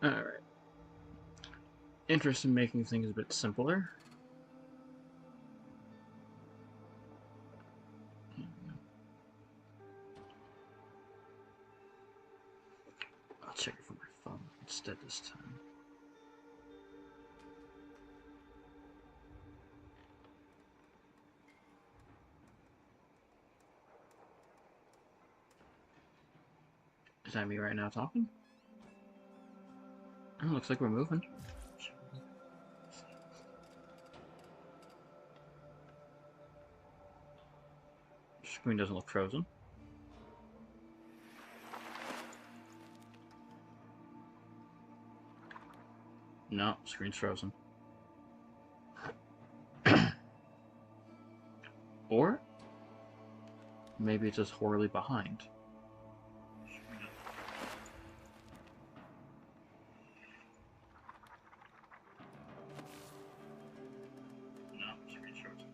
Alright. Interest in making things a bit simpler. I'll check it from my phone instead this time. Is that me right now talking? Oh, looks like we're moving. Screen doesn't look frozen. No, screen's frozen. Or maybe it's just horribly behind. No, screen's frozen.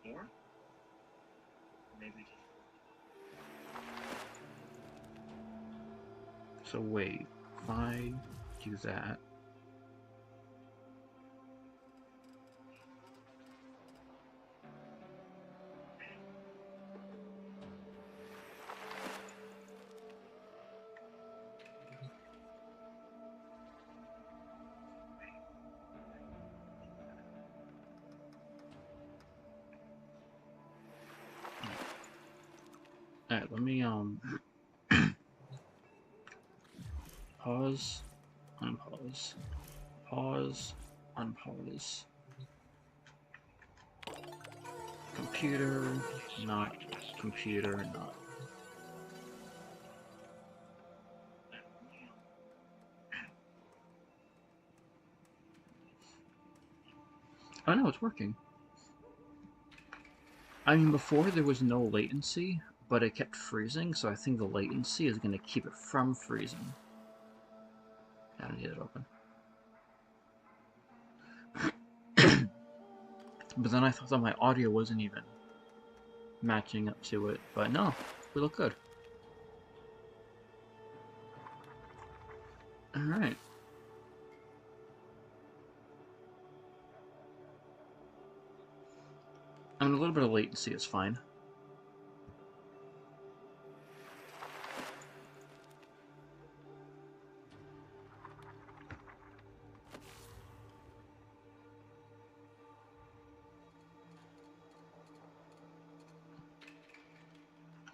Or maybe just... So wait, if I do that... Alright, let me, pause, unpause, pause, unpause. Computer, not computer, not. Oh no, it's working. I mean, before there was no latency, but it kept freezing, so I think the latency is going to keep it from freezing. I don't need it open. But then I thought that my audio wasn't even matching up to it, but no, we look good. Alright. I mean, a little bit of latency is fine.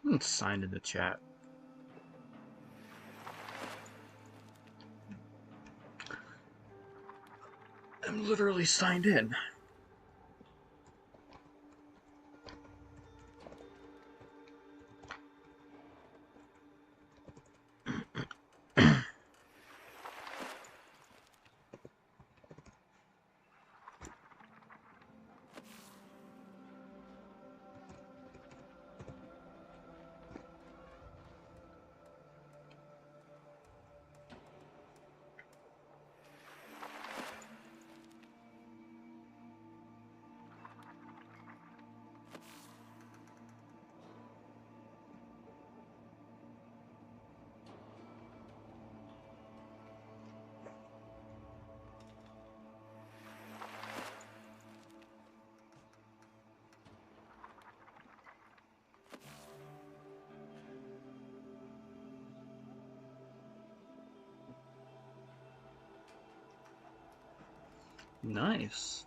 I'm signed in the chat. I'm literally signed in. Nice.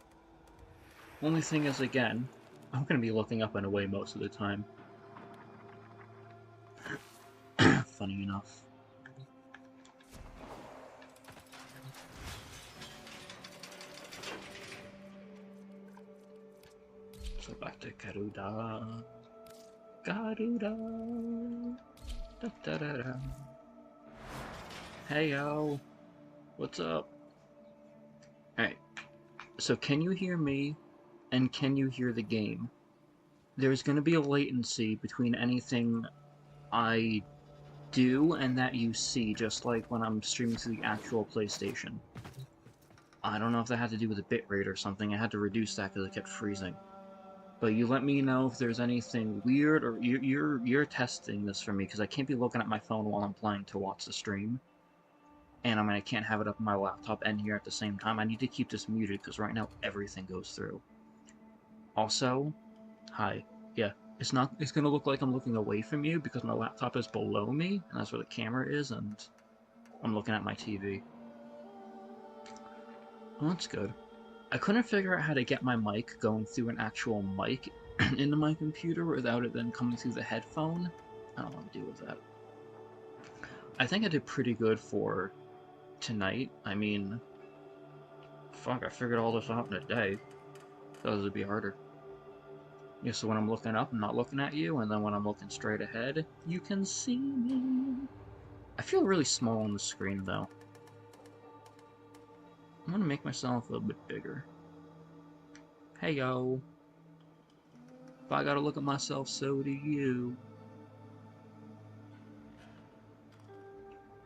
Only thing is, again, I'm gonna be looking up and away most of the time. Funny enough. So back to Garuda. Garuda. Da da da da. Hey yo. What's up? Alright. So can you hear me? And can you hear the game? There's gonna be a latency between anything I do and that you see, just like when I'm streaming to the actual PlayStation. I don't know if that had to do with the bitrate or something. I had to reduce that because it kept freezing. But you let me know if there's anything weird, or you're testing this for me, because I can't be looking at my phone while I'm playing to watch the stream. And I mean, I can't have it up on my laptop and here at the same time. I need to keep this muted, because right now everything goes through. Also, hi. Yeah, it's gonna look like I'm looking away from you, because my laptop is below me, and that's where the camera is, and I'm looking at my TV. Well, that's good. I couldn't figure out how to get my mic going through an actual mic into my computer without it then coming through the headphone. I don't want to deal with that. I think I did pretty good for tonight. I mean, fuck, I figured all this out in a day. Thought it would be harder. Yeah, so when I'm looking up, I'm not looking at you, and then when I'm looking straight ahead, you can see me. I feel really small on the screen, though. I'm gonna make myself a little bit bigger. Hey, yo. If I gotta look at myself, so do you.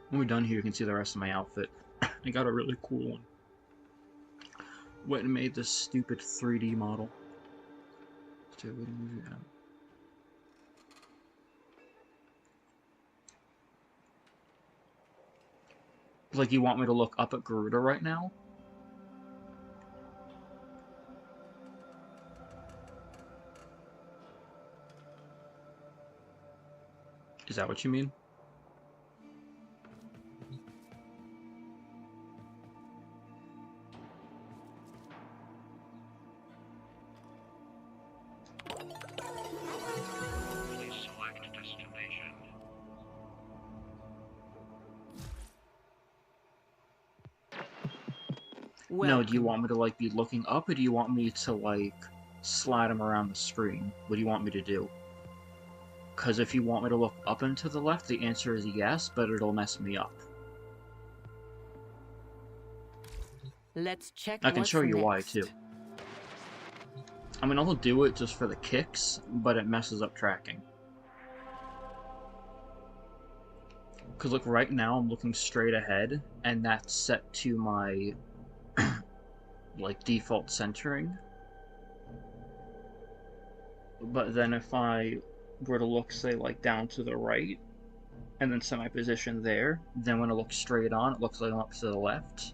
When we're done here, you can see the rest of my outfit. I got a really cool one. Went and made this stupid 3D model. Like, you want me to look up at Garuda right now? Is that what you mean? Please select destination. No, do you want me to, like, be looking up, or do you want me to, like, slide them around the screen? What do you want me to do? Because if you want me to look up and to the left, the answer is yes, but it'll mess me up. Let's check. I can show you why, too. I mean, I'll do it just for the kicks, but it messes up tracking. Because, look, right now I'm looking straight ahead, and that's set to my, like, default centering. But then if I were to look, say, like, down to the right, and then set my position there, then when I look straight on, it looks like I'm up to the left.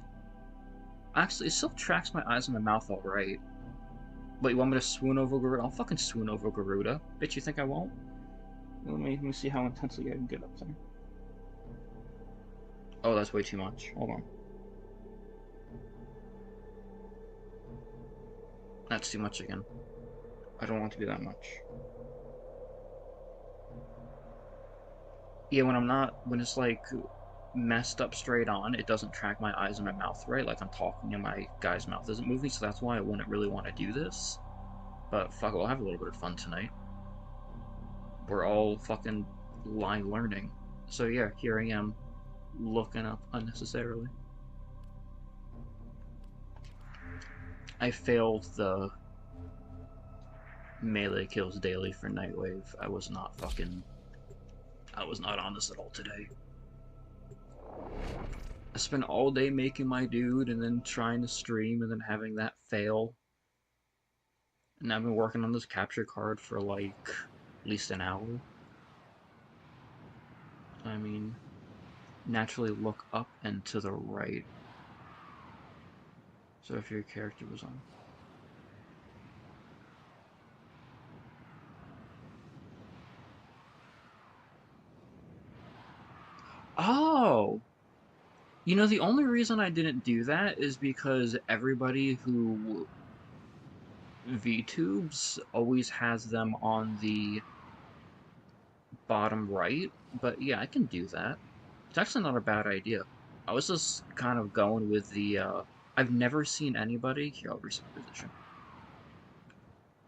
Actually, it still tracks my eyes and my mouth all right. But you want me to swoon over Garuda? I'll fucking swoon over Garuda. Bitch, you think I won't? Let me see how intensely I can get up there. Oh, that's way too much. Hold on. That's too much again. I don't want to be that much. Yeah, when it's like messed up straight on, it doesn't track my eyes and my mouth right, like I'm talking and my guy's mouth isn't moving, so that's why I wouldn't really want to do this. But fuck it, we'll have a little bit of fun tonight. We're all fucking live learning. So yeah, here I am, looking up unnecessarily. I failed the melee kills daily for Nightwave. I was not on this at all today. I spent all day making my dude and then trying to stream and then having that fail. And I've been working on this capture card for like at least an hour. I mean, naturally look up and to the right. So if your character was on. Oh! You know, the only reason I didn't do that is because everybody who VTubes always has them on the bottom right, but yeah, I can do that. It's actually not a bad idea. I was just kind of going with the, I've never seen anybody, here, I'll reset position.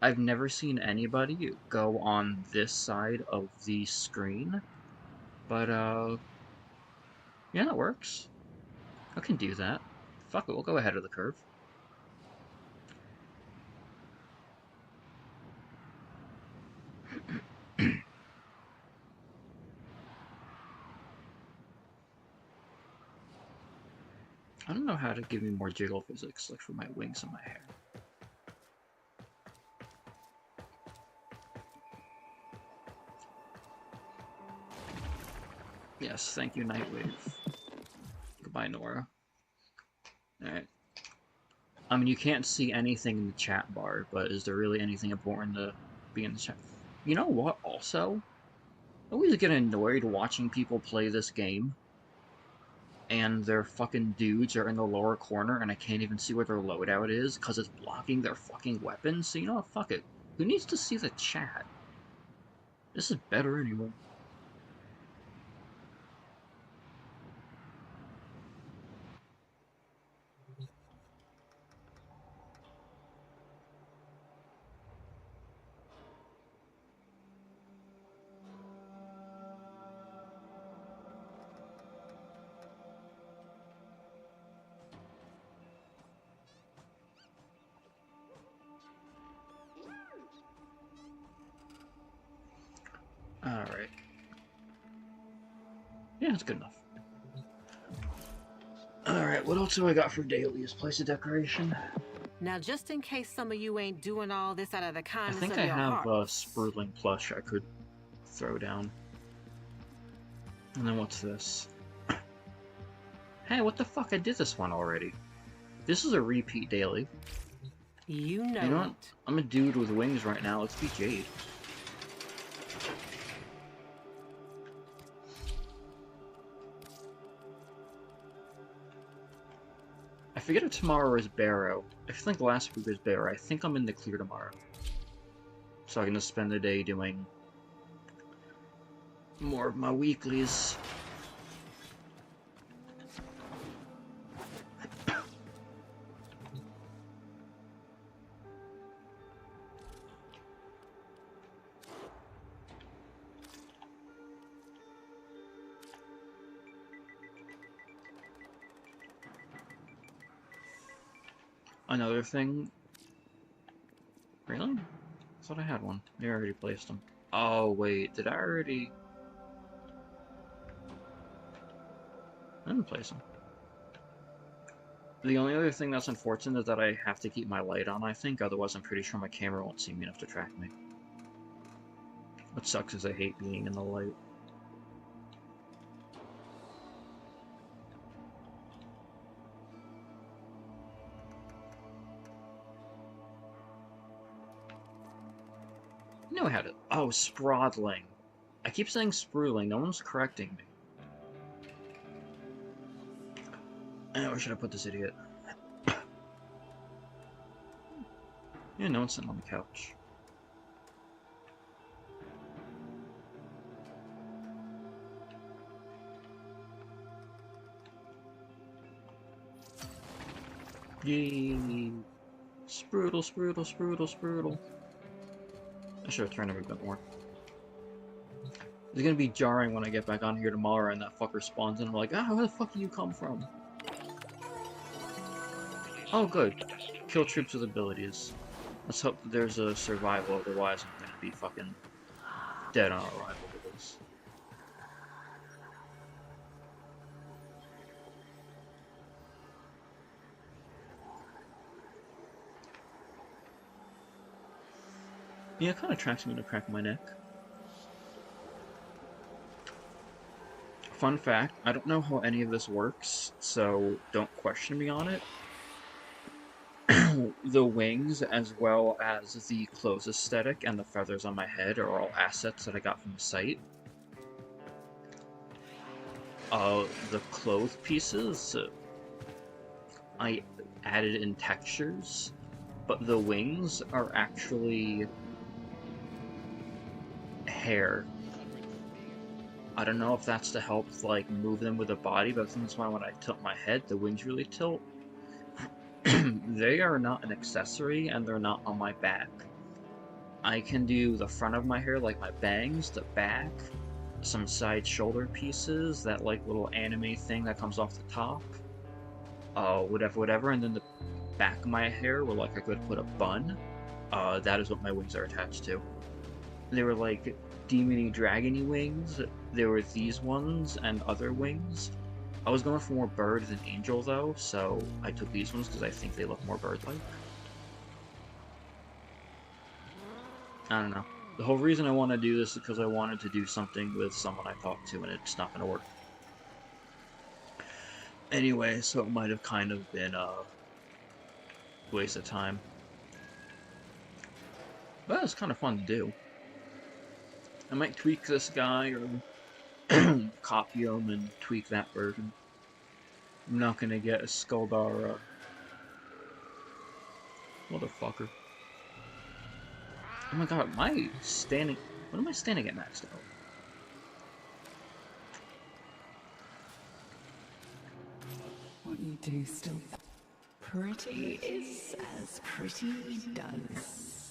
I've never seen anybody go on this side of the screen, but, yeah, that works. I can do that. Fuck it, we'll go ahead of the curve. I don't know how to give me more jiggle physics, like for my wings and my hair. Yes, thank you, Nightwave. Goodbye, Nora. Alright. I mean, you can't see anything in the chat bar, but is there really anything important to be in the chat? You know what, also? I always get annoyed watching people play this game, and their fucking dudes are in the lower corner, and I can't even see where their loadout is, because it's blocking their fucking weapons, so you know what, fuck it. Who needs to see the chat? This is better anyway. Alright. Yeah, it's good enough. Alright, what else do I got for dailies? Place of decoration? Now, just in case some of you ain't doing all this out of the I kindness think of I your have a hearts. Sprudeling plush I could throw down. And then what's this? Hey, what the fuck? I did this one already. This is a repeat daily. You know, You know what? I'm a dude with wings right now. Let's be Jade. I forget if tomorrow is Barrow. I think last week was Barrow. I think I'm in the clear tomorrow. So I can just spend the day doing more of my weeklies. Another thing... Really? I thought I had one. I already placed them. Oh, wait. Did I already... I didn't place them. The only other thing that's unfortunate is that I have to keep my light on, I think. Otherwise, I'm pretty sure my camera won't see me enough to track me. What sucks is I hate being in the light. I knew I had it. Oh, Sprodling. I keep saying Spruling. No one's correcting me. Where should I put this idiot? Yeah, no one's sitting on the couch. Yay! Sprudel, sprudel, sprudel, sprudel. I should have turned him a bit more. It's gonna be jarring when I get back on here tomorrow and that fucker spawns and I'm like, ah, where the fuck do you come from? Oh, good. Kill troops with abilities. Let's hope that there's a survival, otherwise I'm gonna be fucking dead on arrival with this. Yeah, it kind of tracks me to crack my neck. Fun fact, I don't know how any of this works, so don't question me on it. The wings, as well as the clothes aesthetic and the feathers on my head, are all assets that I got from the site. The clothes pieces, I added in textures, but the wings are actually hair. I don't know if that's to help, like, move them with the body, but I think that's why when I tilt my head, the wings really tilt. They are not an accessory, and they're not on my back. I can do the front of my hair, like my bangs, the back, some side shoulder pieces, that, like, little anime thing that comes off the top, whatever, and then the back of my hair, where, like, I could put a bun, that is what my wings are attached to. They were, like, demony dragony wings. There were these ones and other wings. I was going for more bird than angel though, so I took these ones because I think they look more bird-like. I don't know. The whole reason I want to do this is because I wanted to do something with someone I talked to, and it's not going to work. Anyway, so it might have kind of been a waste of time. But it's kind of fun to do. I might tweak this guy, or copy him and tweak that version. I'm not going to get a Skuldar, motherfucker. Oh my god, am I standing... What am I standing at maxed out? What you do still... Pretty is as pretty does.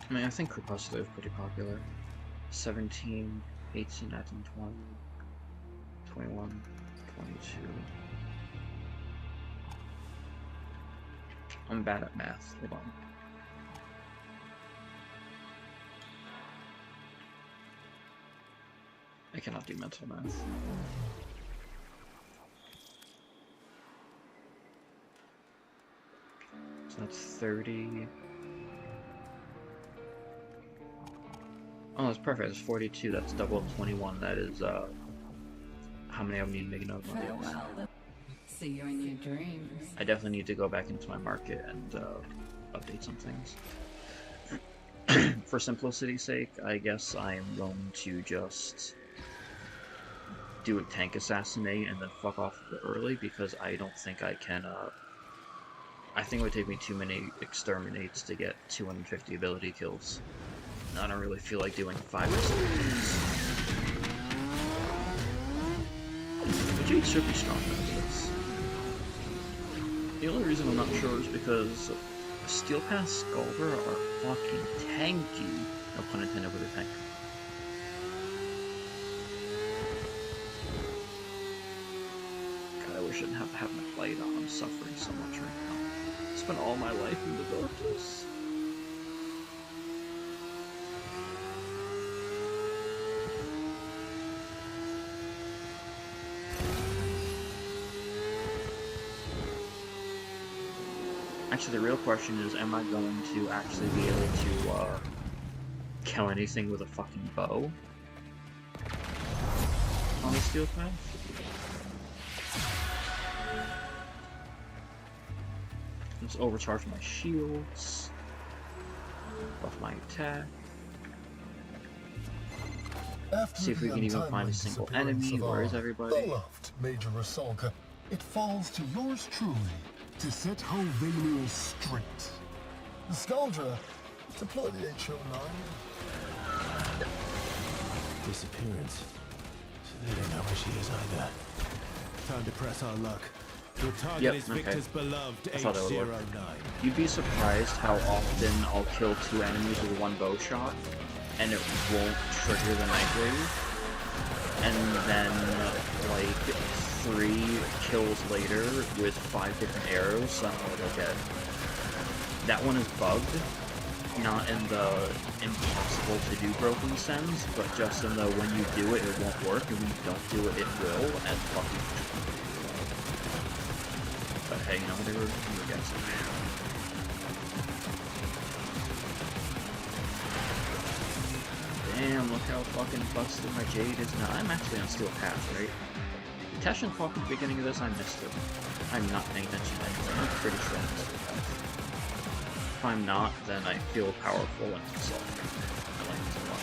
I mean, I think Crepuscular is pretty popular. 17, 18, 19, 20, 21, 22. I'm bad at math. Hold on. I cannot do mental math. So that's 30. Oh, that's perfect. It's 42. That's double of 21. That is, how many I would need to make another one of these. Farewell. See you in your dreams. I definitely need to go back into my market and update some things. For simplicity's sake, I guess I am going to just do a tank assassinate and then fuck off a bit early, because I don't think I can, I think it would take me too many exterminates to get 250 ability kills. And I don't really feel like doing 5 exterminates. The Jade should be strong enough for this. The only reason I'm not sure is because Steel Path Skuldar are fucking tanky. No pun intended with a tank. God, I wish I didn't have to have my light on. I'm suffering so much right now. I spent all my life in the darkness. Actually, the real question is, am I going to actually be able to, kill anything with a fucking bow? On the Steel Path? Let's overcharge my shields. Buff my attack. See if we can even find a single enemy. Where is everybody? Beloved Major Rasalka, it falls to yours truly to set Hovania straight. The Skuldra, deploy the HO9. Disappearance. So they don't know where she is either. Time to press our luck. Your target is Victor's beloved H09. You'd be surprised how often I'll kill 2 enemies with 1 bow shot, and it won't trigger the Night Wave. And then, like, 3 kills later with 5 different arrows, so I don't know what I'll get. That one is bugged, not in the impossible to do broken sense, but just in the when you do it, it won't work, and when you don't do it, it will, and fucking... But hey, you know, they were guessing. Damn, look how fucking busted my Jade is now. I'm actually on Steel Path, right? Tesh and talk at the beginning of this, I missed it. I'm not paying attention to anything. I'm pretty sure I'm on Steel Path. If I'm not, then I feel powerful and insulting. I like this a lot.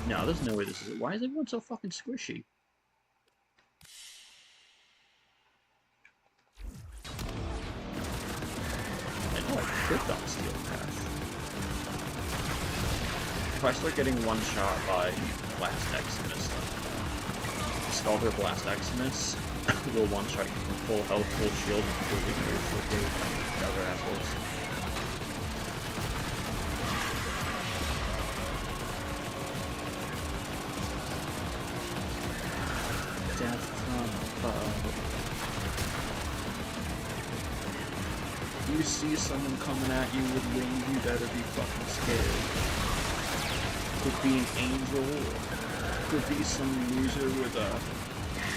No, there's no way this is it. Why is everyone so fucking squishy? I know I tripped on Steel Path. If I start getting one shot by Blast Eximus, Skuldar Blast Eximus will one shot full health, full shield, and completely irritate the other assholes. you see someone coming at you with wings, you better be fucking scared. Could be an angel, could be some loser with a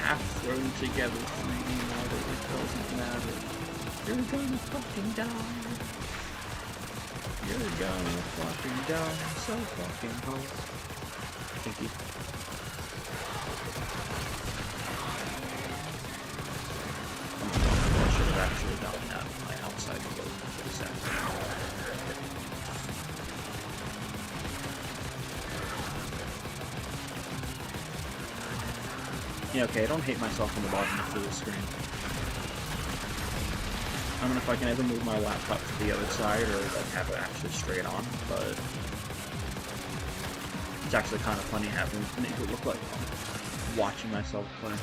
half thrown together 3D model, it doesn't matter. You're gonna fucking die. You're gonna fucking die so fucking hard. Thank you. I should have actually done that on my outside clothes for a second. Yeah, okay, I don't hate myself on the bottom half of the screen. I don't know if I can ever move my laptop to the other side or like have it actually straight on, but it's actually kind of funny having to make it look like I'm watching myself play.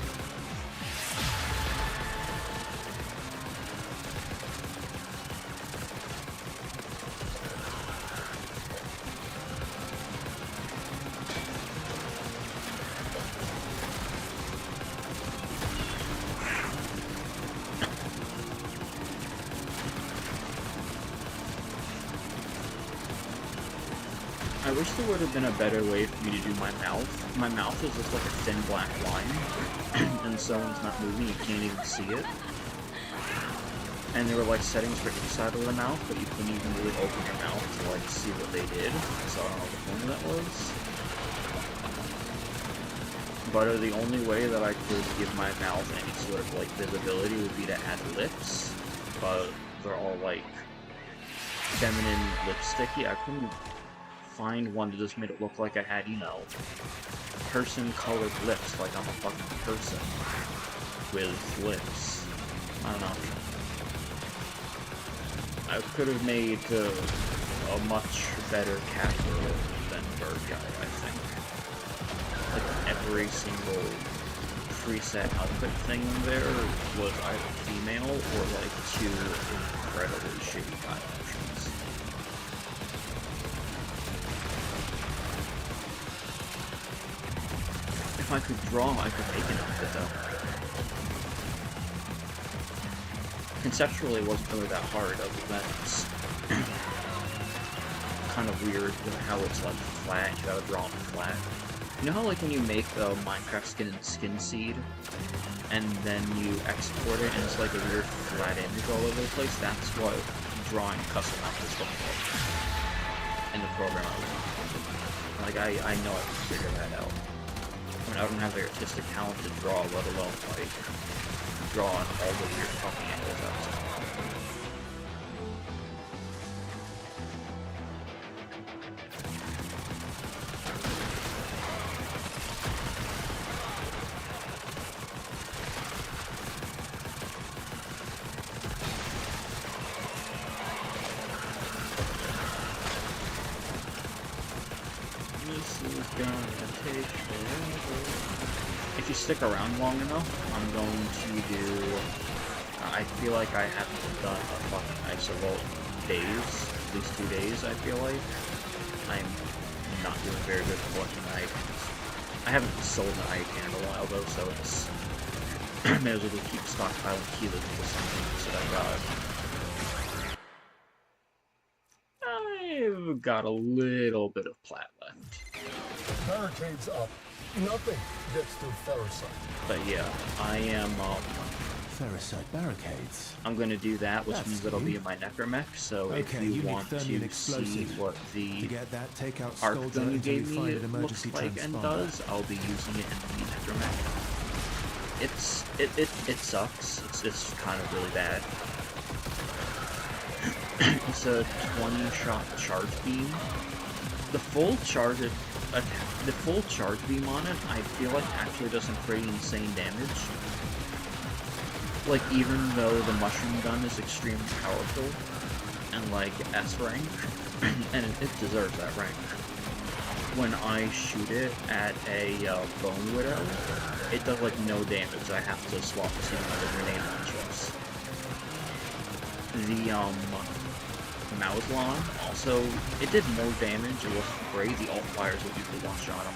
I wish there would have been a better way for me to do my mouth. My mouth is just like a thin black line, and someone's not moving, you can't even see it. And there were like settings for each side of the mouth, but you couldn't even really open your mouth to like see what they did. So I don't know what the point of that was. But the only way that I could give my mouth any sort of like visibility would be to add lips, but they're all like feminine lipsticky. I couldn't find one that just made it look like I had, you know, person-colored lips, like I'm a fucking person with lips. I don't know. I could have made a much better cat girl than bird guy, I think. Like, every single preset outfit thing there was either female or like two incredibly shitty guy options. If I could draw, I could make an outfit though. Conceptually, it wasn't really that hard, other than it's kind of weird how it's like flat, you gotta draw them flat. You know how like when you make a Minecraft skin in Skin Seed, and then you export it and it's like a weird flat image all over the place? That's what drawing custom outfits look like in the program I was using. Like, I know I can figure that out. I mean, I don't have the artistic talent to draw, let alone, like, draw on all the weird fucking angles outside. If you stick around long enough, I'm going to do... I feel like I haven't done a fucking Isovolt in days, at least 2 days, I feel like. I'm not doing very good for collecting items. I haven't sold an item in a while though, so it's... may as well just keep stockpiling kilos for some things that I've got. I've got a little bit of plat left. Barricades up. Nothing gets through Ferrocite. But yeah, I am, Ferrocite barricades. I'm gonna do that, which That's means it'll be in my necromech, so if you want to see what the arc gun you gave me looks like and does, I'll be using it in the necromech. It sucks. It's kind of really bad. It's a 20-shot charge beam. The full charge beam on it, I feel like actually does some pretty insane damage. Like, even though the mushroom gun is extremely powerful and like S rank, and it deserves that rank. When I shoot it at a Bone Widow, it does like no damage. I have to swap to another grenade launchers. The Mauslon also, it did no damage, it wasn't great, the alt-fires would usually one-shot him.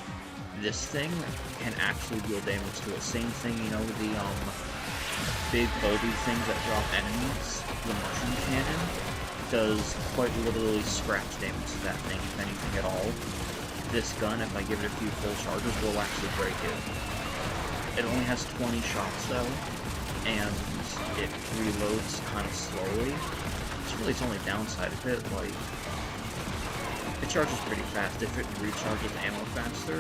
This thing can actually deal damage to it. Same thing, you know, the big bulby things that drop enemies, the mushroom cannon does quite literally scratch damage to that thing, if anything at all. This gun, if I give it a few full charges, will actually break it. It only has 20 shots though, and it reloads kind of slowly. It's really its only downside. If it, like, it charges pretty fast. If it recharges ammo faster,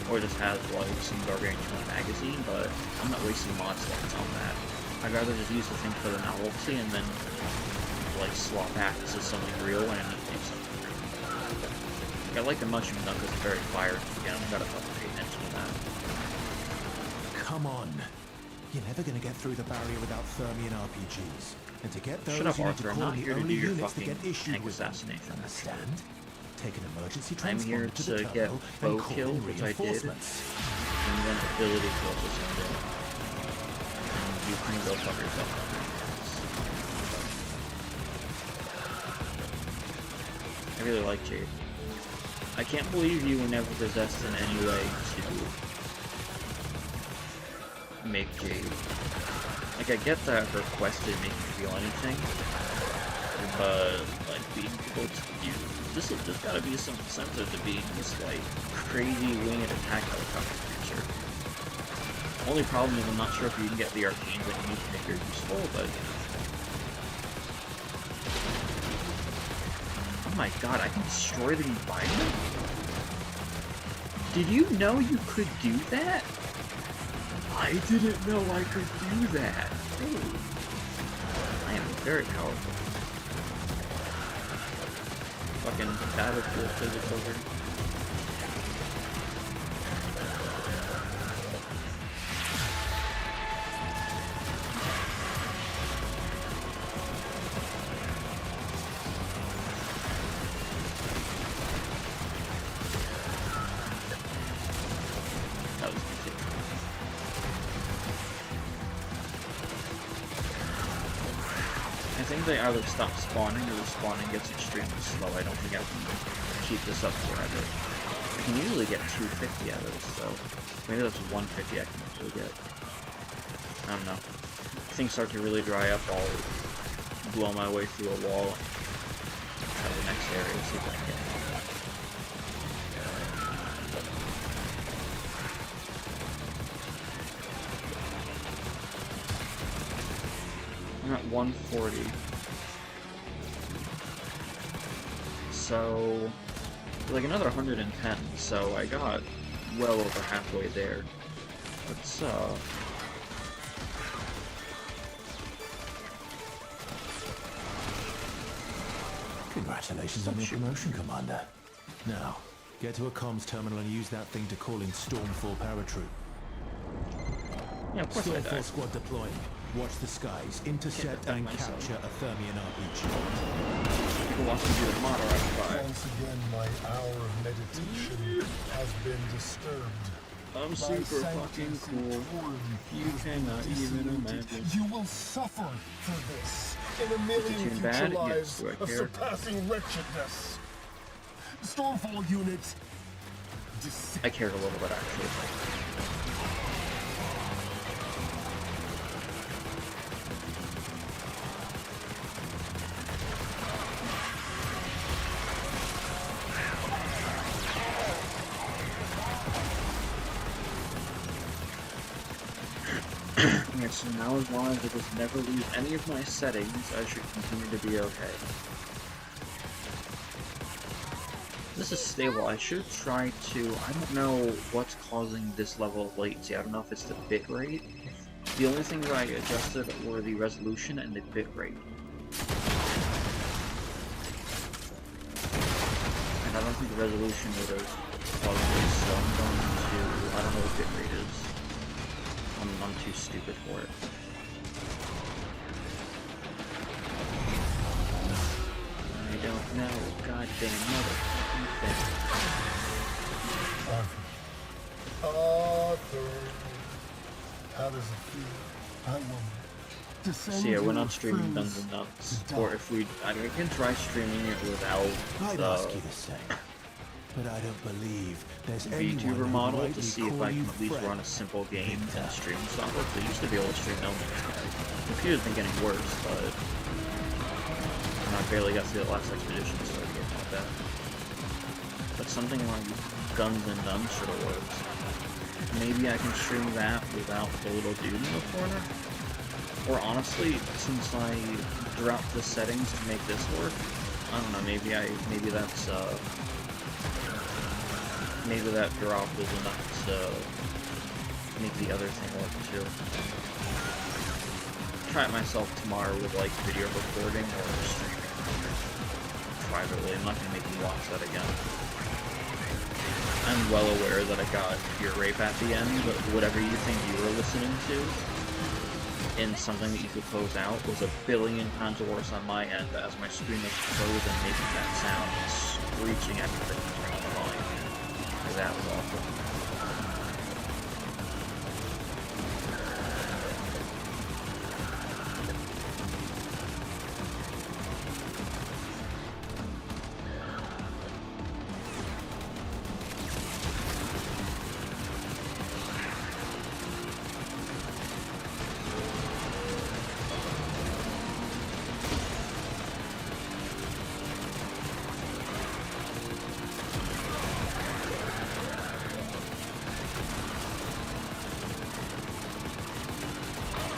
or just has, like, some gargantuan magazine, but I'm not wasting mod slots on that. I'd rather just use the thing for the novelty and then, like, swap back to something real when I need to do something real. Like, I like the mushroom gun because it's very fire. Again, I've got to fucking pay attention to that. Come on. You're never gonna get through the barrier without Thermian RPGs. And to get those, Shut up, you need Arthur. to I'm call not the here to do only your units that fucking get issued tank with them. assassination. Understand? Take an emergency I'm here transponder to the to get terminal bow and call kill, in which I did, reinforcements. and then ability kills, which I did. And you can go fuck yourself up. I really like Jade. I can't believe you were never possessed in any way to make Jade. Like, I get that her quest didn't make you feel anything, but, like, being able to use... There's gotta be some incentive to being this, like, crazy winged attack helicopter creature. Only problem is I'm not sure if you can get the arcane that you need to make her useful, but... Oh my god, I can destroy the environment? Did you know you could do that? I didn't know I could do that. Ooh. I am very powerful. Fucking battlefield physics over here. That was easy. I think they either stop spawning or the spawning gets extremely slow. I don't think I can keep this up forever. I can usually get 250 out of this, so maybe that's 150 I can actually get. I don't know. If things start to really dry up, I'll blow my way through a wall and try the next area and see if I can get it. I'm at 140. So, like another 110, so I got well over halfway there. Let's, Congratulations on your promotion, Commander. Now, get to a comms terminal and use that thing to call in Stormfall paratroop. yeah, of course I Stormfall died. squad deploying. Watch the skies, intercept and myself. capture a Thermian RPG. People want to do the mod or I buy. Once again, my hour of meditation has been disturbed. I'm My super sanctity fucking cool. torn You cannot even imagine. You will suffer for this in a million tune future bad? Yes, lives do I of care? surpassing wretchedness. Stormfall unit. I cared a little bit actually. Yeah, so now as long as it does never lose any of my settings, I should continue to be okay. This is stable. I should try to... I don't know what's causing this level of latency. I don't know if it's the bitrate. The only things I adjusted were the resolution and the bitrate. And I don't think the resolution would have caused this, so I'm going to... I don't know what bitrate is. I'm too stupid for it. I don't know. Goddamn motherfucking thing. Arthur. How does it feel? I wonder. To send So yeah, we're your not streaming friends Guns and Nuts. to Or die. if we... I can try streaming it without I'd the... ask you the same. but I don't believe there's VTuber model to see if I can at least run a simple game and stream software. I used to be able to stream No Man's Sky. The computer's been getting worse, but I barely got to the last expedition, so I get about that. But something like Guns and Nuns should have worked. Maybe I can stream that without the little dude in the corner? Or honestly, since I dropped the settings to make this work, I don't know, maybe that's, maybe that drop is enough to make the other thing work too. Try it myself tomorrow with like video recording or streaming privately. I'm not gonna make you watch that again. I'm well aware that I got ear rape at the end, but whatever you think you were listening to in something that you could close out was a billion times worse on my end as my screen was frozen, making that sound and screeching at me to turn on the volume. That was awful.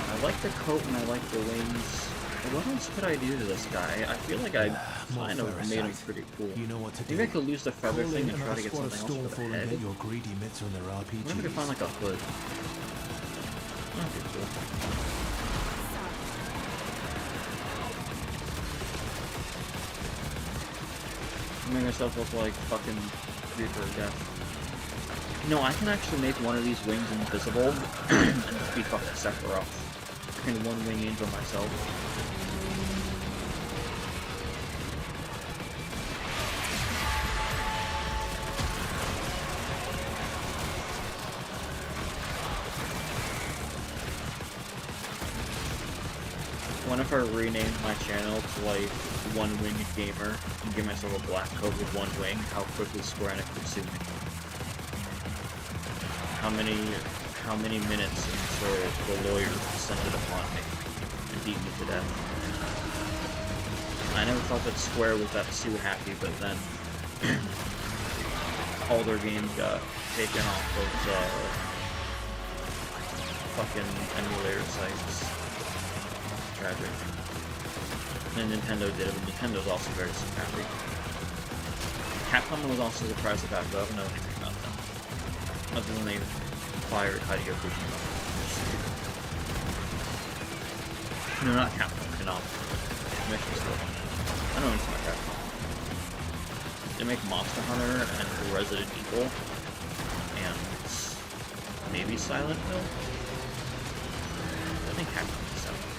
I like the coat and I like the wings. What else could I do to this guy? I feel like I kind of made him pretty cool. You know what to Maybe I do. could lose the feather thing and try to get something else for the head. Get your greedy mitts on their RPGs. What if I could find like a hood? That'd be cool. Make myself look like fucking Reaper of Death. No, I can actually make one of these wings invisible and just be fucking Sephiroth. Freaking one wing angel myself. What if I renamed my channel to like One Winged Gamer and give myself a black coat with one wing? How quickly Square Enix would sue me? How many minutes until the lawyers descended upon me and beat me to death? I never thought that Square was that Sue happy, but then all their games got taken off of fucking emulator sites. Tragic. And Nintendo did it, but Nintendo's also very happy. Capcom was also surprised about it, but I don't know anything about them. Other than they fired Hideo Kojima. No, not Capcom, Konami. I don't know anything about Capcom. They make Monster Hunter and Resident Evil, and maybe Silent Hill? I think Capcom is Silent Hill.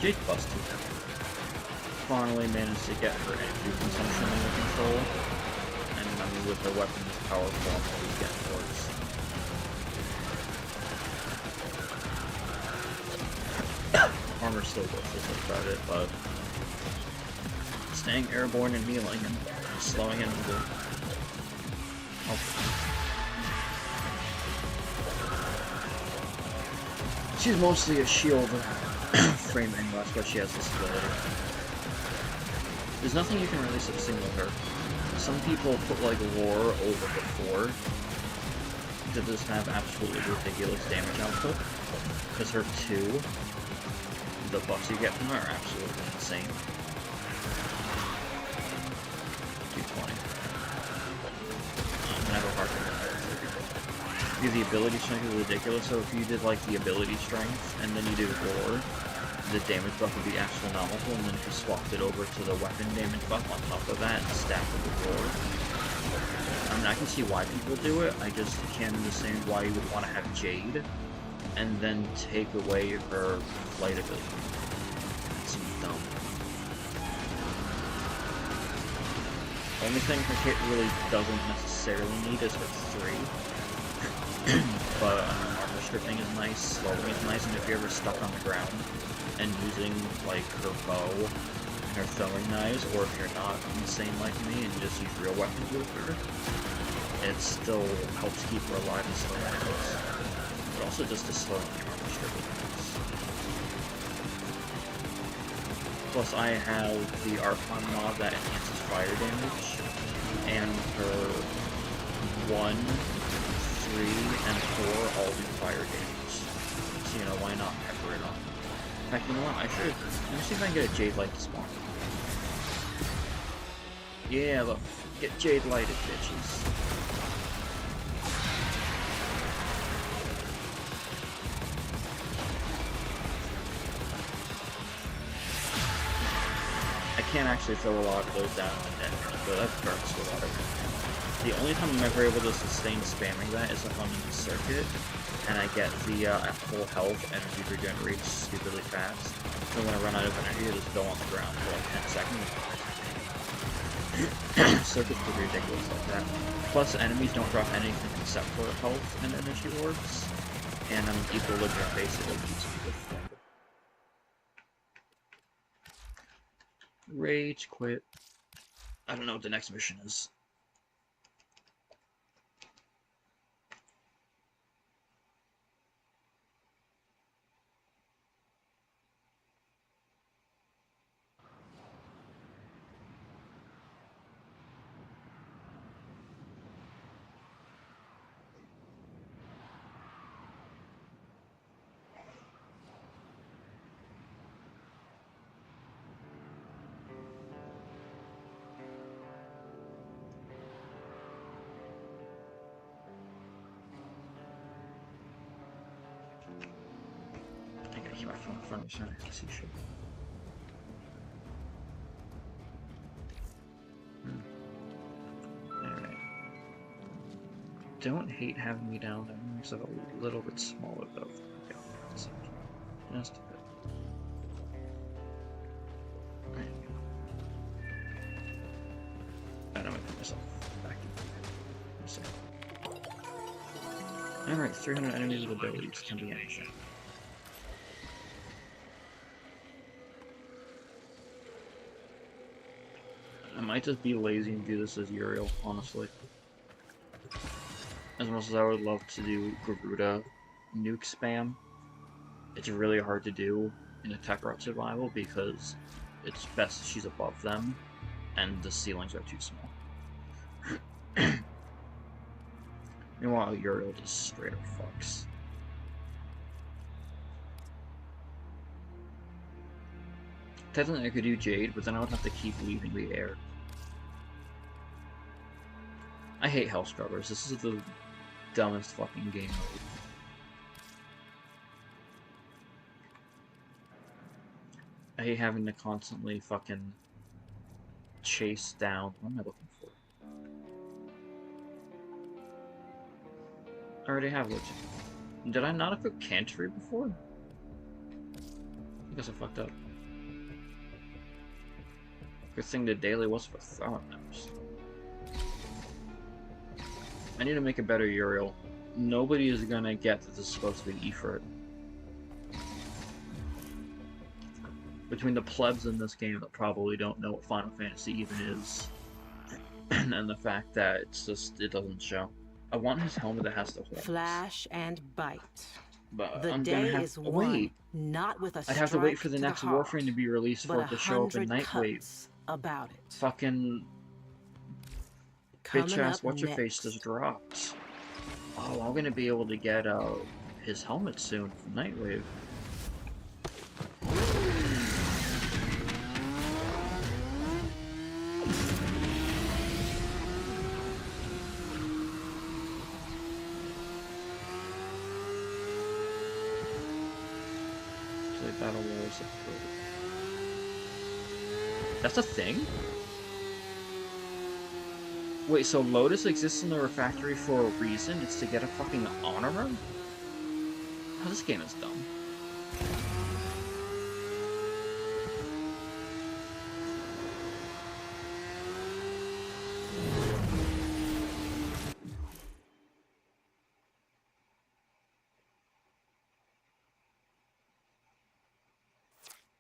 Jake busted. Finally managed to get her energy consumption under control, and I mean, with the weapon's powerful, I'm always getting worse. Armor still worthless about it, but staying airborne and healing and slowing him will help. She's mostly a shield framing, that's why she has this ability. There's nothing you can really sing with her. Some people put like lore over before to just have absolutely ridiculous damage output, because her 2, the buffs you get from her are absolutely insane. 220. I have a hard time with that. Because the ability strength is ridiculous, so if you did like the ability strength and then you did lore, the damage buff would be astronomical, and then if you swapped it over to the weapon damage buff on top of that and stacked it with lore. I mean, I can see why people do it, I just can't understand why you would want to have Jade and then take away her flight ability. That's dumb. Only thing her kit really doesn't necessarily need is her 3. But armor stripping is nice, slowing is nice, and if you're ever stuck on the ground and using like her bow and her throwing knives, or if you're not insane like me and just use real weapons with her, it still helps keep her alive and slow enemies. But also just to slow the armor stripping enemies. Plus I have the Archon mod that enhances fire damage, and her 1, 3, and 4 all do fire damage. So, you know, why not pepper it on? In fact, you know what? I should. Let me see if I can get a Jade Light to spawn. Yeah, look. Get Jade Lighted, bitches. I can't actually throw a lot of those down in the dead, but that hurts a lot of it. The only time I'm ever able to sustain spamming that is if I'm in the circuit, and I get the at full health, energy regenerates stupidly fast. So when I run out of energy, I just go on the ground for like 10 seconds. Circuits are ridiculous like that. Plus, enemies don't drop anything except for health and energy orbs, and equilibrium basically keeps me with them. Rage quit. I don't know what the next mission is. I gotta keep my phone in front of me so I can see shit. Alright. Don't hate having me down there. Makes it a little bit smaller though. Okay, just a bit. There you go. I don't want to put myself back in. Alright, 300 enemies with abilities can be anything. I might just be lazy and do this as Uriel, honestly. As much as I would love to do Garuda nuke spam, it's really hard to do in a tech rot survival because it's best she's above them and the ceilings are too small. Meanwhile, Uriel just straight up fucks. Technically I could do Jade, but then I would have to keep leaving the air. I hate Hell Scrubbers. This is the dumbest fucking game mode. I hate having to constantly fucking chase down. What am I looking for? I already have Lich. Did I not equip Cantree before? I guess I fucked up. Good thing the daily was for throwing knives. I need to make a better Uriel. Nobody is gonna get that this is supposed to be Ifrit. Between the plebs in this game that probably don't know what Final Fantasy even is, and the fact that it's just, it doesn't show. I want his helmet that has the horns. Flash and bite. But The I'm day gonna have is to won, wait. Not with a I'd have to wait for the strike next to the heart, Warframe to be released for it to show up in 100 Nightwave. cuts about it. Fucking Coming bitch ass up what's your face next. just dropped. Oh, I'm gonna be able to get his helmet soon from Nightwave. Play Battle Wars. That's a thing? Wait, so Lotus exists in the refractory for a reason? It's to get a fucking honor? Oh, this game is dumb.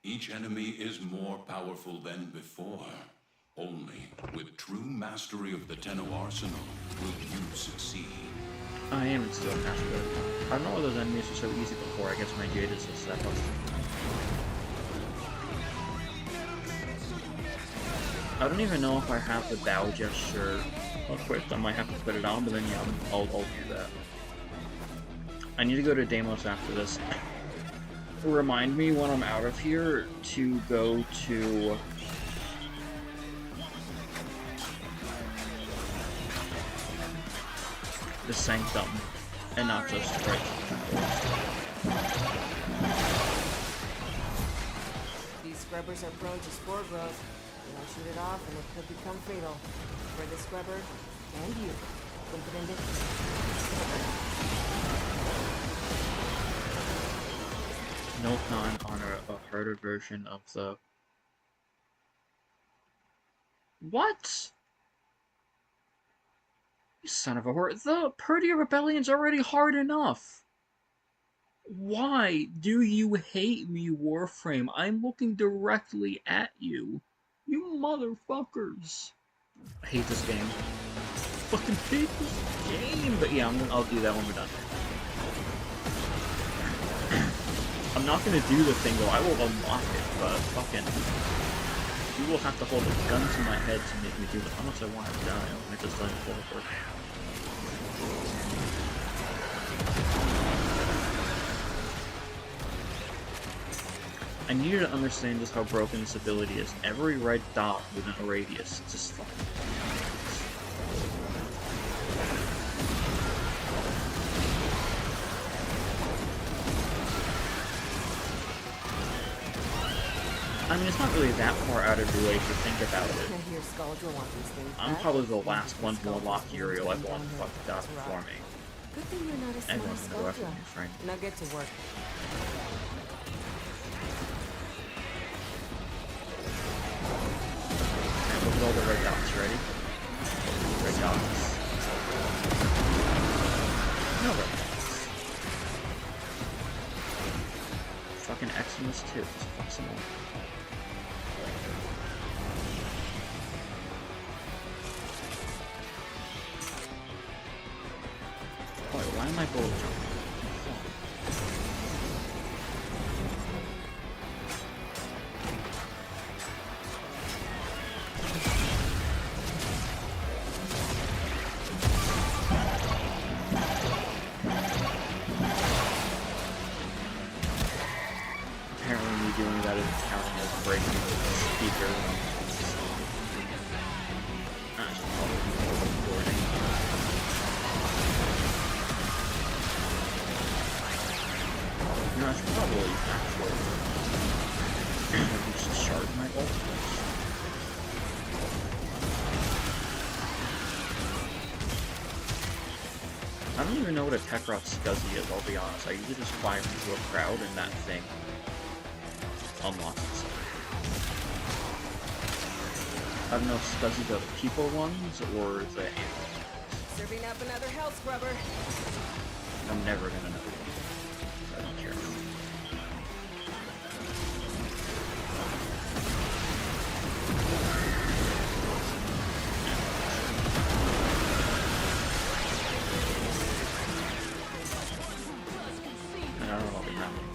Each enemy is more powerful than before. Only with true mastery of the Tenno arsenal will you succeed. I am still master. I don't know why those enemies were so easy before. I guess my Jade is just that busted. I don't even know if I have the bow gesture equipped. I might have to put it on, but then yeah, I'll do that. I need to go to Deimos after this. Remind me when I'm out of here to go to the Sanctum and not just right. These scrubbers are prone to spore growth. You don't shoot it off and it could become fatal for the scrubber and you. Confident No con on a harder version of the... What? You son of a whore. The Purdia Rebellion's already hard enough. Why do you hate me, Warframe? I'm looking directly at you. You motherfuckers. I hate this game. Fucking hate this game. But yeah, I'll do that when we're done. I'm not gonna do the thing though, I will unlock it, but fucking... You will have to hold a gun to my head to make me do it. How much I want to die, I just don't fall for it. I need you to understand just how broken this ability is. Every red dot within a radius just fucking... I mean, it's not really that far out of your way if you think about it. I'm probably the last one to unlock Uriel. Everyone fucked it up before me. Good thing you're not a Everyone's gonna go after me, friend. Now get to work. And look at all the red dots, ready? Red dots. No red dots. Fucking Xmas too, just fuck some more. Why am I bullet jumping? Apparently me doing that is counting as breaking the speaker. I should probably be recording. You know, I should probably actually just charge my ult. I don't even know what a Tekrot Scuzzy is, I'll be honest. I usually just fire into a crowd and that thing unlocks itself. I don't know if Scuzzies are the people ones or the animal ones. Serving up another health scrubber. I'm never gonna know. I don't care. I don't know what happened.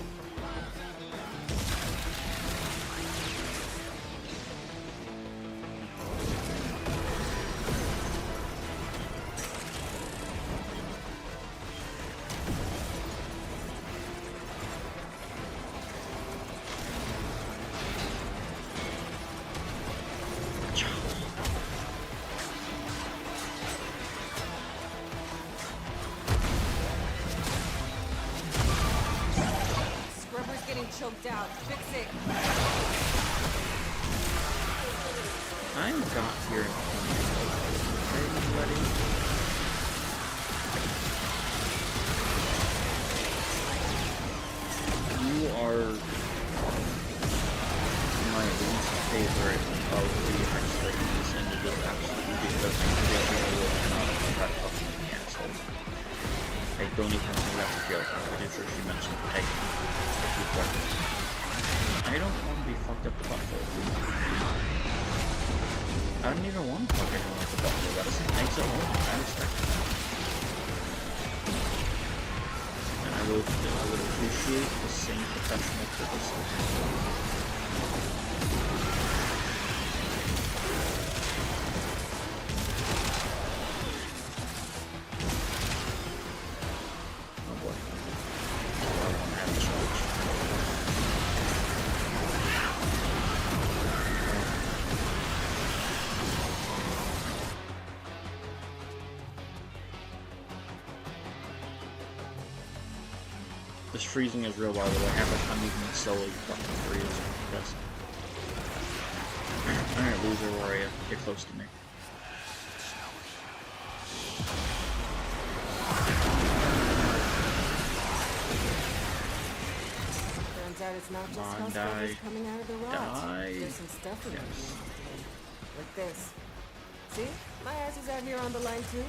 Choked out. Fix it. I got here. Ready? don't even think that's a joke. I'm pretty sure she mentioned Peggy a few times. I don't want to be fucked up the butthole. I don't even want to fuck anyone up the butthole. That isn't nice at all. I respect it. And I would appreciate the same professional courtesy. This freezing is real, by the way. Half the time even slowly fucking freeze. Yes. Alright, loser, where are you? Get close to me. Turns out it's not just house fires coming out of the rocks. There's some stuff in there. Like this. See? My ass is out here on the line too.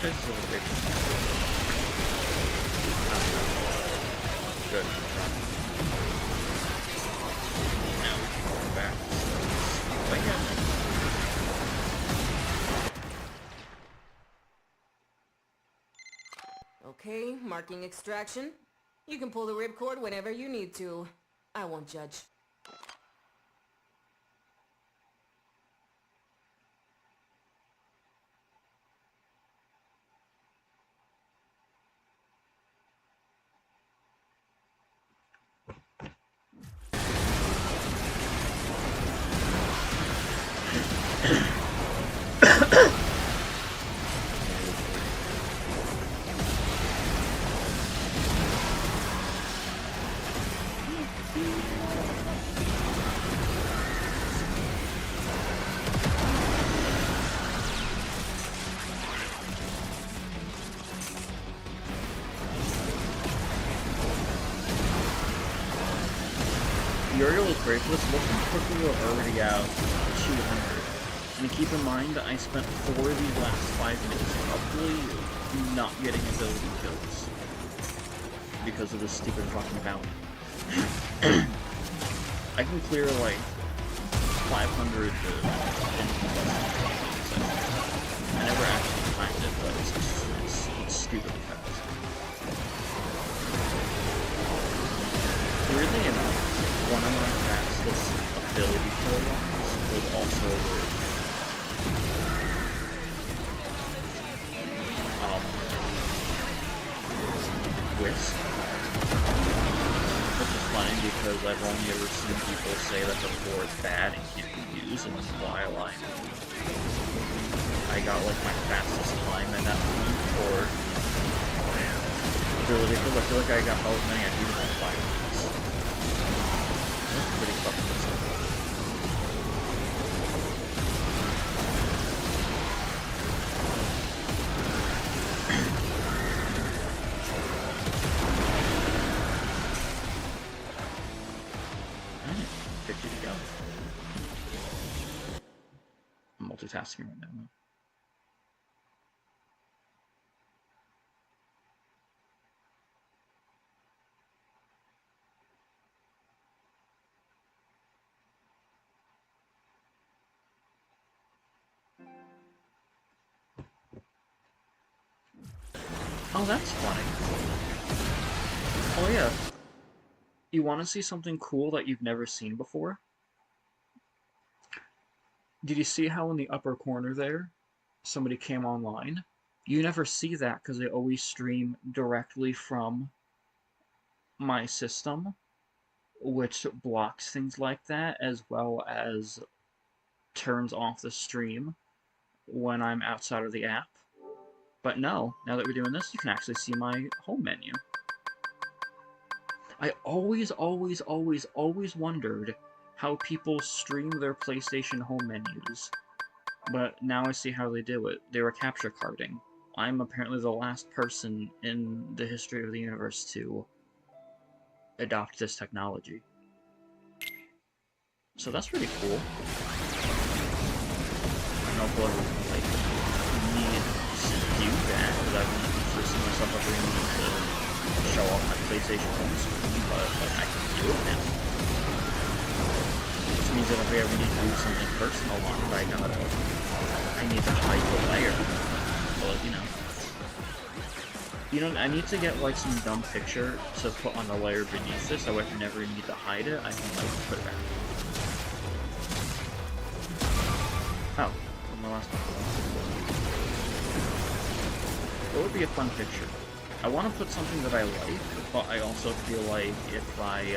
This is a little bit good. Now we can go back. Okay, marking extraction. You can pull the ripcord whenever you need to. I won't judge. Uriel is great for this. Look how quickly we're already out 200. And keep in mind that I spent 4 of these last 5 minutes probably not getting ability kills. Because of this stupid fucking bounty. I can clear like 500 I never actually timed it, but it's stupidly fast. Weirdly enough, one of my fastest ability kill runs was also with Wisp. Which is funny because I've only ever seen people say that the 4 is bad and can't be used, and while I got like my fastest time in that point for ability kills. I feel like I got how many I needed in 5 minutes. That's pretty fucking insane. Alright, 50 to go. I'm multitasking right now. Oh, that's funny. Oh yeah. You want to see something cool that you've never seen before? Did you see how in the upper corner there, somebody came online? You never see that because they always stream directly from my system, which blocks things like that, as well as turns off the stream when I'm outside of the app. But no, now that we're doing this, you can actually see my home menu. I always wondered how people stream their PlayStation home menus, but now I see how they do it. They were capture carding I'm apparently the last person in the history of the universe to adopt this technology. So that's pretty cool. I don't know if I'll like need to do that, because I've been forcing myself up really to show off my PlayStation home screen, but like I can do it now. Which means that if I ever need to do something personal on it, I need to hide the layer. But you know, I need to get like some dumb picture to put on the layer beneath this, so if I never need to hide it, I can like put it back. Oh, my last one. What would be a fun picture? I want to put something that I like, but I also feel like if I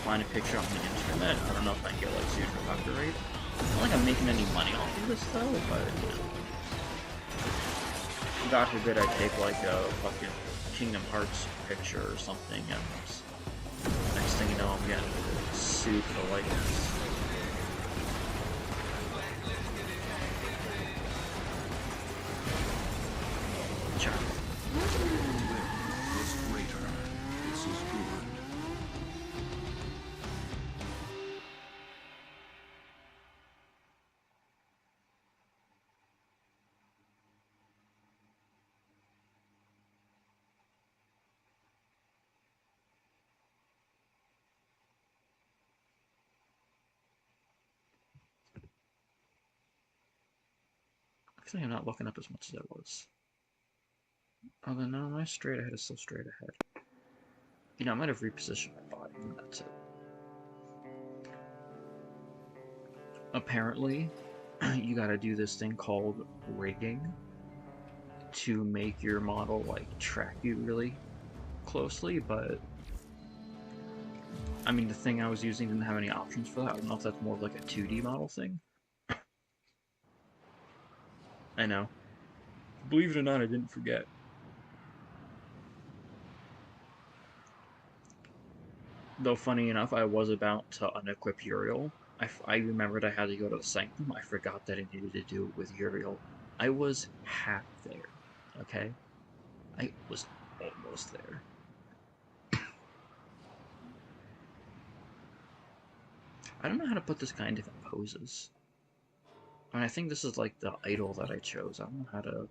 find a picture on the internet, I don't know if I can get like sued for copyright. It's not like I'm making any money off of this though, but you know. God forbid I take like a fucking Kingdom Hearts picture or something, and next thing you know I'm getting sued for likeness. Actually, I'm not looking up as much as I was. Oh, then no, my straight ahead is still straight ahead. You know, I might have repositioned my body, and that's it. Apparently, you gotta do this thing called rigging to make your model, like, track you really closely, but I mean, the thing I was using didn't have any options for that. I don't know if that's more like a 2D model thing. I know. Believe it or not, I didn't forget. Though, funny enough, I was about to unequip Uriel. I remembered I had to go to the Sanctum. I forgot that I needed to do it with Uriel. I was half there, okay? I was almost there. I don't know how to put this guy in different poses. I mean, I think this is like the idol that I chose. I don't know how to...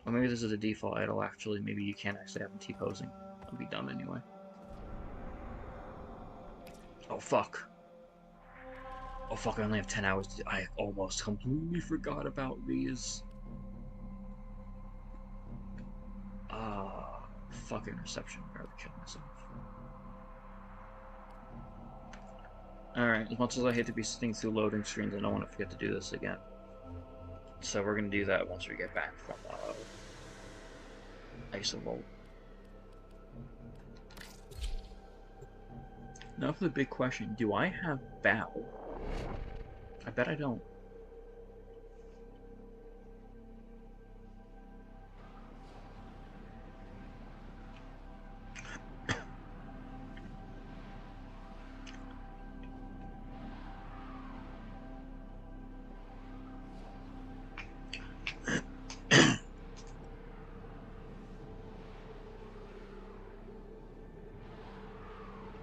Or maybe this is a default idol, actually. Maybe you can't actually have him T-posing. That'd be dumb anyway. Oh, fuck. Oh, fuck, I only have 10 hours to... I almost completely forgot about these. Fucking reception. I gotta kill myself. Alright, as much as I hate to be sitting through loading screens, I don't want to forget to do this again. So we're gonna do that once we get back from, Isovolt. Now for the big question, do I have Bow? I bet I don't.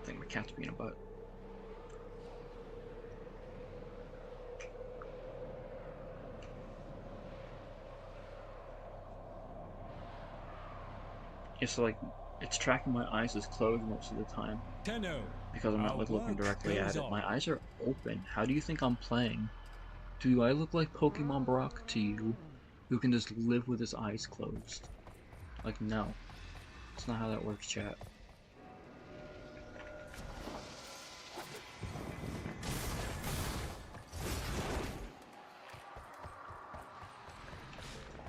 I think my cat's being a butt. It's like, it's tracking my eyes as closed most of the time. Because I'm not like looking directly at it. My eyes are open. How do you think I'm playing? Do I look like Pokemon Brock to you, who can just live with his eyes closed? Like, no. That's not how that works, chat.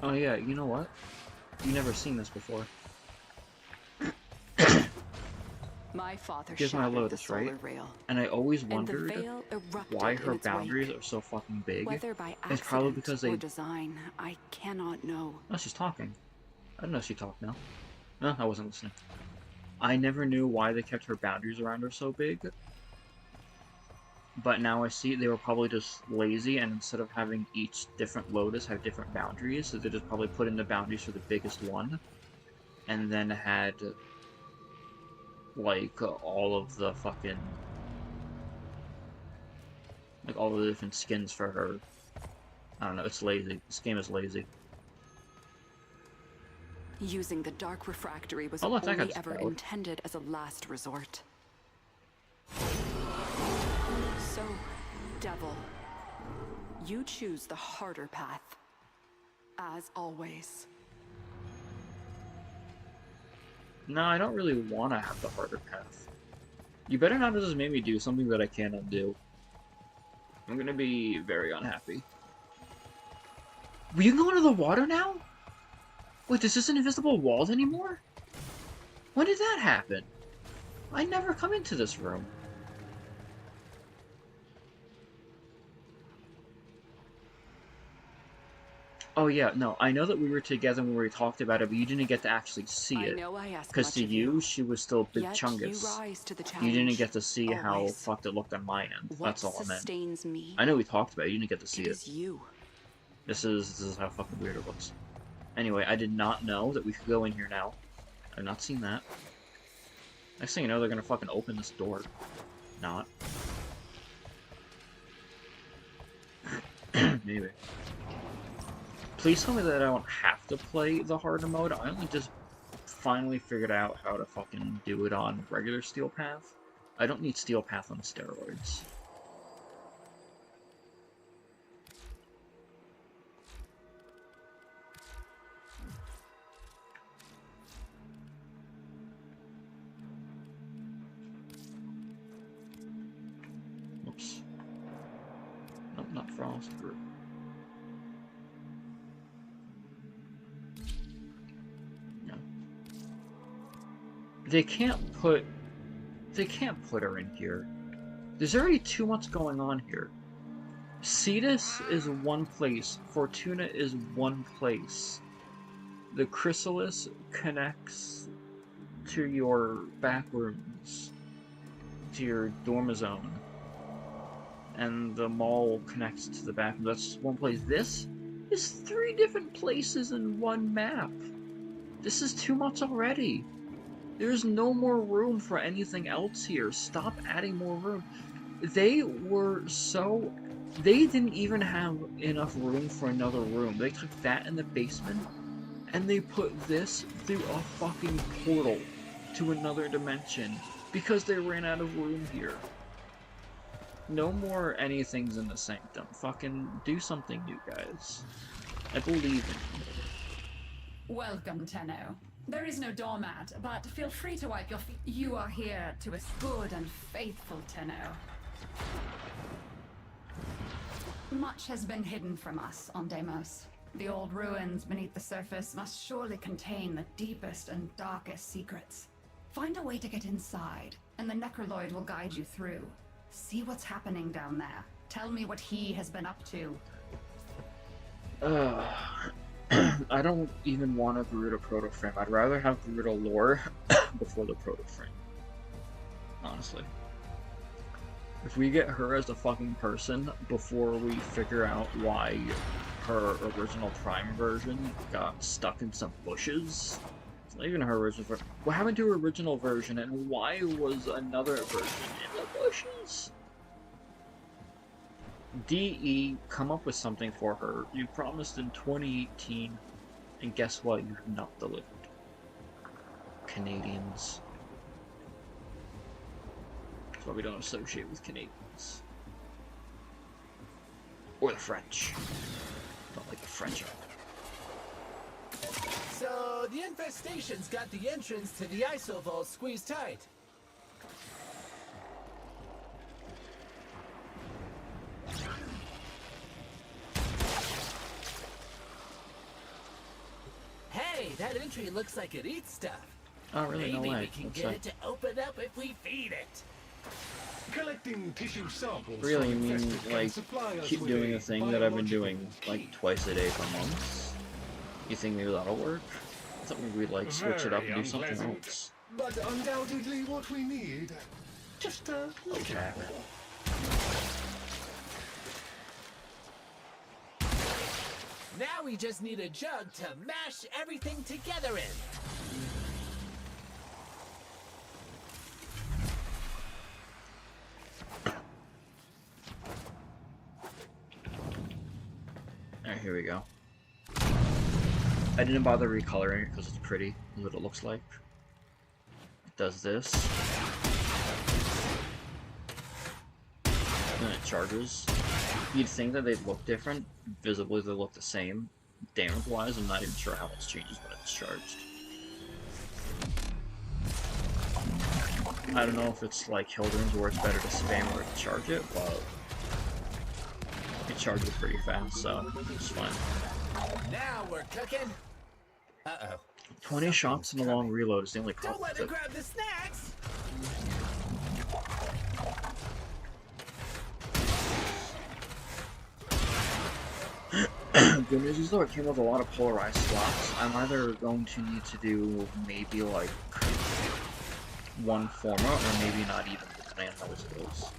Oh yeah, you know what? You've never seen this before. My father Here's my shattered the Lotus, solar right? rail, And I always and the wondered veil erupted why in her its boundaries wake. are so fucking big. Whether by It's probably accident because or they... design, I cannot know. Oh, she's talking. I didn't know she talked now. No, I wasn't listening. I never knew why they kept her boundaries around her so big. But now I see they were probably just lazy, and instead of having each different lotus have different boundaries, so they just probably put in the boundaries for the biggest one, and then had, like, all of the fucking, like, all the different skins for her. I don't know, it's lazy. This game is lazy. Using the dark refractory was Oh, look, that only got ever spelled. intended as a last resort. So, Devil, you choose the harder path. As always. No, I don't really want to have the harder path. You better not have just made me do something that I can't undo. I'm gonna be very unhappy. You can go into the water now? Wait, this isn't invisible walls anymore? When did that happen? I never come into this room. Oh yeah, no, I know that we were together when we talked about it, but you didn't get to actually see it. Because to you, she was still Big Chungus. You didn't get to see how fucked it looked on my end. That's all I meant. I know we talked about it, you didn't get to see it. This is how fucking weird it looks. Anyway, I did not know that we could go in here now. I've not seen that. Next thing you know, they're gonna fucking open this door. Not. Maybe. Please tell me that I don't have to play the harder mode. I only just finally figured out how to fucking do it on regular Steel Path. I don't need Steel Path on steroids. Oops. Nope, not Frost Group. They can't put her in here. There's already too much going on here. Cetus is one place. Fortuna is one place. The Chrysalis connects to your back rooms, to your dormizone, and the mall connects to the back room. That's one place. This is 3 different places in one map. This is too much already. There's no more room for anything else here. Stop adding more room. They didn't even have enough room for another room. They took that in the basement, and they put this through a fucking portal to another dimension, because they ran out of room here. No more anything's in the sanctum. Fucking do something new, guys. I believe in you. Welcome, Tenno. There is no doormat, but feel free to wipe your feet. You are here to a good and faithful Tenno. Much has been hidden from us on Deimos. The old ruins beneath the surface must surely contain the deepest and darkest secrets. Find a way to get inside, and the Necroloid will guide you through. See what's happening down there. Tell me what he has been up to. I don't even want a Garuda proto-frame. I'd rather have Garuda lore before the proto-frame. Honestly. If we get her as a fucking person before we figure out why her original Prime version got stuck in some bushes. It's not even her original version. What happened to her original version, and why was another version in the bushes? DE, come up with something for her. You promised in 2018, and guess what? You have not delivered. Canadians. That's why we don't associate with Canadians. Or the French. Don't like the French. So, the infestation's got the entrance to the ISO vault squeezed tight. Hey, that entry looks like it eats stuff. Oh, really? No Maybe way. we can What's get that? it to open up if we feed it. Collecting tissue samples. Really, you mean, like, keep doing the thing that I've been doing, like, twice a day for months? You think maybe that'll work? I thought maybe we'd, like, switch it up and do something else. But undoubtedly what we need. Just a little. Okay. Now we just need a jug to mash everything together in. Alright, here we go. I didn't bother recoloring it because it's pretty, what it looks like. It does this. And it charges. You'd think that they'd look different. Visibly they look the same. Damage-wise, I'm not even sure how much changes when it's charged. I don't know if it's like Hildren's where it's better to spam or to charge it, but it charges pretty fast, so it's fine. Now we're cooking. Uh-oh. 20 shots and a long reload is the only Don't problem let with her it. grab the snacks! Good news is though it came with a lot of polarized slots. I'm either going to need to do maybe like one format or maybe not even, depending on how this goes.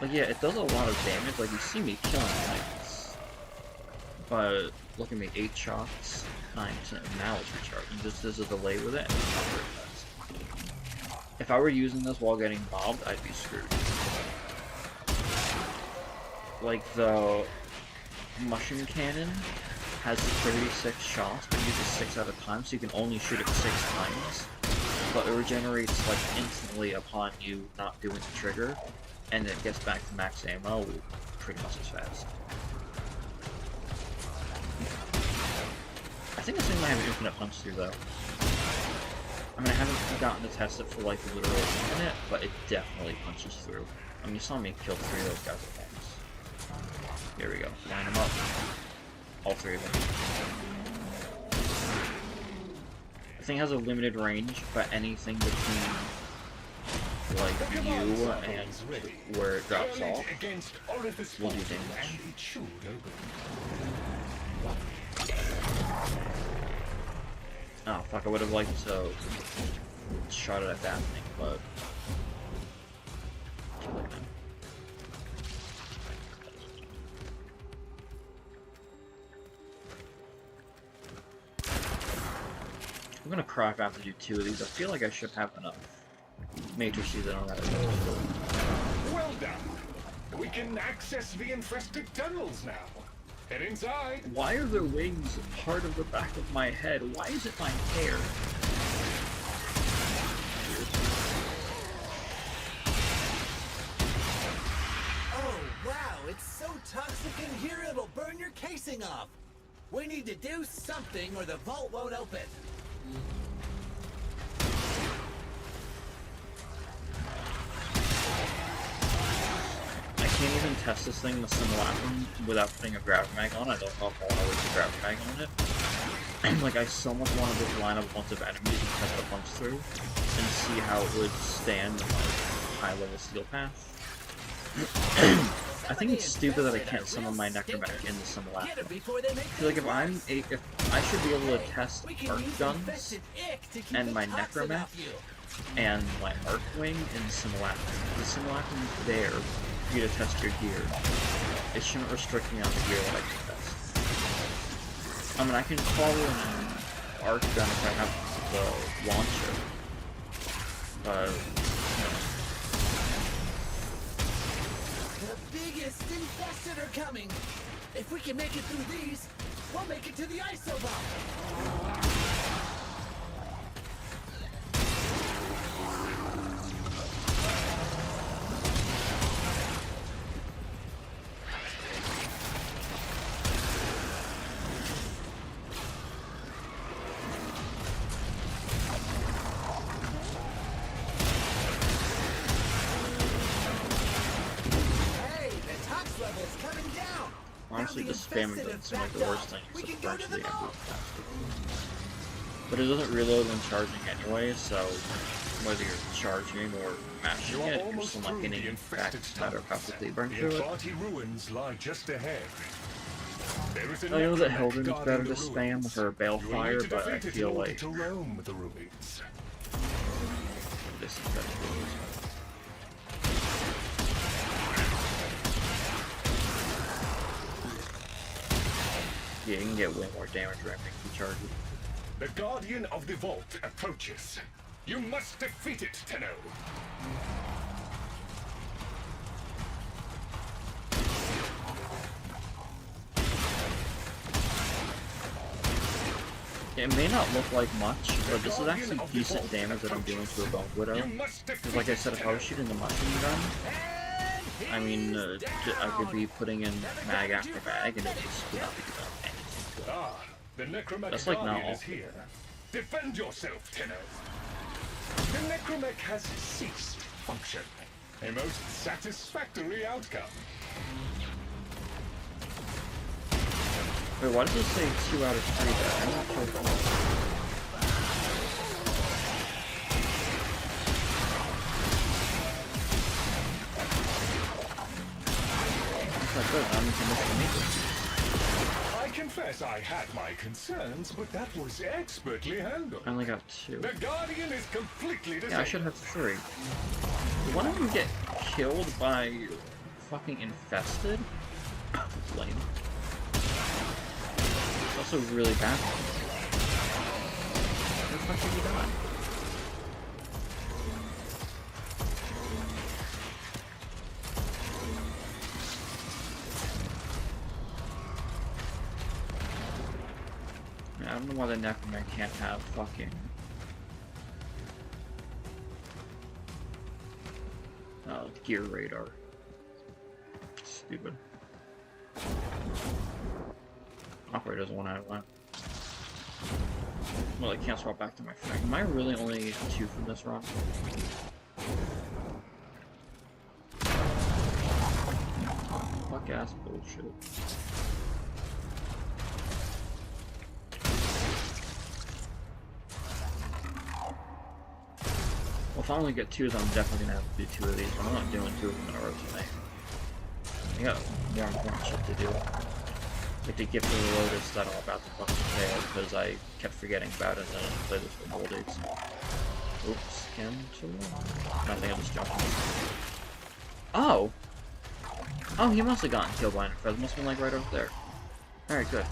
Like yeah, it does a lot of damage, like you see me killing things. But look at me, 8 shots, 9, 10, now it's recharging. Just there's a delay with it and it's not very fast. If I were using this while getting mobbed, I'd be screwed. Like the mushroom cannon has 36 shots, but uses 6 at a time, so you can only shoot it 6 times. But it regenerates like instantly upon you not doing the trigger, and it gets back to max ammo pretty much as fast. I think this thing might have infinite punch through though. I mean, I haven't gotten to test it for like literally a minute, but it definitely punches through. I mean, you saw me kill 3 of those guys at once. Here we go. Line them up. All 3 of them. The thing has a limited range, but anything between like you and where it drops off will do damage. Oh fuck, I would have liked to shot it at that thing, but too late now. I'm gonna cry if I have to do 2 of these. I feel like I should have enough matrices that I don't have enough. Well done. We can access the infested tunnels now. Head inside. Why are their wings part of the back of my head? Why is it my hair? Oh, wow, it's so toxic in here it'll burn your casing off. We need to do something or the vault won't open. I can't even test this thing in the simulacrum without putting a grav mag on. I don't know if I want to waste a grav mag on it. Like, I so much wanted to line up a bunch of enemies and test the punch through and see how it would stand in like high-level steel path. I think it's stupid that I can't summon my necromantic in the simulacrum. I feel like if I should be able to test arc guns and my necromech and my arc wing in the simulacrum. The simulacrum is there for you to test your gear. It shouldn't restrict me on the gear that I can test. I mean, I can call in arc gun if I have the launcher, but The biggest infested are coming. If we can make it through these, we'll make it to the isobomb. honestly, just spamming doesn't seem like the worst thing, except for actually faster. But it doesn't reload when charging anyway, so whether you're charging or mashing it, you're still not getting back no matter how quickly you burn through it. Ruins lie just ahead. I know that Helden is better to spam with her Balefire, but I feel like this is better. Yeah, you can get way more damage ramping from charges. The Guardian of the Vault approaches. You must defeat it, Tenno. It may not look like much, but this is actually decent damage that I'm doing to a Bone Widow. Because like I said, if I was shooting the mushroom gun, I mean, I could be putting in mag after mag, and it just would not be doing anything to it. The Necromech That's like not is here. Defend yourself, Tenno. The Necromech has ceased function. A most satisfactory outcome. Wait, why does it say 2 out of 3 there? I'm not sure if it's not good. I'm I confess I had my concerns, but that was expertly handled. I only got 2. The Guardian is completely disabled. Yeah, I should have 3. Did one of them get killed by fucking infested? Lame. It's also really bad. Where the fuck did he die? I don't know why the Necroman can't have fucking... gear radar. Stupid. Operator doesn't want to have that. Well, I can't swap back to my friend. Am I really only 2 from this run? Fuck ass bullshit. Well, if I only get 2, then I'm definitely gonna have to do 2 of these, but I'm not doing 2 of them in a row tonight. I got more important shit to do. Like the gift of the Lotus that I'm about to fucking fail because I kept forgetting about it and then I played this for whole days. Oops, cancel. Nothing, I just jumped. Oh! Oh, he must have gotten killed by an Infest. Must have been like right over there. Alright, good.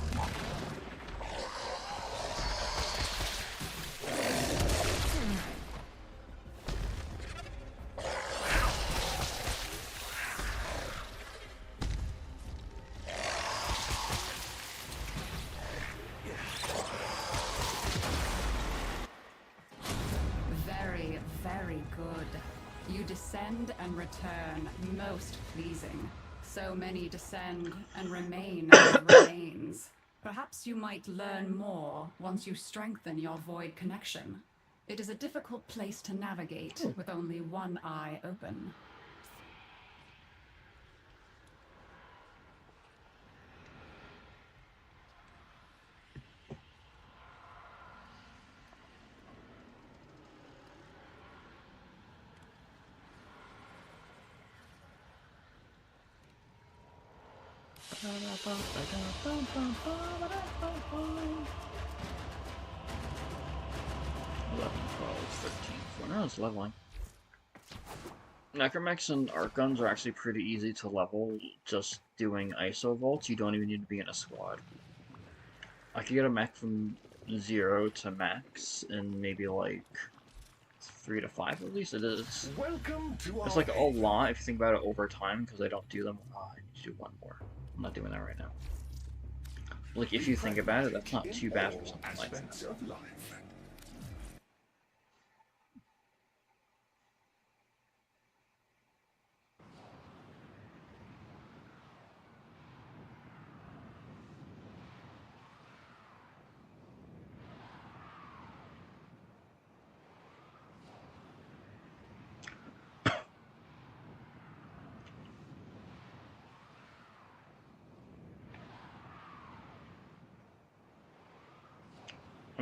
And return most pleasing. So many descend and remain as remains. Perhaps you might learn more once you strengthen your void connection. It is a difficult place to navigate with only one eye open. Now it's leveling. Necromechs and Arc Guns are actually pretty easy to level, just doing ISO vaults. You don't even need to be in a squad. I could get a mech from 0 to max in maybe like 3 to 5 at least. It's like a lot if you think about it over time, because I don't do them. Oh, I need to do 1 more. I'm not doing that right now. Like, if you think about it, that's not too bad for something like that.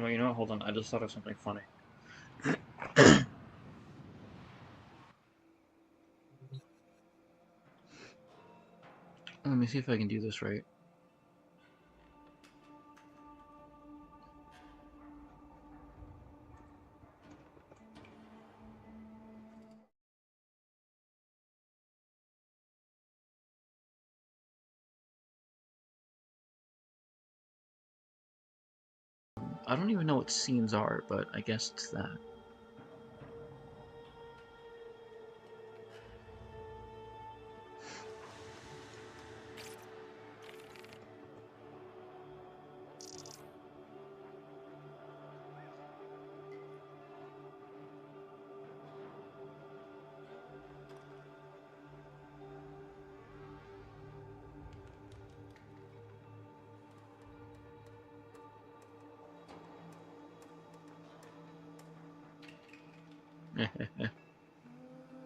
Oh, you know what? Hold on. I just thought of something funny. Let me see if I can do this right. I don't even know what scenes are, but I guess it's that.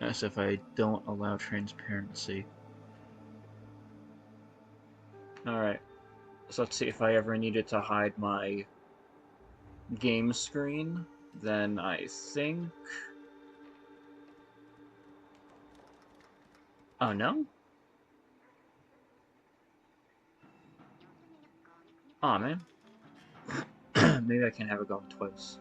As if I don't allow transparency. Alright, so let's see if I ever needed to hide my game screen, then I think... Oh, no? Aw, man. Maybe I can have it going twice.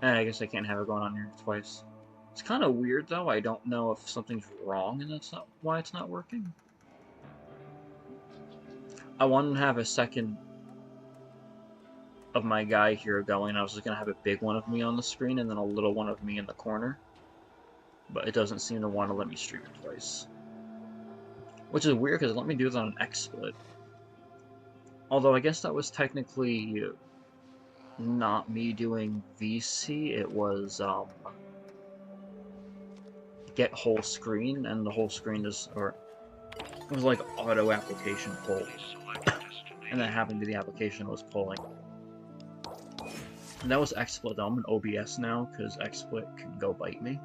I guess I can't have it going on here twice. It's kind of weird, though. I don't know if something's wrong and that's not why it's not working. I wanted to have a second of my guy here going. I was just going to have a big one of me on the screen and then a little one of me in the corner. But it doesn't seem to want to let me stream it twice. Which is weird because it let me do that on XSplit. Although I guess that was technically not me doing VC, it was get whole screen, and the whole screen is, or it was like auto application pull, and that happened to be the application was pulling. And that was XSplit though. I'm in OBS now because XSplit can go bite me.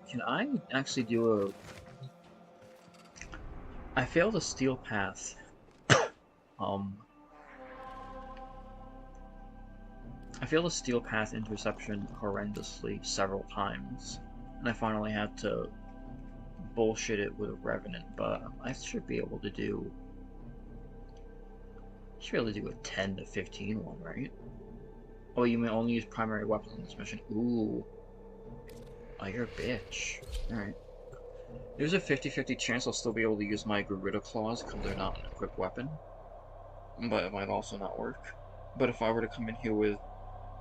Can I actually do I failed a steel path. I failed a steel path interception horrendously several times, and I finally had to bullshit it with a Revenant, but I should be able to do a 10 to 15 one, right? Oh, you may only use primary weapons in this mission. Ooh. Oh, you're a bitch. Alright. There's a 50-50 chance I'll still be able to use my Garuda Claws because they're not an equipped weapon. But it might also not work. But if I were to come in here with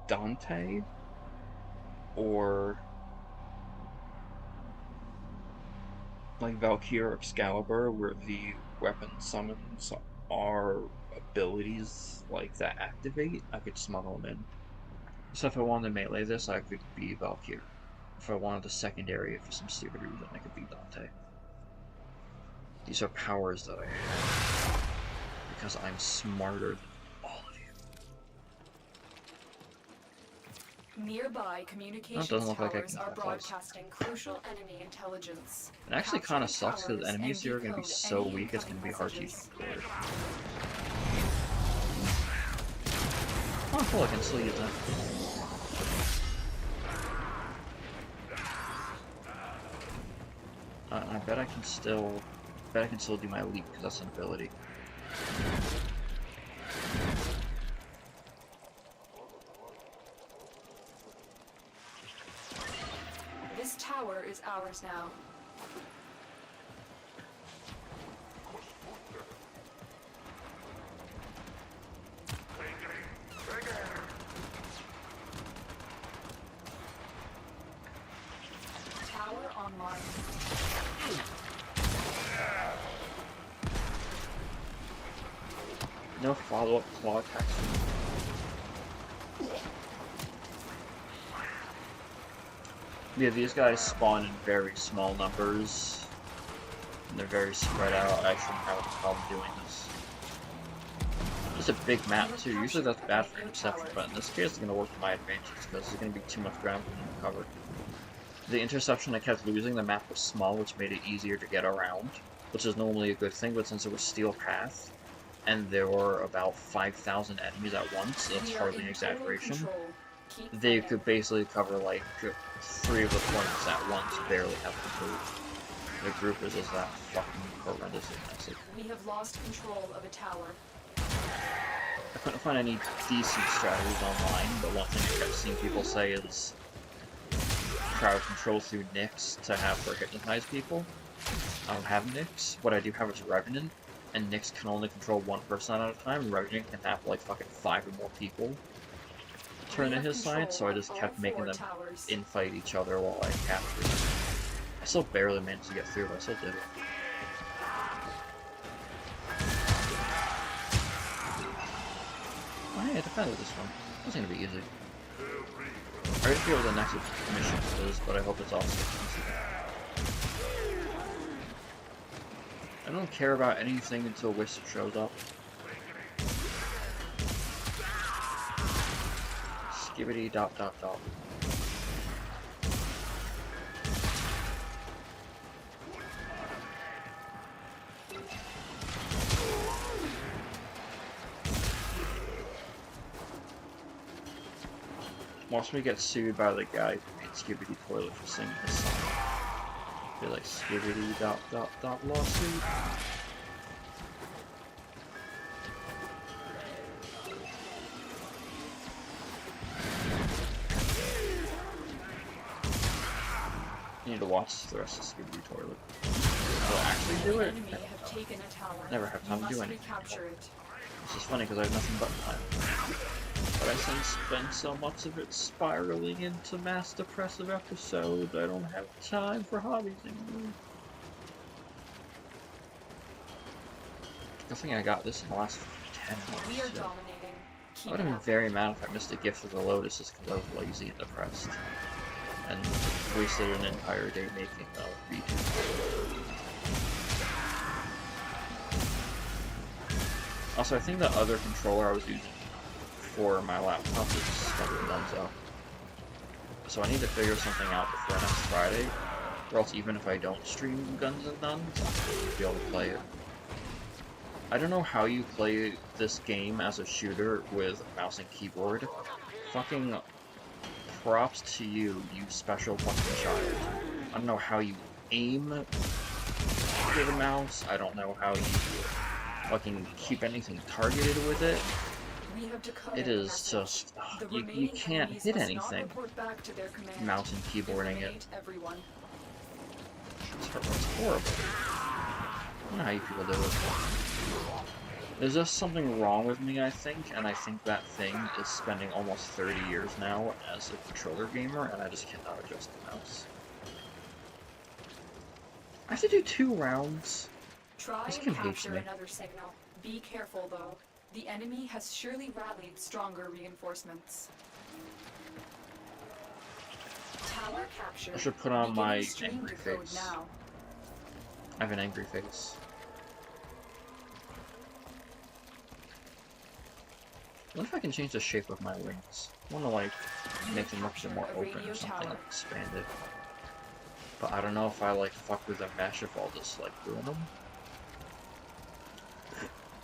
Dante, or like Valkyrie or Excalibur, where the weapon summons are abilities like that activate, I could smuggle them in. So if I wanted to melee this, I could be Valkyrie. If I wanted the secondary for some stupid reason, I could be Dante. These are powers that I have because I'm smarter than all of you. Nearby communications towers are broadcasting crucial enemy intelligence. It actually kind of sucks because enemies here are going to be so weak it's going to be hard to use. Oh, cool, I can still use that. I bet I can still do my leap because that's an ability. This tower is ours now. Tower online. No follow-up claw attacks. Yeah, these guys spawn in very small numbers. And they're very spread out. I shouldn't have a problem doing this. It's a big map too. Usually that's bad for interception, but in this case it's going to work to my advantage because there's going to be too much ground for me to cover. The interception I kept losing, the map was small, which made it easier to get around, which is normally a good thing, but since it was steel path, and there were about 5,000 enemies at once, that's hardly an exaggeration, they could basically cover like 3 of the points at once, barely having to move. The group is just that fucking horrendously messy. We have lost control of a tower. I couldn't find any decent strategies online, but one thing I kept seeing people say is crowd control through Nyx to have her hypnotize people. I don't have Nyx. What I do have is Revenant, and Nyx can only control one person at a time. Revenant can have like fucking 5 or more people turn to his side, so I just kept making them infight each other while I captured them. I still barely managed to get through, but I still did it. Oh hey, I defended this one. It's gonna be easy. I already feel what the next mission is, but I hope it's also easy. I don't care about anything until Wisp shows up. Skibbity dot dot dot. Watch me get sued by the guy who made Skibbity Toilet for singing this song. Be like, Skibbity dot dot dot lawsuit. You need to watch the rest of Skibbity Toilet. I'll actually do it. Never have time to do anything. This is funny because I have nothing but time. But I spend so much of it spiraling into mass depressive episodes, I don't have time for hobbies anymore. I think I got this in the last 10 months. We are So. dominating. I would have been very mad if I missed a gift of the Lotus just because I was lazy and depressed. And wasted an entire day making a Vtubing. Also, I think the other controller I was using for my laptop is fucking Dunzo. So I need to figure something out before next Friday, or else even if I don't stream Guns and Nuns, I'll be able to play it. I don't know how you play this game as a shooter with mouse and keyboard. Fucking props to you, you special fucking child. I don't know how you aim with a mouse, I don't know how you fucking keep anything targeted with it. It is just, you can't hit anything. Mouse and keyboarding it. It's horrible. I don't know how you people do it. There's just something wrong with me, I think, and I think that thing is spending almost 30 years now as a controller gamer, and I just cannot adjust the mouse. I have to do 2 rounds. Try This and game hates capture me. another signal. Be careful, though. The enemy has surely rallied stronger reinforcements. Tower capture. I should put on my Beginning stream angry decode face. now. I have an angry face. What if I can change the shape of my wings? I want to like make them look a bit more open or something, like expanded. But I don't know if I like fuck with the mesh if I'll just like ruin them.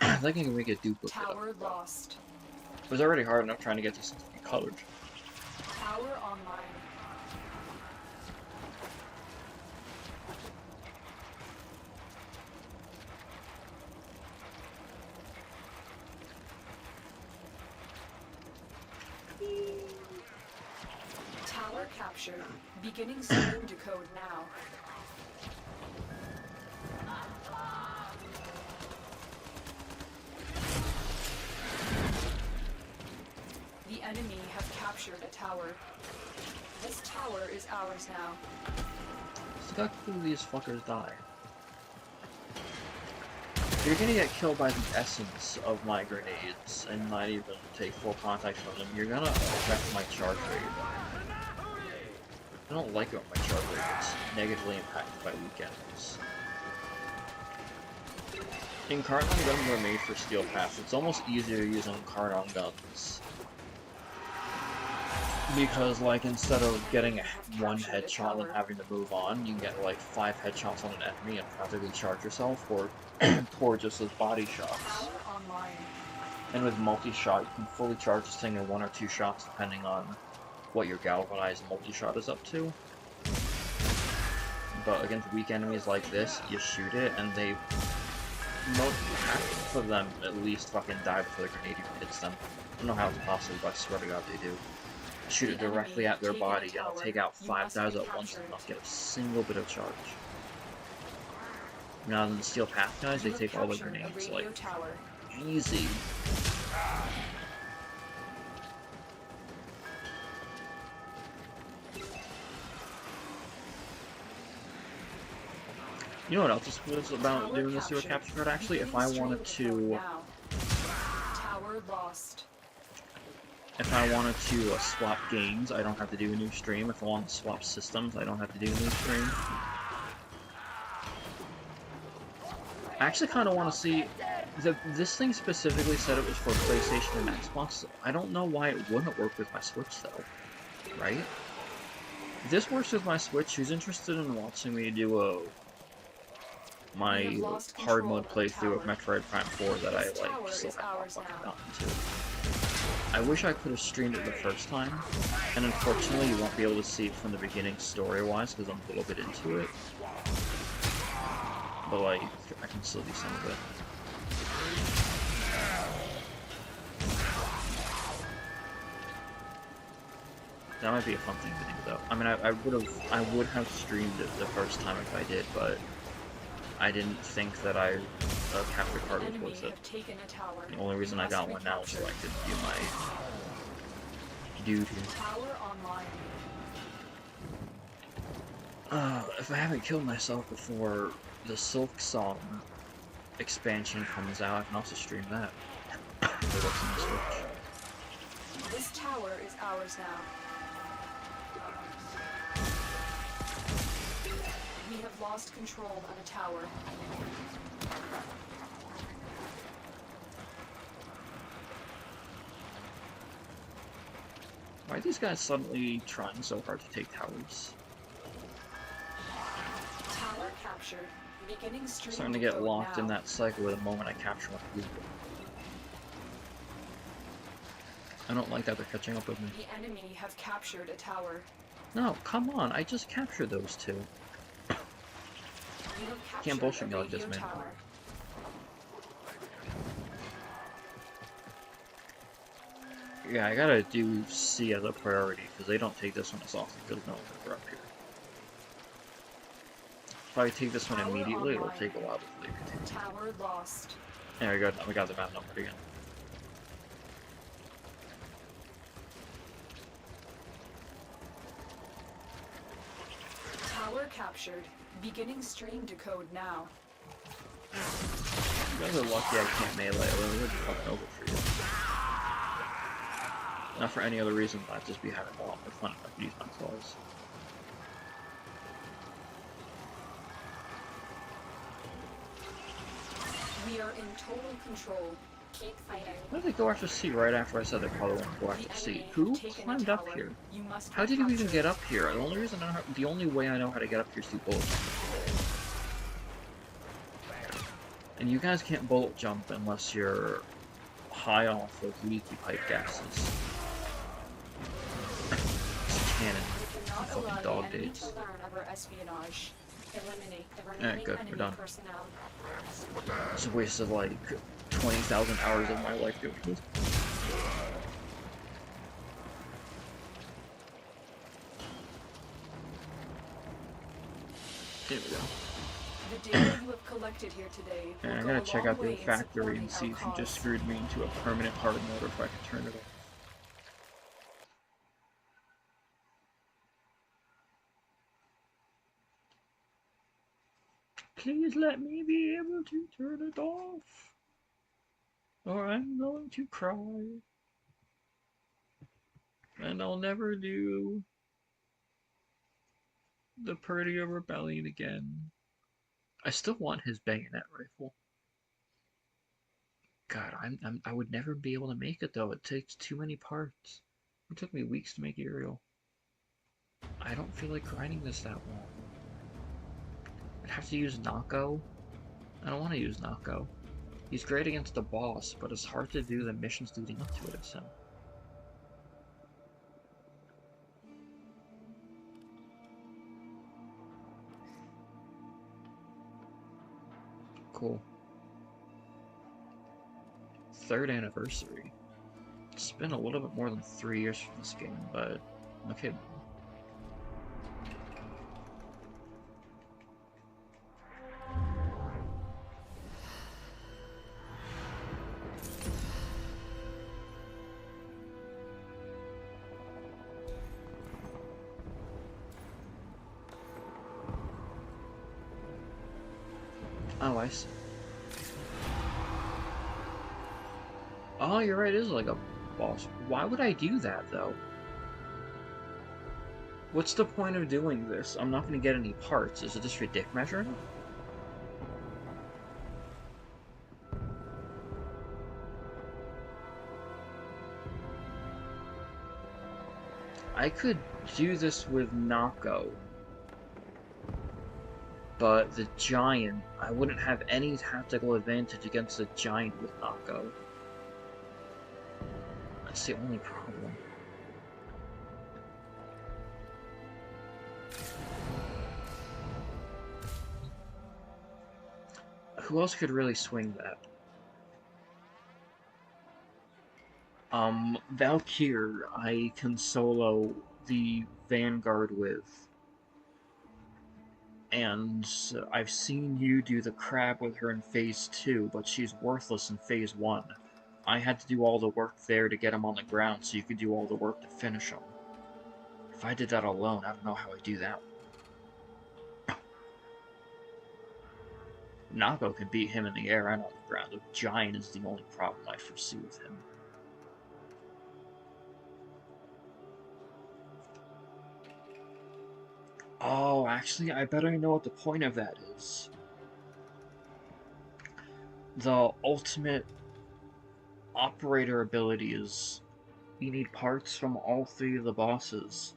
I think I can make a duplicate. Tower lost. It was already hard enough trying to get this to be colored. Tower online. Tower captured. Beginning stream decode now. The enemy have captured a tower. This tower is ours now. Look how cool these fuckers die. You're gonna get killed by the essence of my grenades and not even take full contact from them. You're gonna affect my charge rate. I don't like it when my charge rate is negatively impacted by weak enemies. Incarnon guns were made for steel paths. It's almost easier to use Incarnon guns Because, like, instead of getting one headshot and having to move on, you can get, like, 5 headshots on an enemy and practically charge yourself, or just those body shots. And with multi-shot, you can fully charge this thing in 1 or 2 shots, depending on what your galvanized multi-shot is up to. But against weak enemies like this, you shoot it, and they... half of them at least fucking die before the grenade even hits them. I don't know how it's possible, but I swear to God they do. Shoot it directly at their body, and I'll take out 5 guys at once and not get a single bit of charge. Now, in the Steel Path guys, they take all the grenades, like, easy. You know what else is about doing this through a capture card, actually? If I wanted to... Tower lost. If I wanted to swap games, I don't have to do a new stream. If I want to swap systems, I don't have to do a new stream. I actually kind of want to see... This thing specifically said it was for PlayStation and Xbox. I don't know why it wouldn't work with my Switch, though. Right? If this works with my Switch, who's interested in watching me do my hard mode playthrough of Metroid Prime 4 that I, like, still have not fucking gotten to. I wish I could have streamed it the first time, and unfortunately you won't be able to see it from the beginning story-wise, because I'm a little bit into it. But, like, I can still do some of it. That might be a fun thing to do, though. I mean, I would have streamed it the first time if I did, but I didn't think that a capture card was worth it. The only reason I got one now is so I could do my duty. If I haven't killed myself before the Silk Song expansion comes out, I can also stream that. This tower is ours now. We have lost control of a tower. Why are these guys suddenly trying so hard to take towers? Tower captured. Beginning stream. Starting to get locked in that cycle the moment I capture one of these. I don't like that they're catching up with me. The enemy have captured a tower. No, come on, I just captured those two. Can't bullshit me like this, man. Yeah, I gotta do C as a priority, because they don't take this one as often, because no one's ever up here. If I take this one immediately, it'll take a while before they continue. Tower lost. There we go, we got the map numbered again. Tower captured. Beginning stream decode now. You guys are lucky I can't melee, or we'll be fucking over for you. Not for any other reason, but I'd just be having a lot more fun if I could use my claws. We are in total control. Keep fighting. Why did they go after C right after I said they probably wouldn't go after C? Who climbed up here? How did you even get up here? The only way I know how to get up here is through bullet jump. And you guys can't bullet jump unless you're high off of leaky pipe gases. Cannon. Fucking dog days. Alright, good, we're done. Just wasted like 20,000 hours of my life doing this. Here we go. The data you have collected here today. And I gotta check out the refactory and see if you just screwed me into a permanent hard mode or if I can turn it off. Please let me be able to turn it off, or I'm going to cry. And I'll never do the Purdia Rebellion again. I still want his bayonet rifle. God, I would never be able to make it though. It takes too many parts. It took me weeks to make Uriel. I don't feel like grinding this that long. I'd have to use Nako. I don't want to use Nako. He's great against the boss, but it's hard to do the missions leading up to it as him. Cool. 3rd anniversary. It's been a little bit more than 3 years for this game, but okay. Oh, I see. Oh, you're right, it is like a boss. Why would I do that, though? What's the point of doing this? I'm not going to get any parts. Is it just for dick measuring? I could do this with Nako. But the giant, I wouldn't have any tactical advantage against the giant with Nako. That's the only problem. Who else could really swing that? Valkyr, I can solo the Vanguard with. And I've seen you do the crab with her in Phase 2, but she's worthless in Phase 1. I had to do all the work there to get him on the ground, so you could do all the work to finish him. If I did that alone, I don't know how I do that. Nako can beat him in the air and on the ground. The giant is the only problem I foresee with him. Oh, actually, I bet I know what the point of that is. The ultimate operator ability is you need parts from all 3 of the bosses,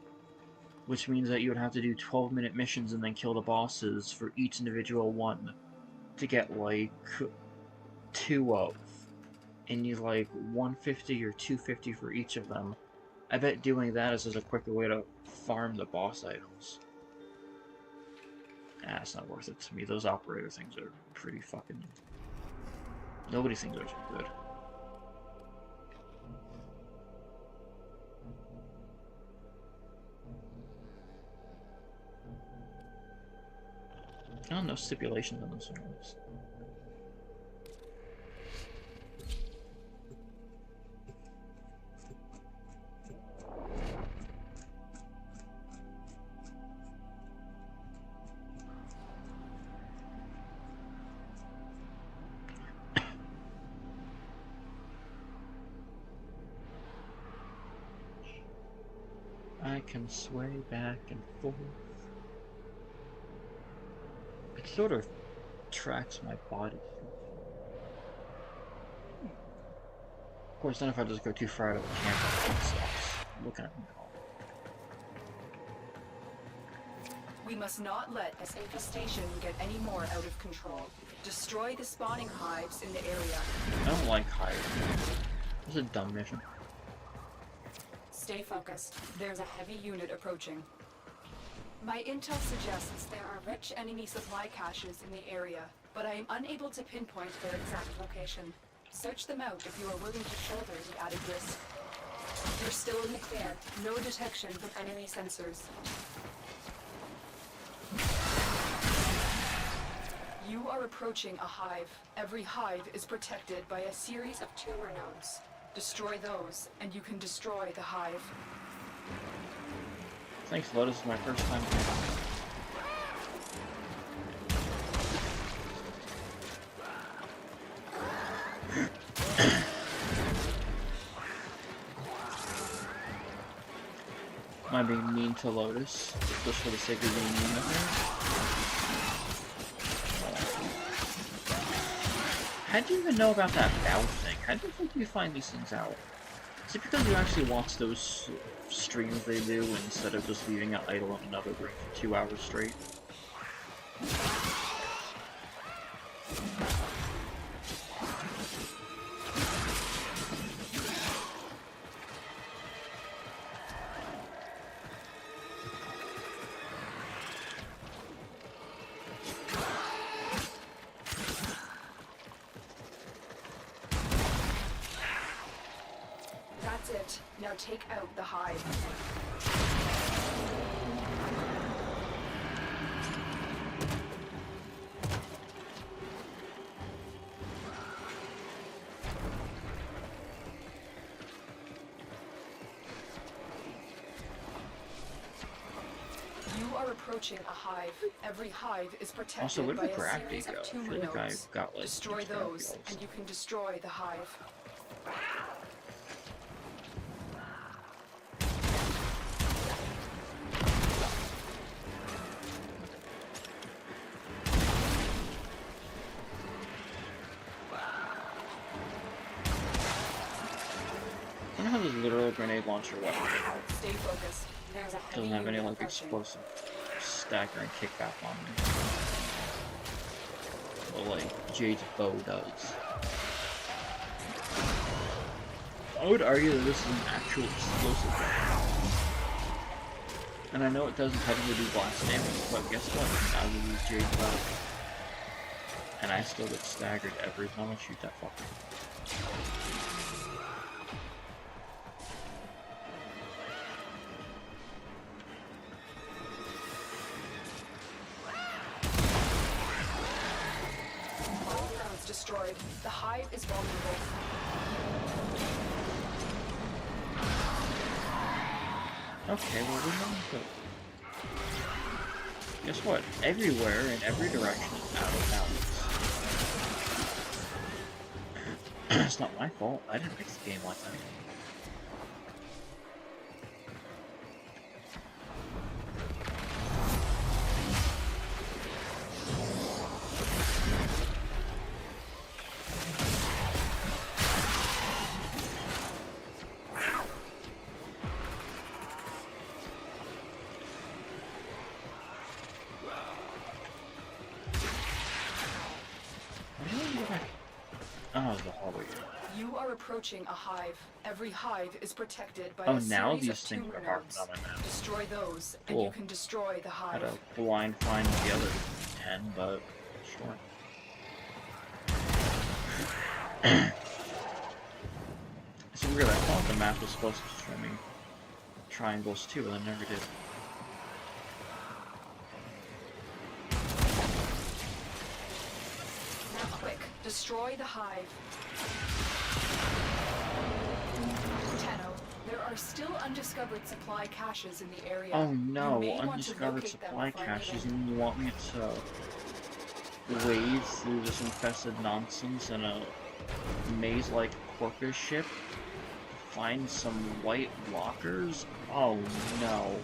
which means that you would have to do 12-minute missions and then kill the bosses for each individual one to get, like, 2 of. And you like 150 or 250 for each of them. I bet doing that is just a quicker way to farm the boss items. Ah, it's not worth it to me. Those operator things are pretty fucking... Nobody thinks those are good. I don't know stipulations on those ones. I can sway back and forth. It sort of tracks my body. Of course, then if I just go too far out of the camera, it sucks. Look at me now. We must not let this infestation get any more out of control. Destroy the spawning hives in the area. I don't like hives. This is a dumb mission. Stay focused. There's a heavy unit approaching. My intel suggests there are rich enemy supply caches in the area, but I am unable to pinpoint their exact location. Search them out if you are willing to shoulder the added risk. You're still in the clear. No detection from enemy sensors. You are approaching a hive. Every hive is protected by a series of tumor nodes. Destroy those, and you can destroy the hive. Thanks, Lotus. This is my first time here. Am I being mean to Lotus? Just for the sake of being mean with her? How do you even know about that bow thing? How do you think you find these things out? Is it because you actually watch those streams they do instead of just leaving it idle in another room for 2 hours straight? That's it. Now take out the hive. You are approaching a hive. Every hive is protected Also, where by did the a gravity series go? of I tumor feel like I nodes. got like Destroy huge those, gravity and you can destroy the hive. I don't know how this literal grenade launcher weapon Stay focused. There's a heavy doesn't have any unit like approaching. explosive staggering kickback on me. But like Jade's bow does. I would argue that this is an actual explosive weapon. And I know it doesn't technically do blast damage, but guess what? I will use Jade's bow. And I still get staggered every time I shoot that fucker. Destroyed. The hive is vulnerable. Okay, well we're not good. Guess what? Everywhere in every direction is out of balance. It's not my fault. I didn't make the game like that. You are approaching a hive. Every hive is protected by Oh, a now series these of things tumor are marked nodes. on my map. Destroy those, and Cool. you can destroy the hive. Had a blind find the other 10, but sure. So really, I thought the map was supposed to show me triangles too, but I never did. Now quick, destroy the hive. Tenno, there are still undiscovered supply caches in the area. Oh no, You may want to undiscovered locate supply them caches, and you want me to wade through this infested nonsense in a maze-like porpoise ship? Find some white lockers? Oh no.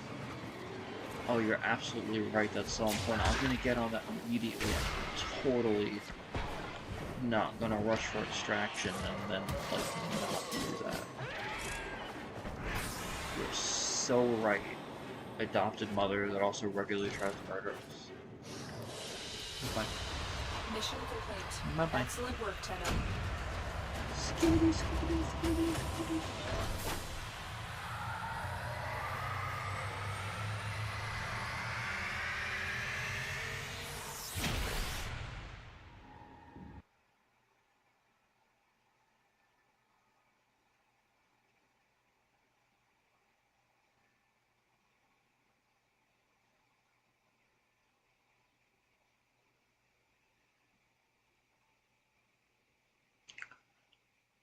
Oh, you're absolutely right, that's so important. I'm gonna get on that immediately. I'm totally not gonna rush for extraction and then, like, not do that. You're so right. Adopted mother that also regularly tries to murder us. Bye. Mission complete. Bye-bye. Excellent work, Tenno. Skibidi, skibidi, skibidi, skibidi.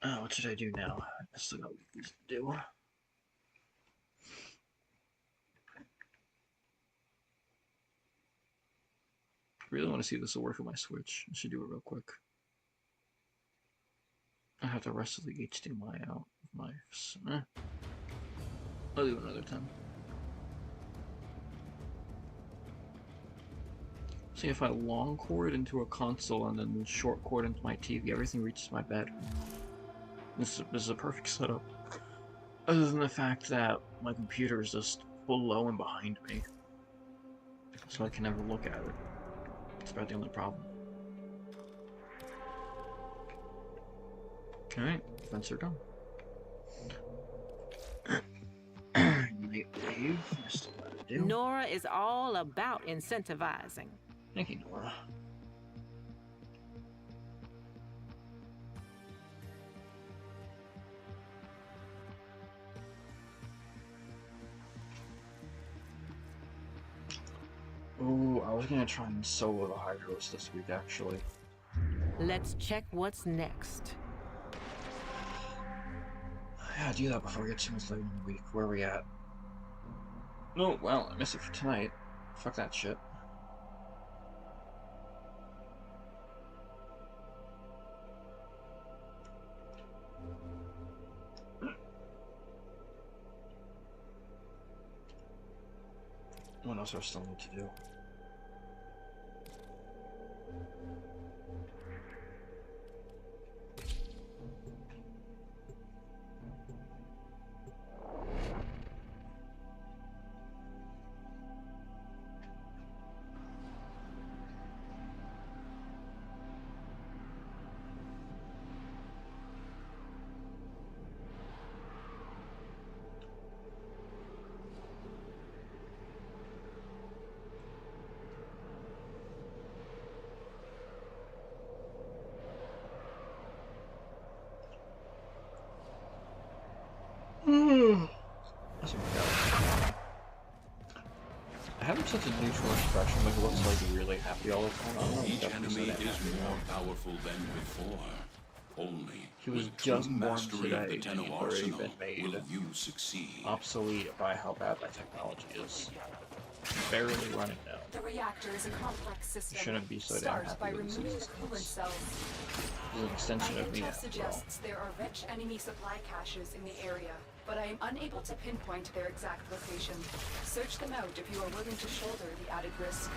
Oh, what should I do now? I still got things to do. I really want to see if this will work on my Switch. I should do it real quick. I have the rest of the HDMI out of my... I'll do it another time. See, if I long cord into a console and then short cord into my TV, everything reaches my bed. This is a perfect setup. Other than the fact that my computer is just below and behind me, so I can never look at it. That's about the only problem. Alright, events are done. Night wave, still got to do. Nora is all about incentivizing. Thank you, Nora. Ooh, I was gonna try and solo the Hydros this week, actually. Let's check what's next. I gotta do that before we get too much later in the week. Where are we at? Oh, well, I missed it for tonight. Fuck that shit. What else do I still need to do? I have such a neutral expression, like it looks like you're really happy all the time. Each enemy is more powerful than before. Only he was just born today, and he'd already been made obsolete by how bad my technology is. Barely running now. The reactor is a complex system. Shouldn't be so damn happy with its existence. It's an extension of me, My intel after all. suggests there are rich enemy supply caches in the area, but I am unable to pinpoint their exact location. Search them out if you are willing to shoulder the added risk.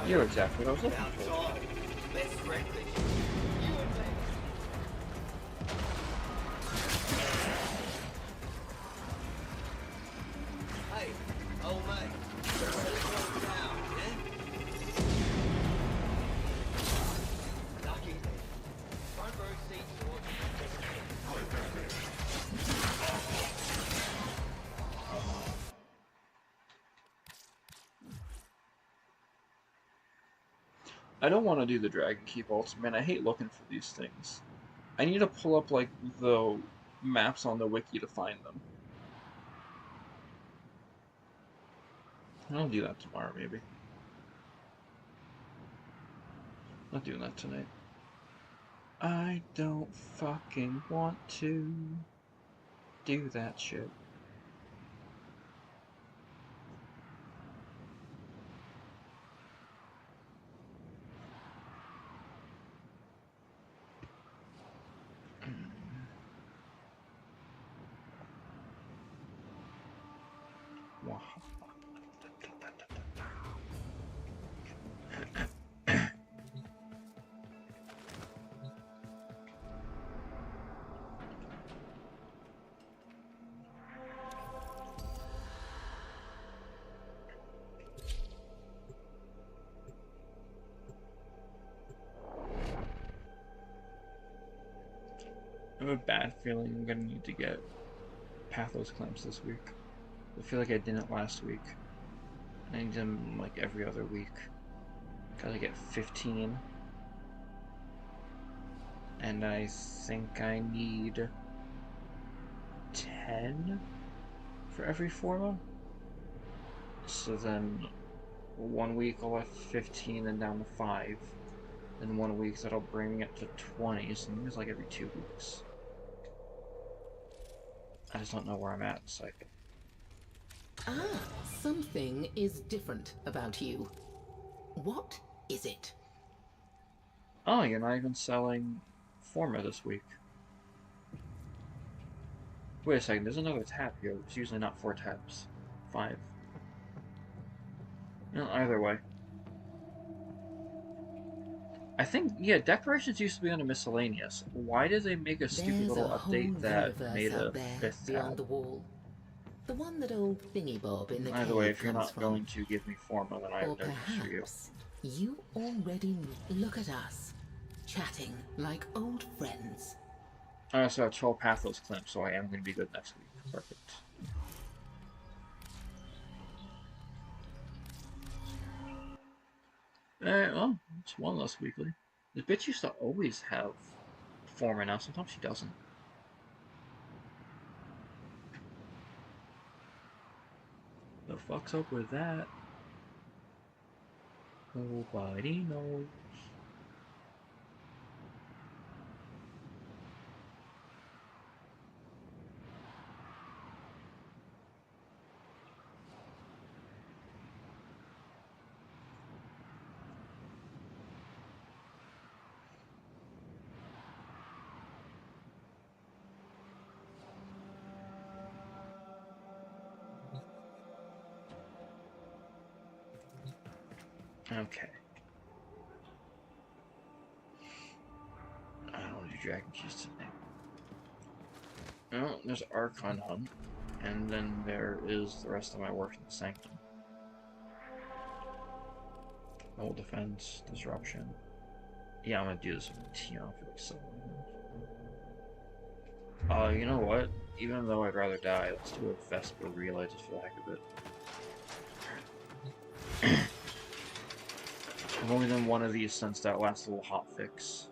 You're exactly what I was looking for. Hey, old mate. Down, yeah? Lucky. Front row seat towards I don't want to do the Dragon Keep Ultimate. I hate looking for these things. I need to pull up, like, the maps on the wiki to find them. I'll do that tomorrow, maybe. Not doing that tonight. I don't fucking want to do that shit. I have a bad feeling I'm gonna need to get Pathos clamps this week. I feel like I didn't last week. I need them like every other week. Gotta get 15. And I think I need 10 for every forma. So then 1 week I'll have 15, then down to 5. Then 1 week that'll bring it to 20, so it's like every 2 weeks. I just don't know where I'm at, so I can... Ah, something is different about you. What is it? Oh, you're not even selling Forma this week. Wait a second, there's another tab here. It's usually not 4 tabs. 5. No, either way. I think, yeah, decorations used to be under miscellaneous. Why did they make a stupid little update that made a 5th tab? The wall. The one that old thingy bob in the Either way, if you're not going to give me Forma, then I have no use for you. You already look at us, chatting like old friends. I also have 12 Pathos Clamps, so I am going to be good next week. Perfect. Well, it's one less weekly. The bitch used to always have Forma now, sometimes she doesn't. The fuck's up with that? Nobody knows. Okay. I don't want to do Dragon Keys today. Well, there's Archon Hunt, and then there is the rest of my work in the Sanctum. Old Defense, Disruption. Yeah, I'm gonna do this with Tion for like so long. You know what? Even though I'd rather die, let's do a Vesper Relay just for the heck of it. I've only done one of these since that last little hotfix.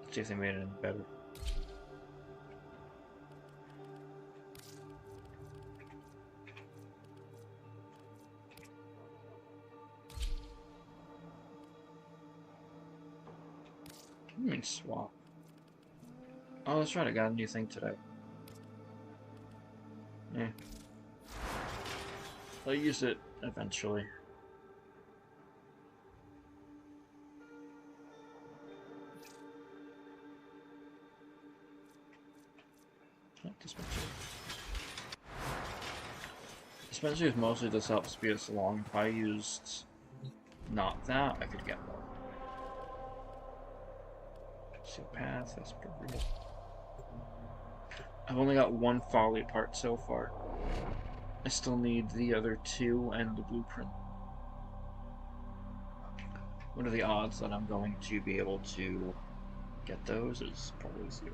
Let's see if they made it any better. Let me swap. Oh, that's right, I got a new thing today. Yeah. I'll use it eventually. Dispensary is mostly just help speed us along. If I used not that, I could get more. Seal path, that's pretty real. I've only got one folly part so far. I still need the other 2 and the blueprint. What are the odds that I'm going to be able to get those? Is probably 0.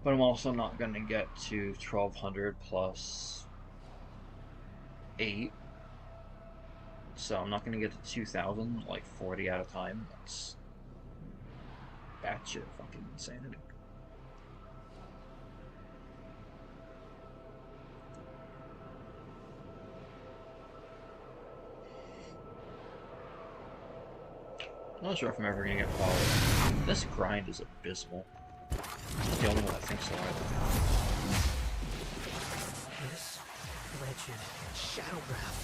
But I'm also not going to get to 1200 plus 8. So I'm not going to get to 2000 like 40 at a time. That's batshit fucking insanity. I'm not sure if I'm ever gonna get followed. This grind is abysmal. I'm the only one that thinks so either. This wretched shadow breath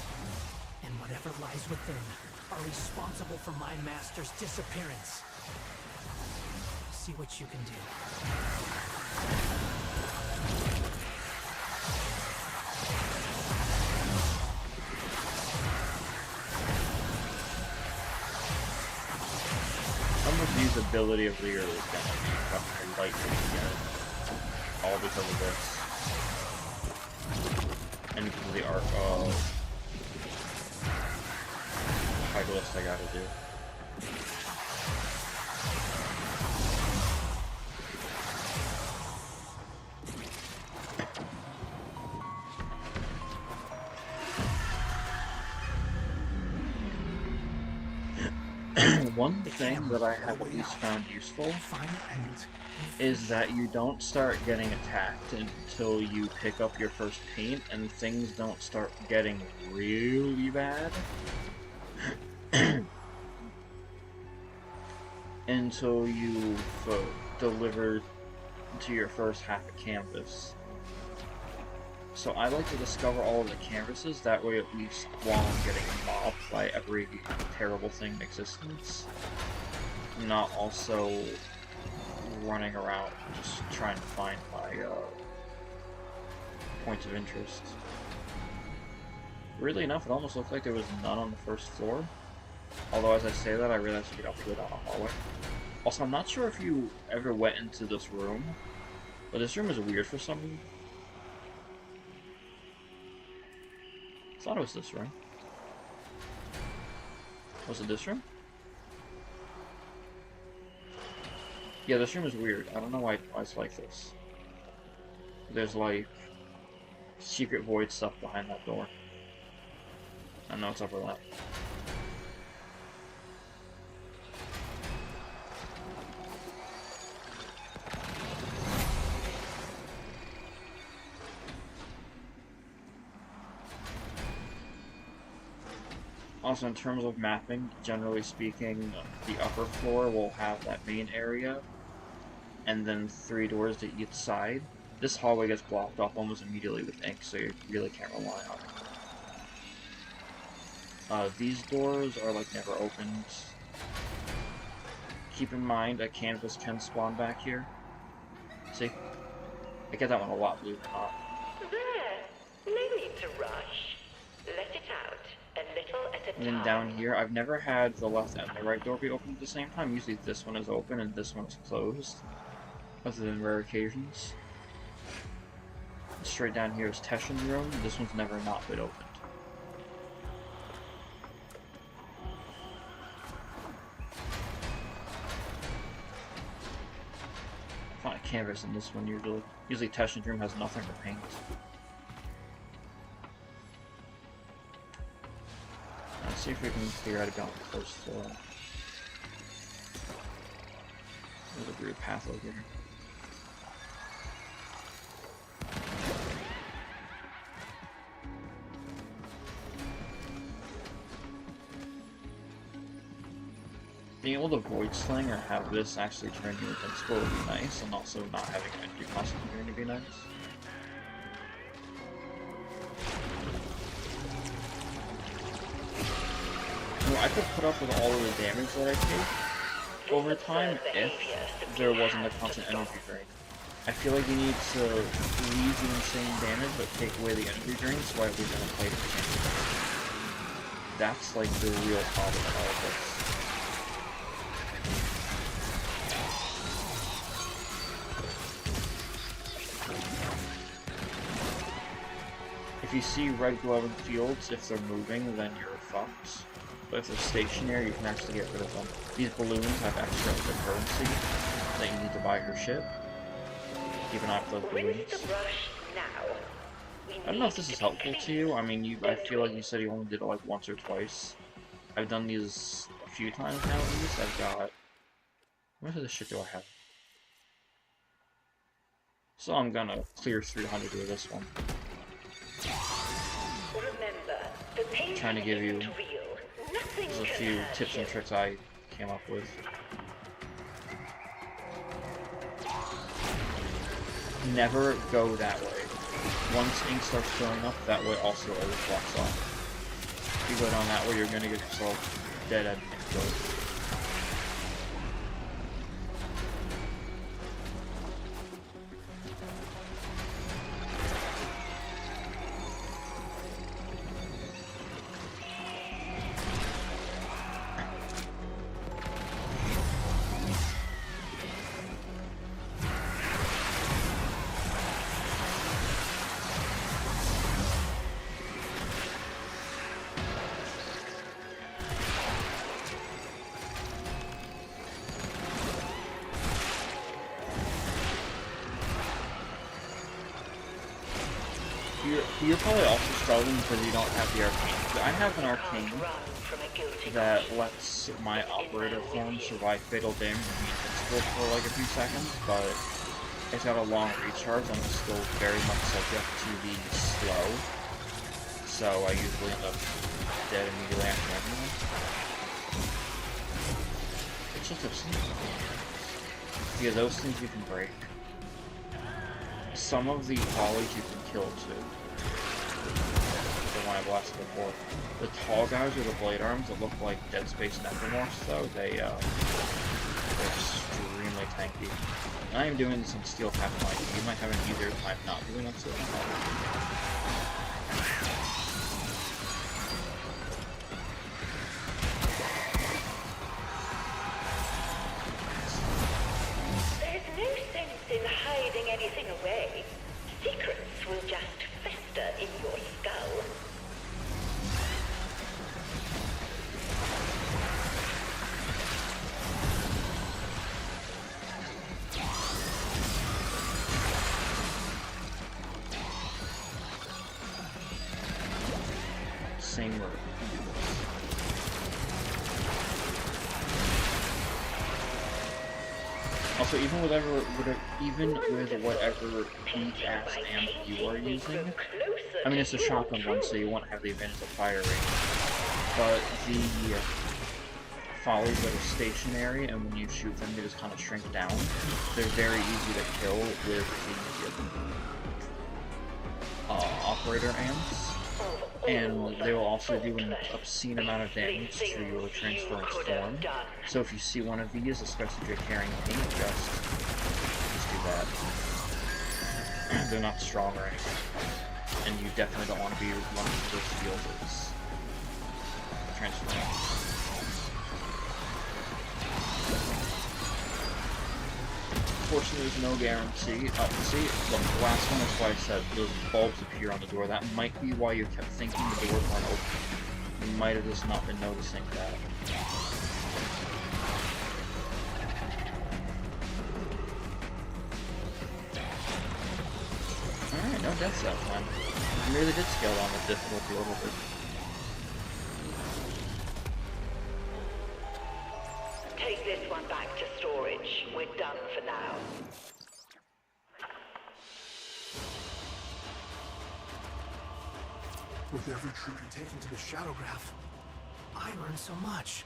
and whatever lies within are responsible for my master's disappearance. See what you can do. Usability of Lear is gonna be fucking lightning again. All because of this. And because of the arc high list I gotta do. One thing that I have at least found useful is that you don't start getting attacked until you pick up your first paint, and things don't start getting really bad until you've delivered to your first half a canvas. So I like to discover all of the canvases, that way at least while I'm getting mobbed by every terrible thing in existence, I'm not also running around just trying to find my points of interest. Weirdly enough, it almost looked like there was none on the first floor, although as I say that I realized you could also go down a hallway. Also, I'm not sure if you ever went into this room, but this room is weird for some reason. I thought it was this room. Was it this room? Yeah, this room is weird. I don't know why it's like this. There's like secret void stuff behind that door. I don't know what's up with that. Also, in terms of mapping, generally speaking, the upper floor will have that main area, and then 3 doors to each side. This hallway gets blocked off almost immediately with ink, so you really can't rely on it. These doors are like never opened. Keep in mind, a canvas can spawn back here. See? I get that one a lot, believe it or not. There. No need to rush. Let it out. A little at a time. And then down here, I've never had the left and the right door be open at the same time. Usually this one is open and this one is closed, other than rare occasions. Straight down here is Teshin's room. This one's never not been opened. I find a canvas in this one usually. Usually Teshin's room has nothing to paint. Let's see if we can figure out a balance on the first floor. There's a weird path over here. Being able to void sling or have this actually turn you invincible would be nice, and also not having an entry cost in here would be nice. I could put up with all of the damage that I take over time if there wasn't a constant energy drain. I feel like you need to leave the insane damage but take away the energy drain so I lose on a plate of damage. That's like the real problem in all of this. If you see red glowing fields, if they're moving, then you're fucked. But if they're stationary, you can actually get rid of them. These balloons have extra currency that you need to buy your ship. Keep an eye for those balloons. I don't know if this is helpful to you. I mean, I feel like you said you only did it like once or twice. I've done these a few times now at least. I've got... How much of this shit do I have? So I'm gonna clear 300 with this one. I'm trying to give you a few tips and tricks I came up with. Never go that way. Once ink starts filling up, that way also always blocks off. If you go down that way, you're gonna get yourself dead end and killed. You're probably also struggling because you don't have the arcane. I have an arcane, that lets my operator form survive fatal damage and be invincible for like a few seconds, but it's got a long recharge and it's still very much subject to being slow, so I usually end up dead immediately after everyone. It's just a simple thing. Yeah, those things you can break. Some of the follies you can kill too. The one I blasted before. The tall guys with the blade arms that look like Dead Space Necromorphs, though, they're extremely tanky. And I am doing this in Steel Cap and Light. You might have an easier time not doing it, so there's no sense in hiding anything away. Secrets will just fester in your skull. same word. Also, even with whatever weak ass amp you are using, I mean it's a shotgun one, so you won't have the advantage of fire rate. But the follies that are stationary, and when you shoot them, they just kind of shrink down. They're very easy to kill with the operator amps. And they will also do an obscene amount of damage to your transference form. So if you see one of these, especially if you're carrying paint, just do that. They're not strong or anything. And you definitely don't want to be running those fields as transference. Unfortunately, there's no guarantee. See, look, the last one, that's why I said those bulbs appear on the door. That might be why you kept thinking the doors weren't open. You might have just not been noticing that. Alright, no deaths that time. You really did scale down the difficulty a little bit. Take this one back to storage. We're done for now. With every trip you take into the Shadow Graph, I learn so much.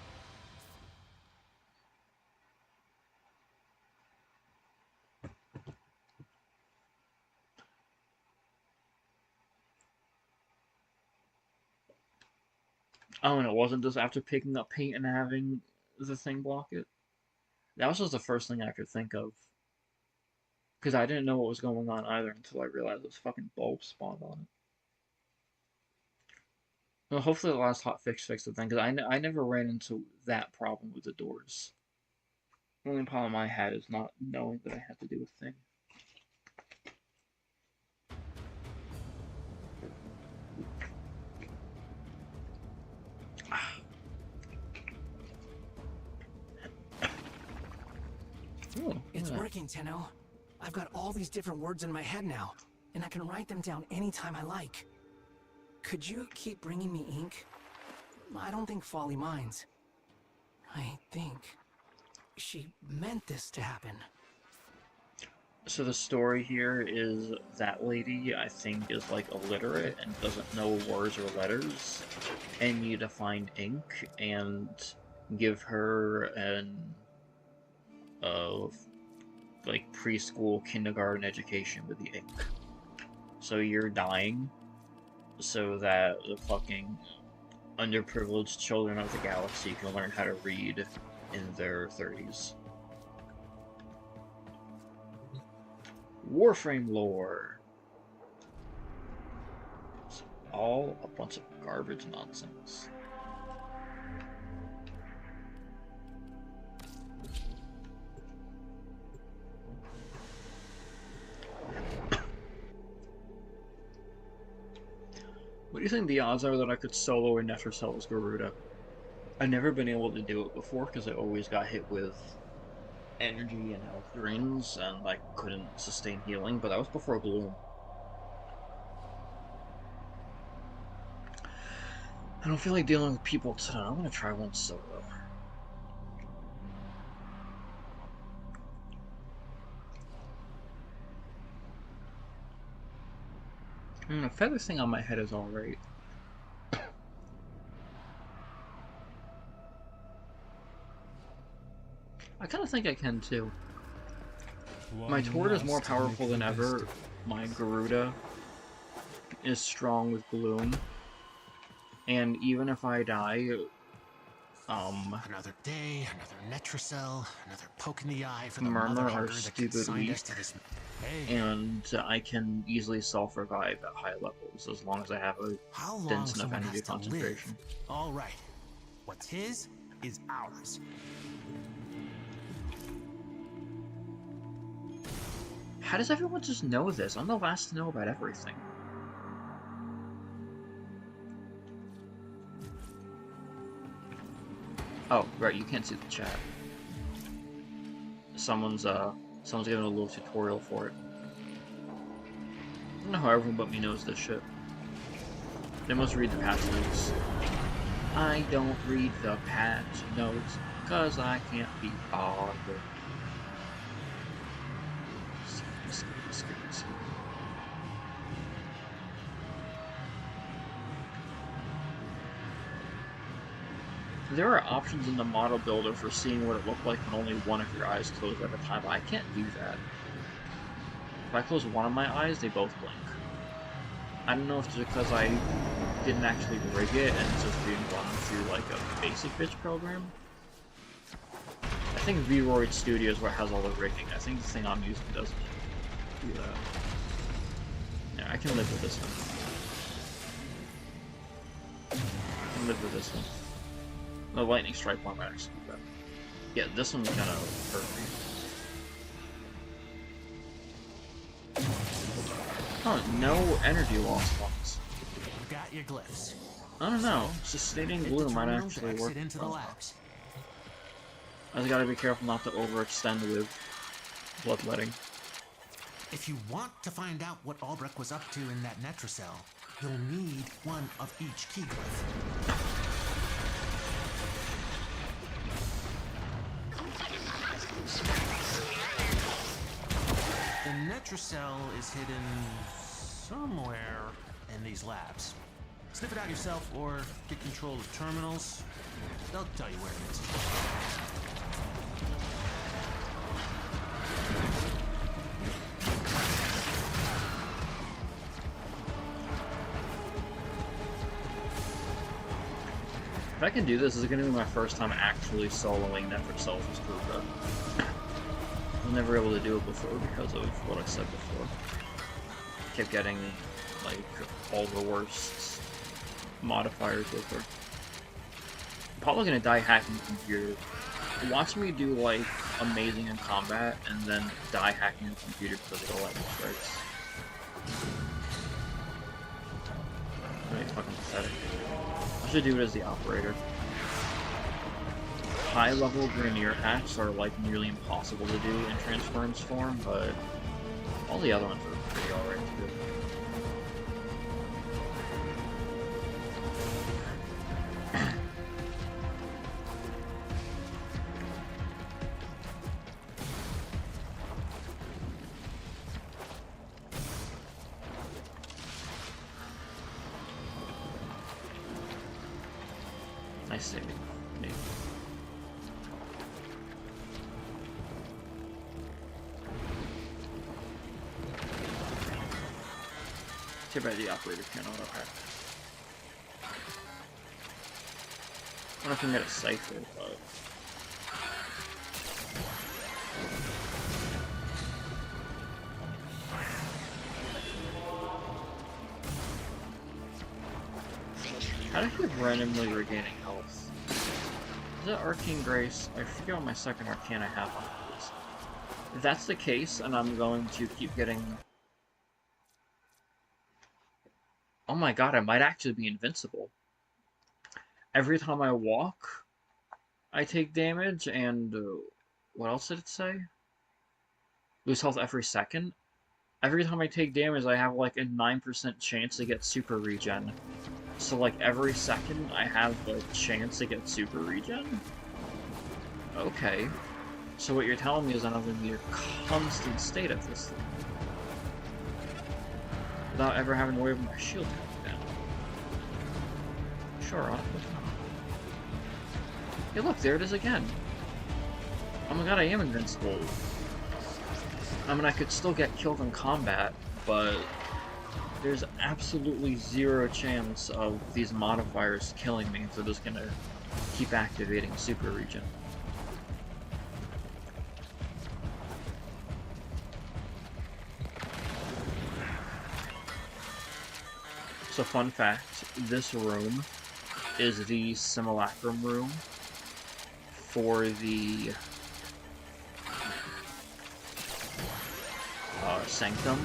Oh, and it wasn't just after picking up paint and having the thing block it? That was just the first thing I could think of. Because I didn't know what was going on either until I realized those fucking bulbs spawned on it. Well, hopefully the last hotfix fixed the thing, because I never ran into that problem with the doors. The only problem I had is not knowing that I had to do a thing. Ooh, it's working, Tenno. I've got all these different words in my head now, and I can write them down anytime I like. Could you keep bringing me ink? I don't think Folly minds. I think she meant this to happen. So the story here is that lady, I think, is like illiterate and doesn't know words or letters, and you need to find ink and give her an like preschool, kindergarten education with the ink. So you're dying so that the fucking underprivileged children of the galaxy can learn how to read in their 30s. Warframe lore. It's all a bunch of garbage nonsense. What do you think the odds are that I could solo a Netracel as Garuda? I've never been able to do it before because I always got hit with energy and health drains and I couldn't sustain healing, but that was before Gloom. I don't feel like dealing with people today. I'm gonna try one solo. The feather thing on my head is alright. I kind of think I can too. My Tord is more powerful than ever. My Garuda is strong with Gloom. And even if I die, another day, another Netracell, another poke in the eye for the Murmur are motherfucker that stupid consigned weak, us to this. Hey. and I can easily self-revive at high levels as long as I have a dense enough energy concentration. All right, what's his is ours. How does everyone just know this? I'm the last to know about everything. Oh, right, you can't see the chat. Someone's giving a little tutorial for it. I don't know how everyone but me knows this shit. They must read the patch notes. I don't read the patch notes, cause I can't be bothered. There are options in the model builder for seeing what it looked like when only one of your eyes closed at a time, but I can't do that. If I close one of my eyes, they both blink. I don't know if it's because I didn't actually rig it and it's just being run through like a basic bitch program. I think Vroid Studio is where it has all the rigging. I think the thing I'm using doesn't do that. Yeah, I can live with this one. I can live with this one. The lightning strike one might actually be better. Yeah, this one's gonna hurt me. Oh, no energy loss ones. Got your glyphs. I don't know. Sustaining glue might actually work. I just gotta be careful not to overextend with bloodletting. If you want to find out what Albrecht was up to in that Netracell, you'll need one of each key glyph. The Netracell is hidden somewhere in these labs. Sniff it out yourself or get control of terminals. They'll tell you where it is. If I can do this, this is going to be my first time actually soloing Netracell as Garuda. I was never able to do it before because of what I said before. I kept getting, like, all the worst modifiers with her. I'm probably going to die hacking the computer. Watch me do, like, amazing in combat, and then die hacking the computer because of the lightning strikes. Really fucking pathetic. I should do it as the operator. High-level Grineer hacks are like nearly impossible to do in Transference form, but all the other ones are pretty alright to do. Nice saving. Maybe. Too bad the operator can't auto hack. I don't know if I can get a cipher, but how do I keep randomly regaining health? Is that Arcane Grace? I forget what my second Arcane I have on this. If that's the case, and I'm going to keep getting... Oh my god, I might actually be invincible. Every time I walk, I take damage, and... what else did it say? Lose health every second? Every time I take damage, I have like a 9% chance to get super regen. So, like, every second I have a chance to get super regen? Okay. So what you're telling me is I'm in your constant state of this thing. Without ever having to worry about my shield coming down. Sure, I'll put it on. Hey look, there it is again. Oh my god, I am invincible. I mean, I could still get killed in combat, but there's absolutely zero chance of these modifiers killing me if they're just gonna keep activating super regen. So fun fact, this room is the simulacrum room for the sanctum.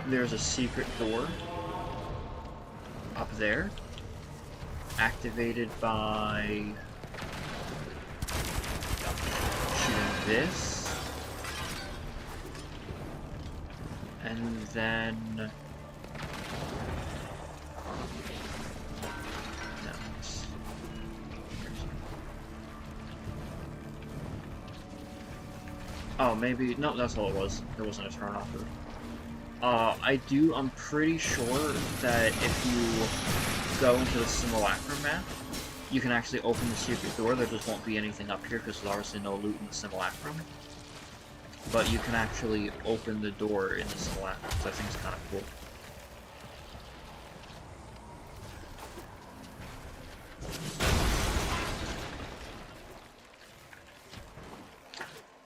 There's a secret door up there, activated by shooting this, and then oh, maybe, no, that's all it was. There wasn't a turn off. I'm pretty sure that if you go into the simulacrum map, you can actually open the secret door. There just won't be anything up here because there's obviously no loot in the simulacrum. But you can actually open the door in the simulacrum, which I think is kind of cool.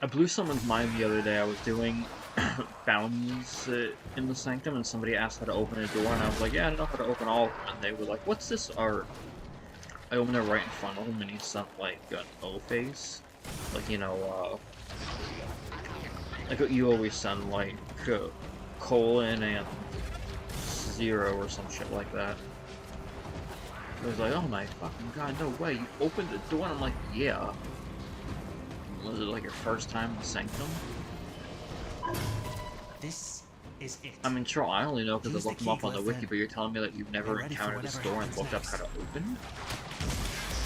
I blew someone's mind the other day. I was doing bounties in the sanctum, and somebody asked how to open a door, and I was like, yeah, I know how to open all of them. And they were like, what's this art? I opened it right in front of him, and he sent, like, an O face. Like, you know, like what you always send, like, colon and 0 or some shit like that. I was like, oh my fucking god, no way, you opened the door? And I'm like, yeah. Was it like your first time in Sanctum? This is it. I mean, sure, I only know because I looked them up on the wiki, but you're telling me that you've never encountered this door and looked up how to open?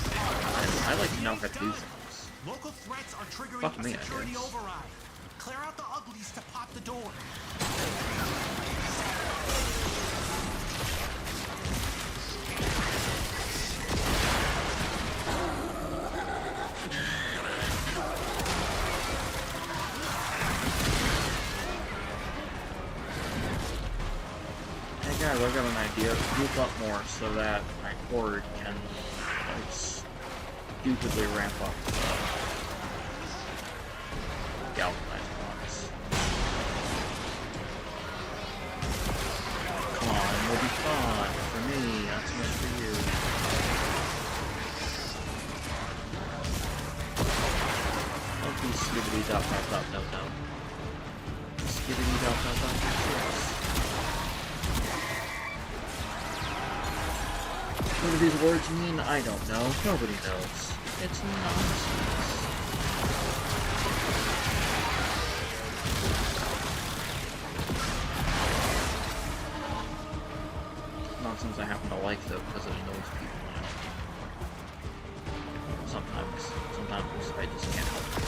And I like to know how to do things. Local threats are triggering Fuck me, a security I guess. override. Clear out the uglies to pop the door. Hey guys, I've got an idea. Group up more so that my horde can, like, stupidly ramp up galvanized blocks. Come on, we'll be fun. For me, not so much for you. Don't be skibbity dot dot dot, no. Skibbity dot dot dot, yes. What do these words mean? I don't know. Nobody knows. It's nonsense. Nonsense I happen to like though, because it annoys people. Sometimes I just can't help it.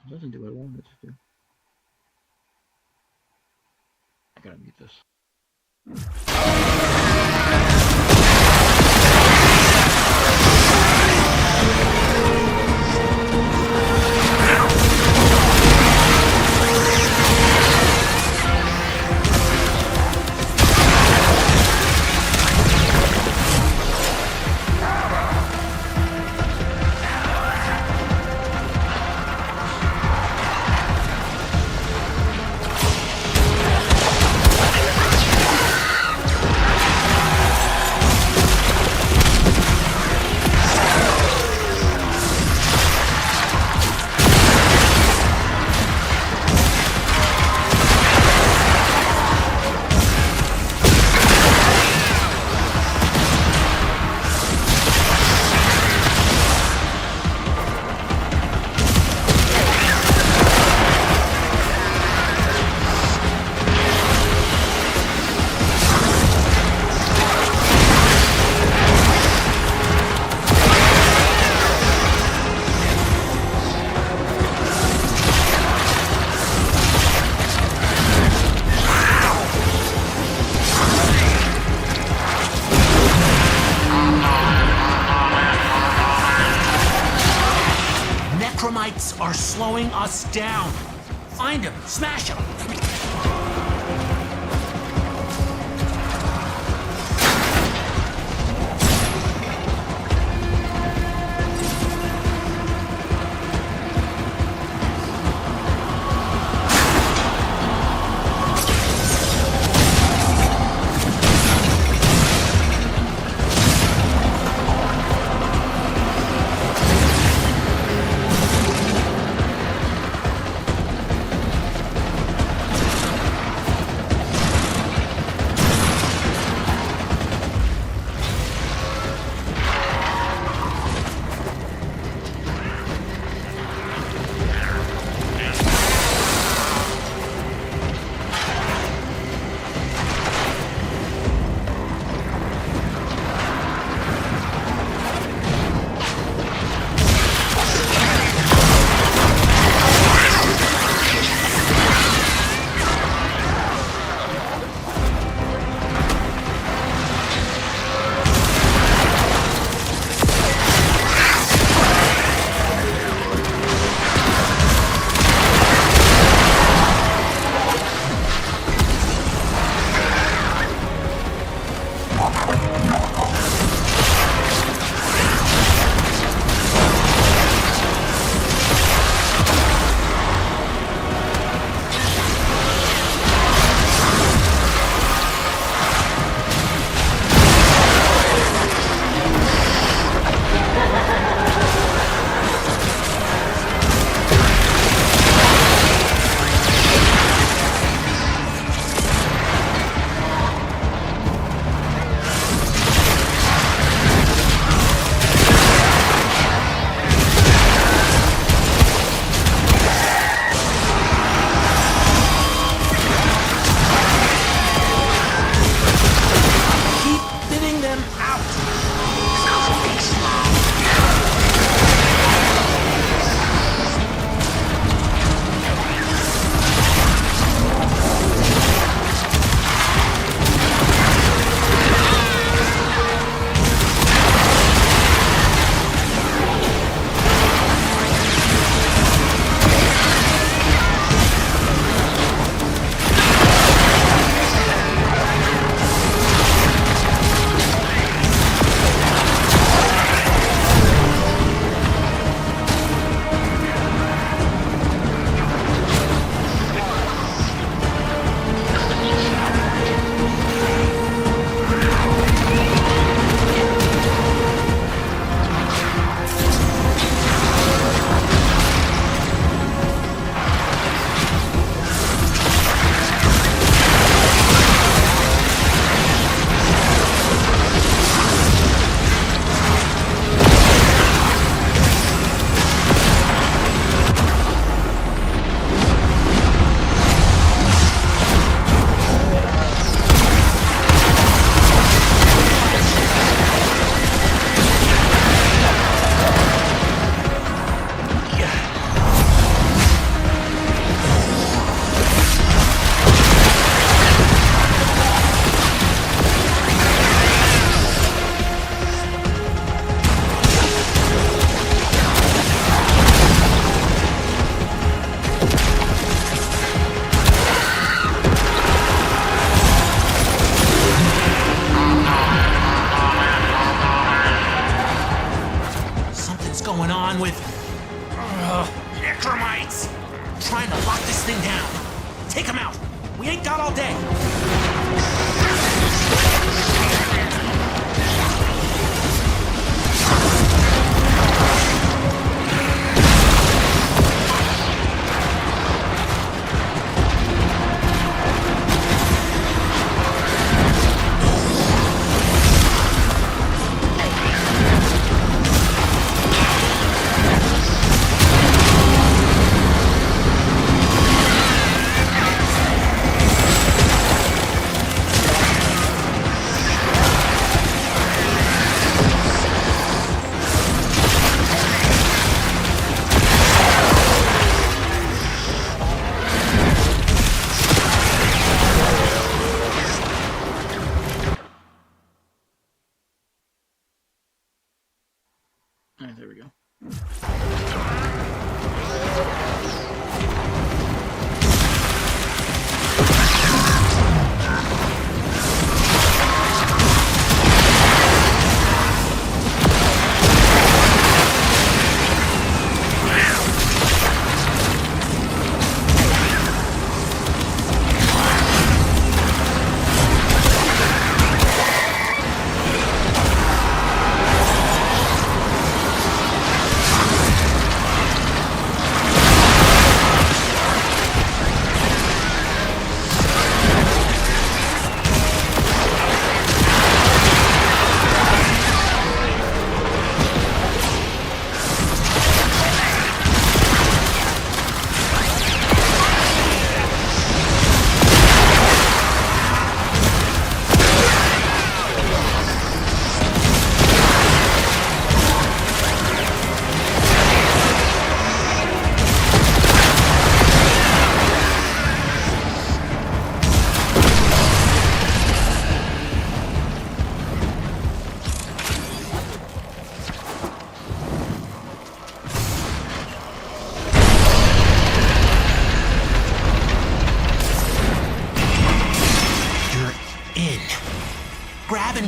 It doesn't do what I wanted it to do. I gotta mute this. us down. Find him. Smash him.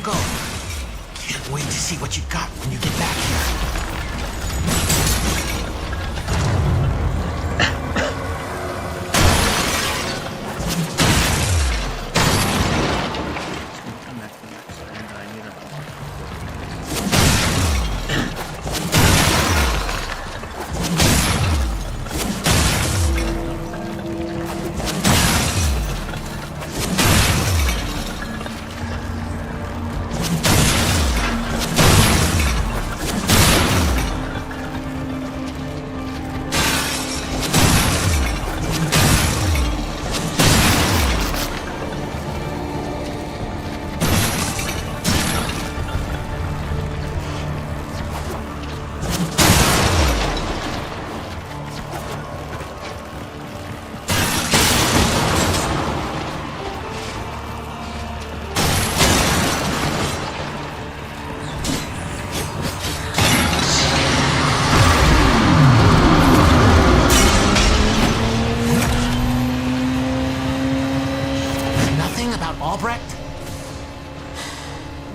gonna go. Can't wait to see what you got when you get back here.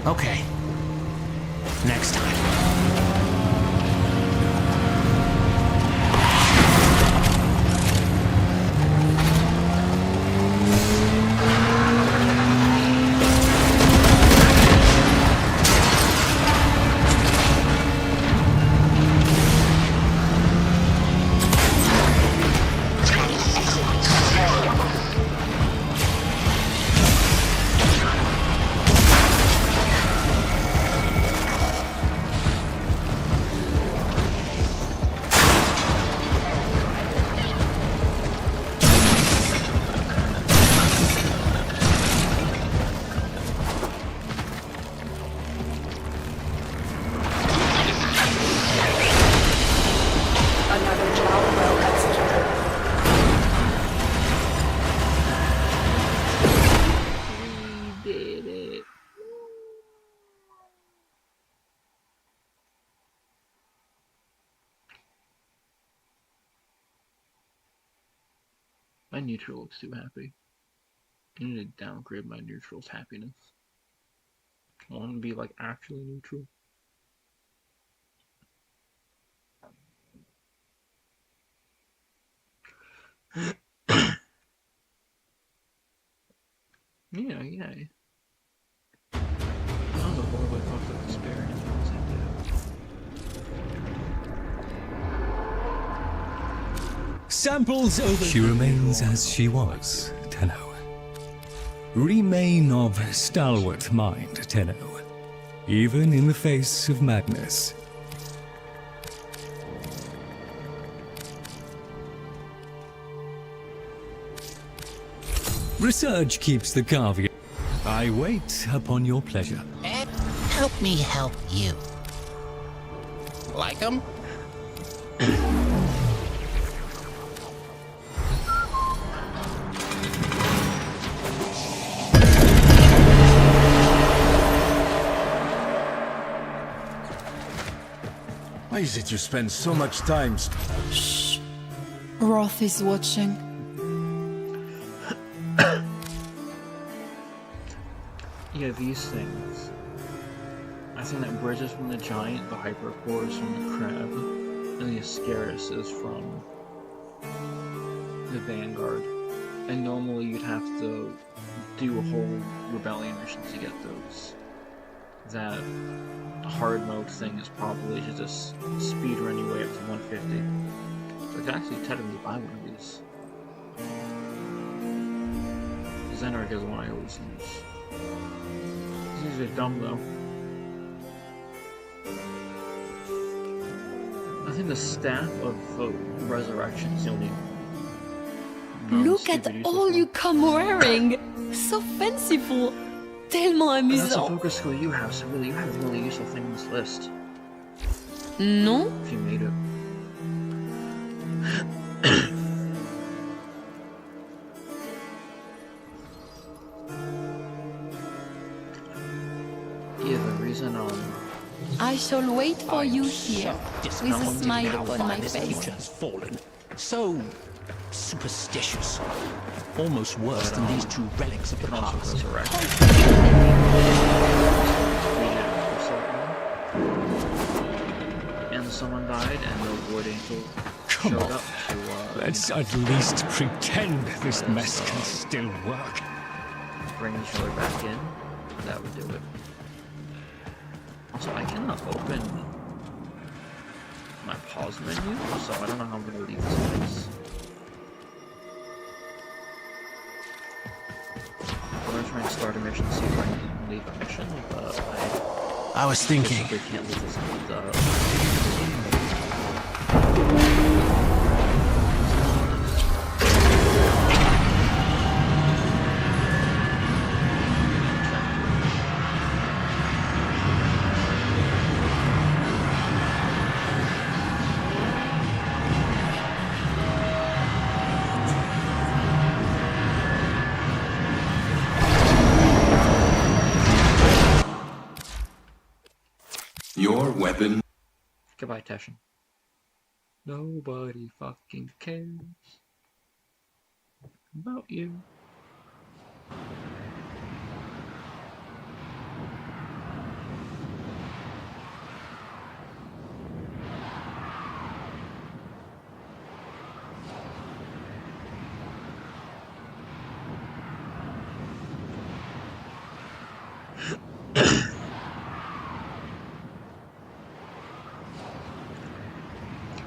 Okay. Next time. My neutral looks too happy. I need to downgrade my neutral's happiness. I want to be like actually neutral. Yeah. I'm the horribly fucked up experience. Samples over. She remains as she was, Tenno. Remain of stalwart mind, Tenno, even in the face of madness. Research keeps the caveat. I wait upon your pleasure. And help me help you. Like 'em? Why is it you spend so much time? Shh. Roth is watching. Yeah, these things. I think that Bridge is from the Giant, the Hypercore is from the Crab, and the Ascaris is from the Vanguard. And normally you'd have to do a whole rebellion mission to get those. That hard mode thing is probably just speedrun your way up to 150. So I could actually technically buy one of these. Xenarch is one I always use. These are dumb though. I think the Staff of Resurrection is the only. Look at all you come wearing! So fanciful! Tellement amusant! That's a focus skill you have, so really you have a really useful thing on this list. Non? If you made it. Yeah, the reason I shall wait for you here, with a smile upon my face. Has fallen. So superstitious. Almost worse than these two relics of the past. someone died and the Void Angel showed up to, let's at least pretend this mess can still work. Bring each other back in. That would do it. Also, I cannot open my pause menu, so I don't know how I'm going to leave this place. I'm going to try and start a mission, see if I can leave a mission, but I was thinking. I can't leave this Your weapon. Goodbye, Teshin. Nobody fucking cares about you.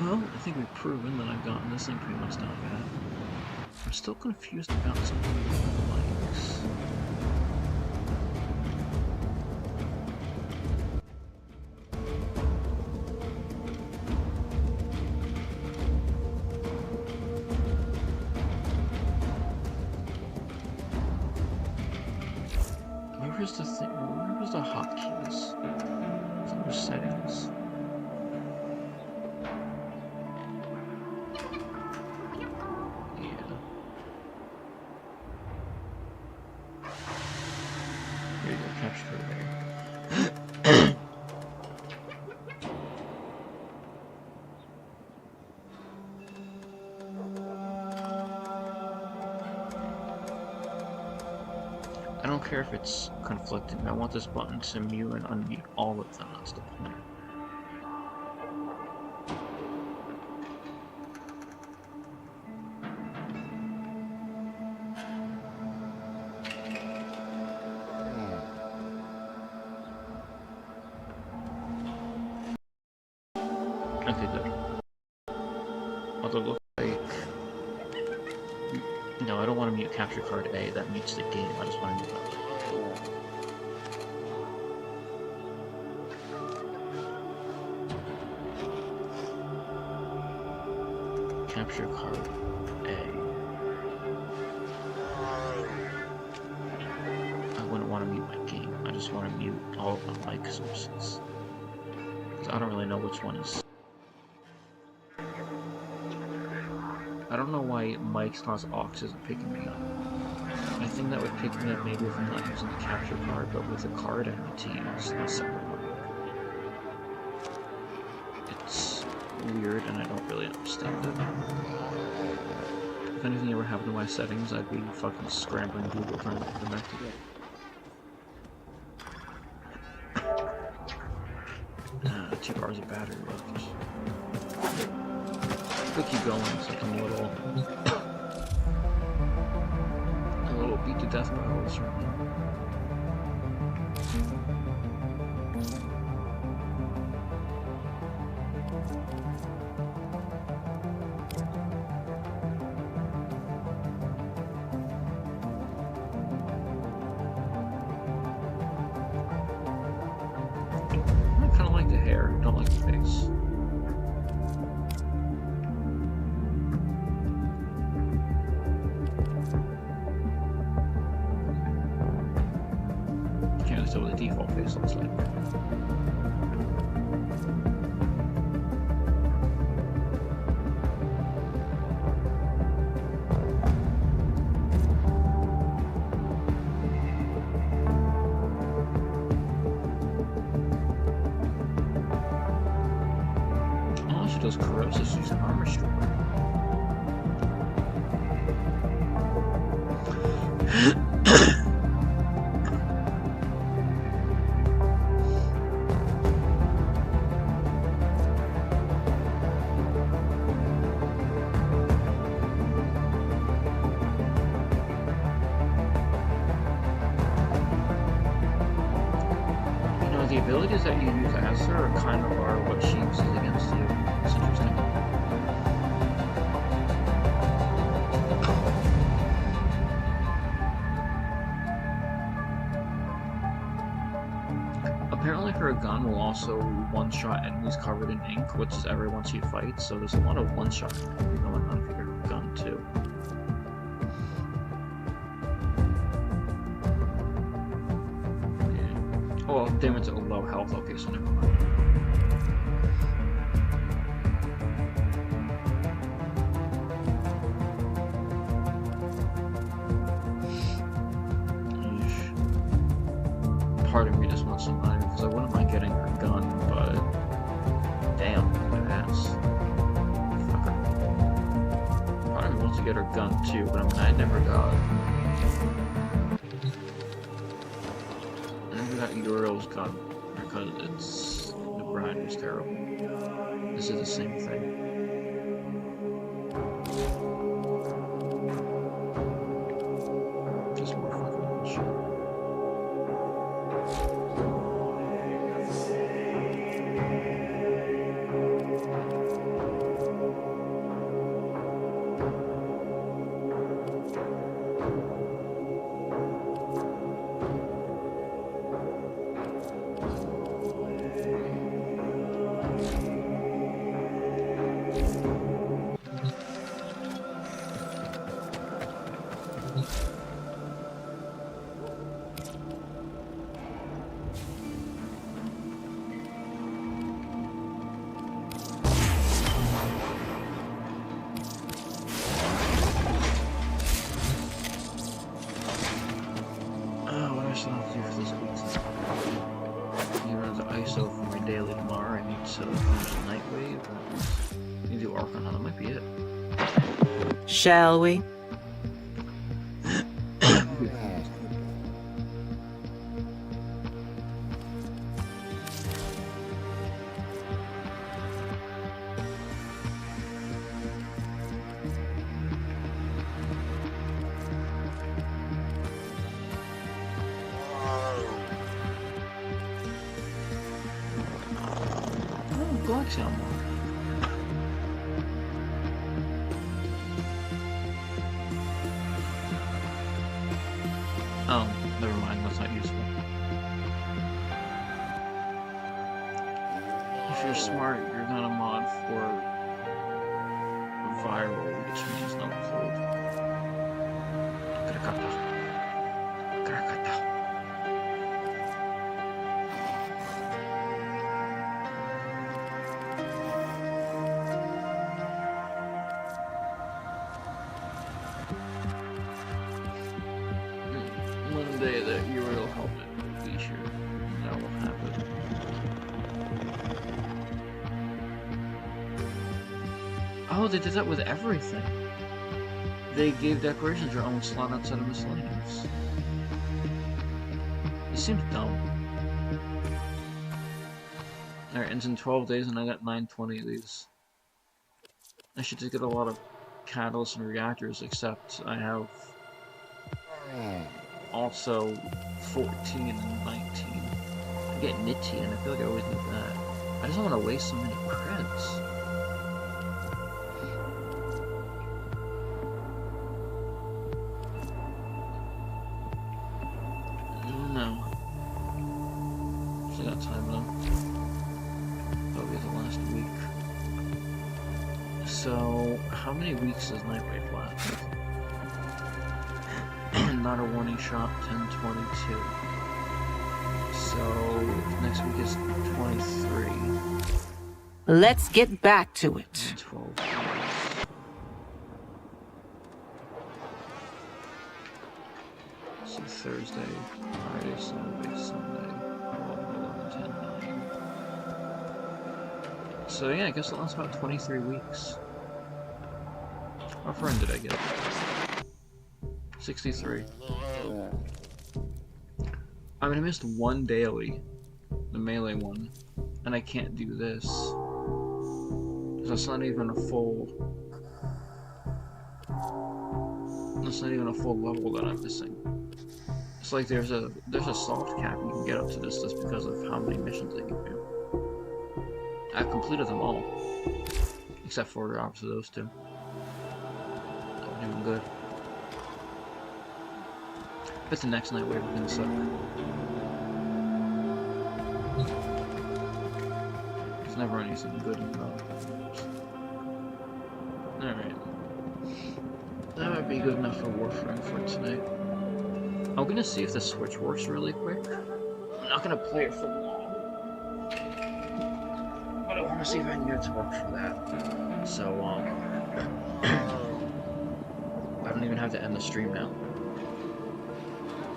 Well, I think we've proven that I've gotten this thing pretty much down pat. I'm still confused about something with the lights. Where's the thing? Where's the hotkeys? For settings. I don't care if it's conflicting. I want this button to mute and unmute all of them. That's the point. Okay, good. Although it looks like... No, I don't want to mute capture card A. That mutes the game. I just want to mute that. Capture card A. I wouldn't want to mute my game. I just want to mute all of my mic sources. Because I don't really know which one is... I don't know why Mike's plus aux isn't picking me up. I think that would pick me up maybe if I'm not using the capture card, but with the card I need to use a separate one. It's weird and I don't really understand it. If anything ever happened to my settings, I'd be fucking scrambling Google trying to put them back together. 2 bars of battery left. We'll keep going, so I'm a little beat to death by all this right now. I kind of like the hair, don't like the face. So the default face looks like. Oh, she does corrosive, she's an armor strike. abilities that you use as her kind of are what she uses against you. It's interesting. Apparently her gun will also one-shot enemies covered in ink, which is everyone she fights, so there's a lot of one-shot going on for her gun too. Yeah. Oh, Damon's at a low health, okay, so never mind. Part of me just wants to mind because I wouldn't mind getting her gun, but damn, my ass. Fucker. Part of me wants to get her gun too, but I never got Uriel's gun because the grind was terrible. This is the same thing. Just more fucking bullshit. Shall we? Oh, God, someone. Oh, never mind, that's not useful. If you're smart, you're gonna mod for viral, which means no cold. One day that Uriel helmet will be here. That will happen. Oh, they did that with everything. They gave decorations their own slot outside of miscellaneous. It seems dumb. Alright, ends in 12 days and I got 920 of these. I should just get a lot of catalysts and reactors, except I have also 14 and 19. I get nitty and I feel like I always need that. I just don't want to waste so many creds. No. Still got time though. That'll be the last week. So, how many weeks does Nightwave last? Not a warning shot, 10/22. So, next week is 23. Let's get back to it. 12. So Thursday, Friday, Saturday, Sunday, 11, 10, 9. So yeah, I guess it lasts about 23 weeks. How far in did I get? 63. I mean, I missed one daily, the melee one, and I can't do this. Because that's not even a full... That's not even a full level that I'm missing. It's like there's a soft cap you can get up to this just because of how many missions they give you. I've completed them all. Except for obviously those two. I'm doing good. But the next night wave is gonna suck. There's never anything good in God. Alright. That might be good enough for Warframe for tonight. I'm gonna see if the Switch works really quick. I'm not gonna play it for long. But I wanna see if I can get it to work for that. So, I don't even have to end the stream now.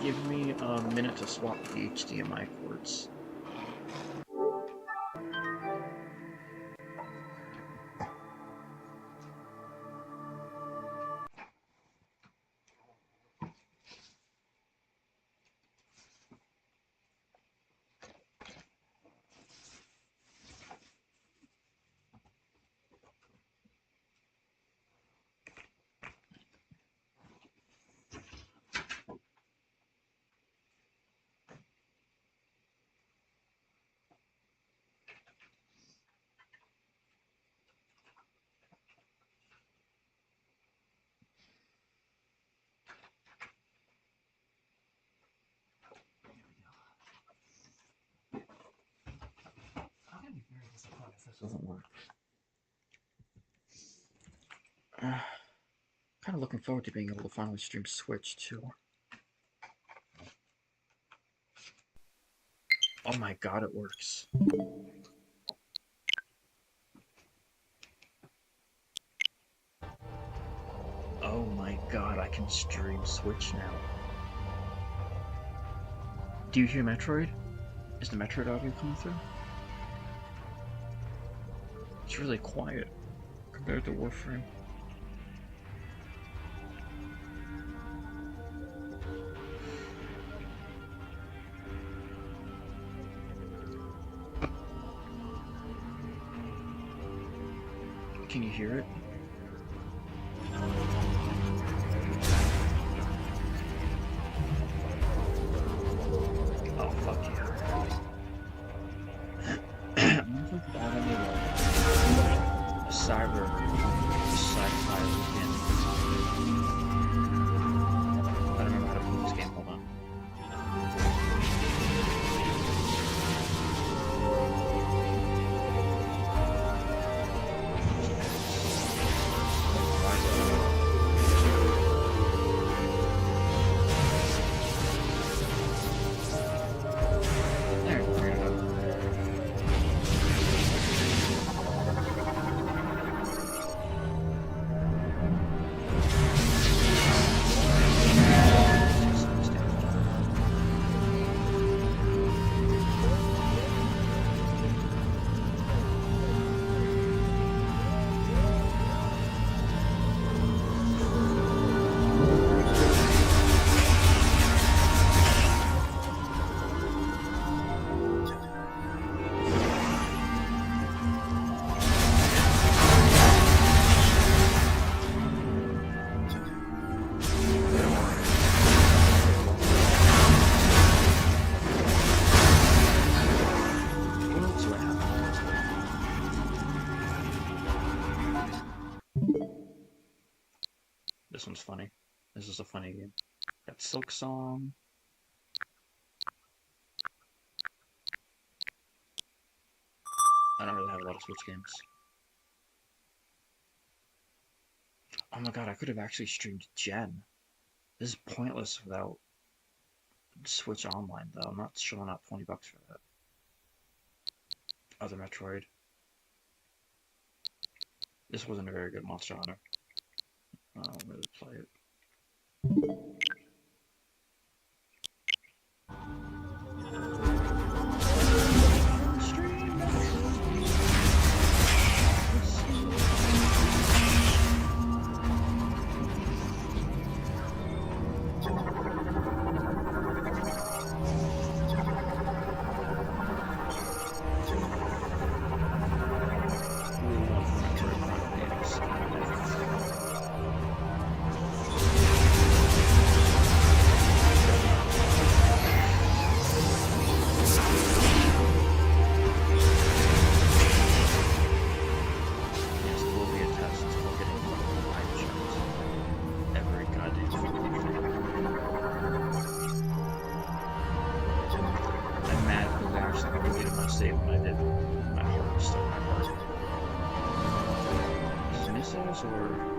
Give me a minute to swap the HDMI cords. This doesn't work. Kind of looking forward to being able to finally stream Switch too. Oh my god, it works. Oh my god, I can stream Switch now. Do you hear Metroid? Is the Metroid audio coming through? It's really quiet compared to Warframe. Can you hear it? Oh, fuck yeah. I'm gonna put that on the cyber sci-fi weekend. I don't remember how to play this game, hold on. This one's funny. This is a funny game. Got Silk Song. I don't really have a lot of Switch games. Oh my god, I could have actually streamed Gen. This is pointless without Switch Online, though. I'm not showing out 20 bucks for that. Other Metroid. This wasn't a very good Monster Hunter. I don't really play it. save when I did my harvest on my part. Missiles or...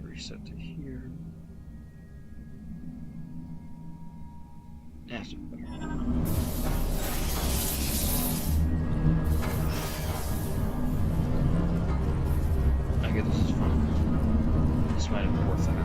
Reset to here. That's better. I guess this is fun. This might have been worth it.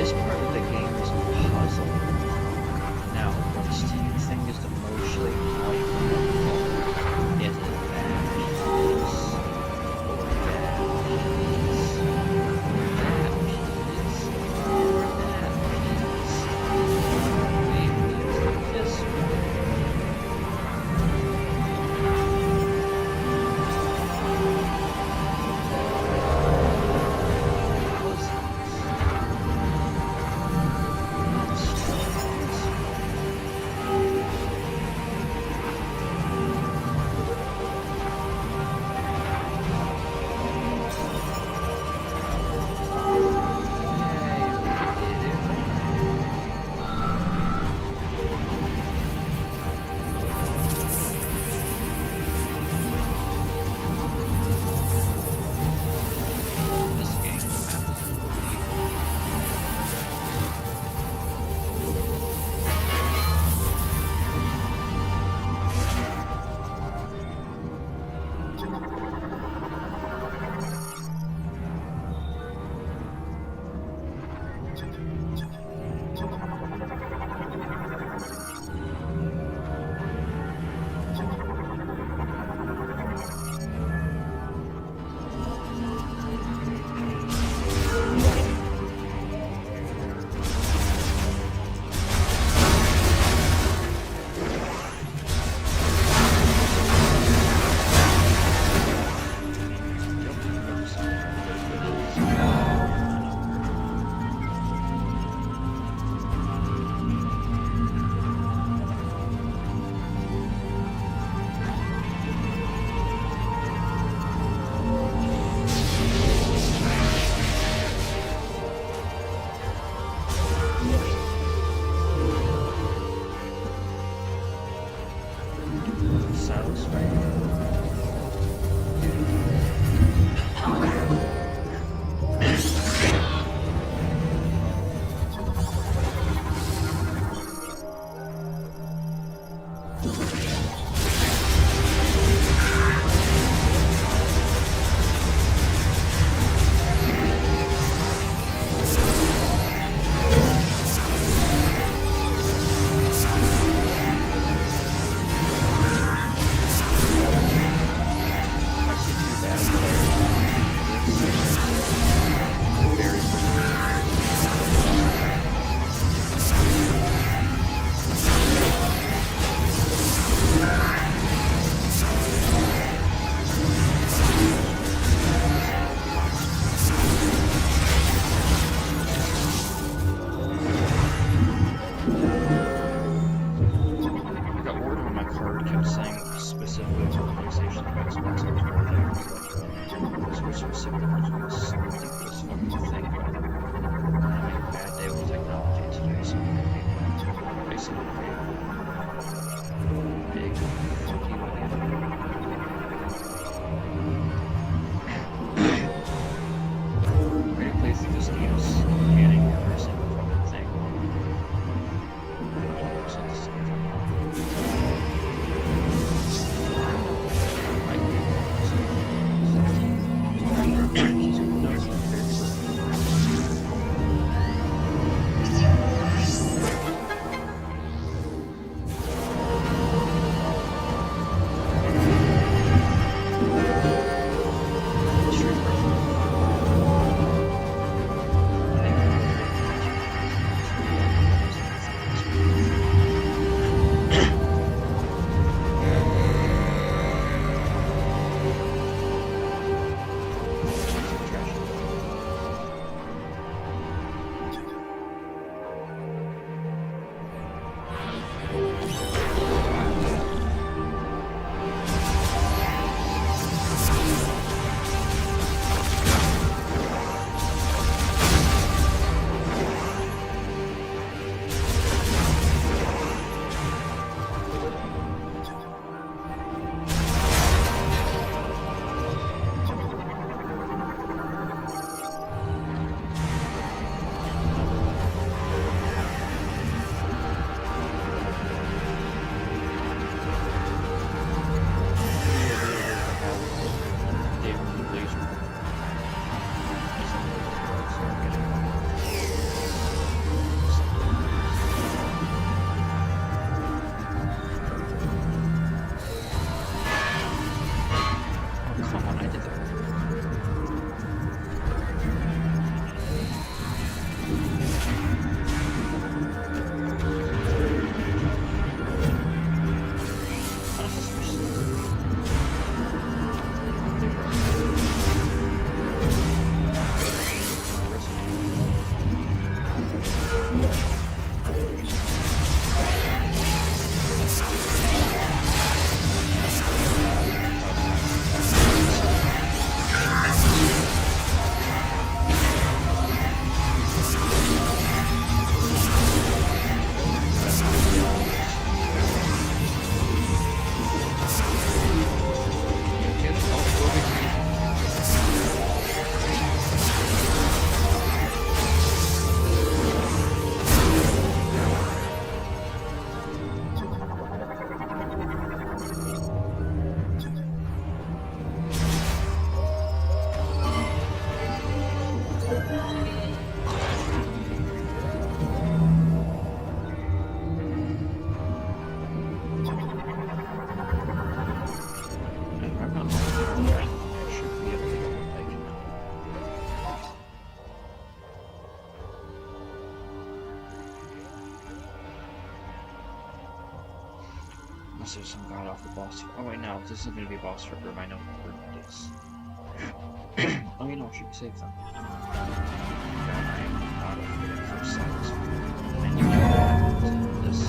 this part of the game is a puzzle. Now, this thing is the most like it is Unless there's some god awful boss. Oh wait, no, this isn't gonna be a boss for room. I know what room it is. Oh, you know, I should save them. God, I am out of it at first sight. And you know this.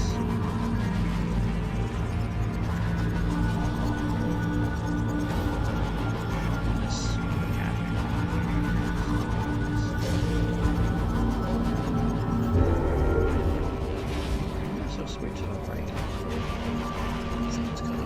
Switch to the right. It's coming.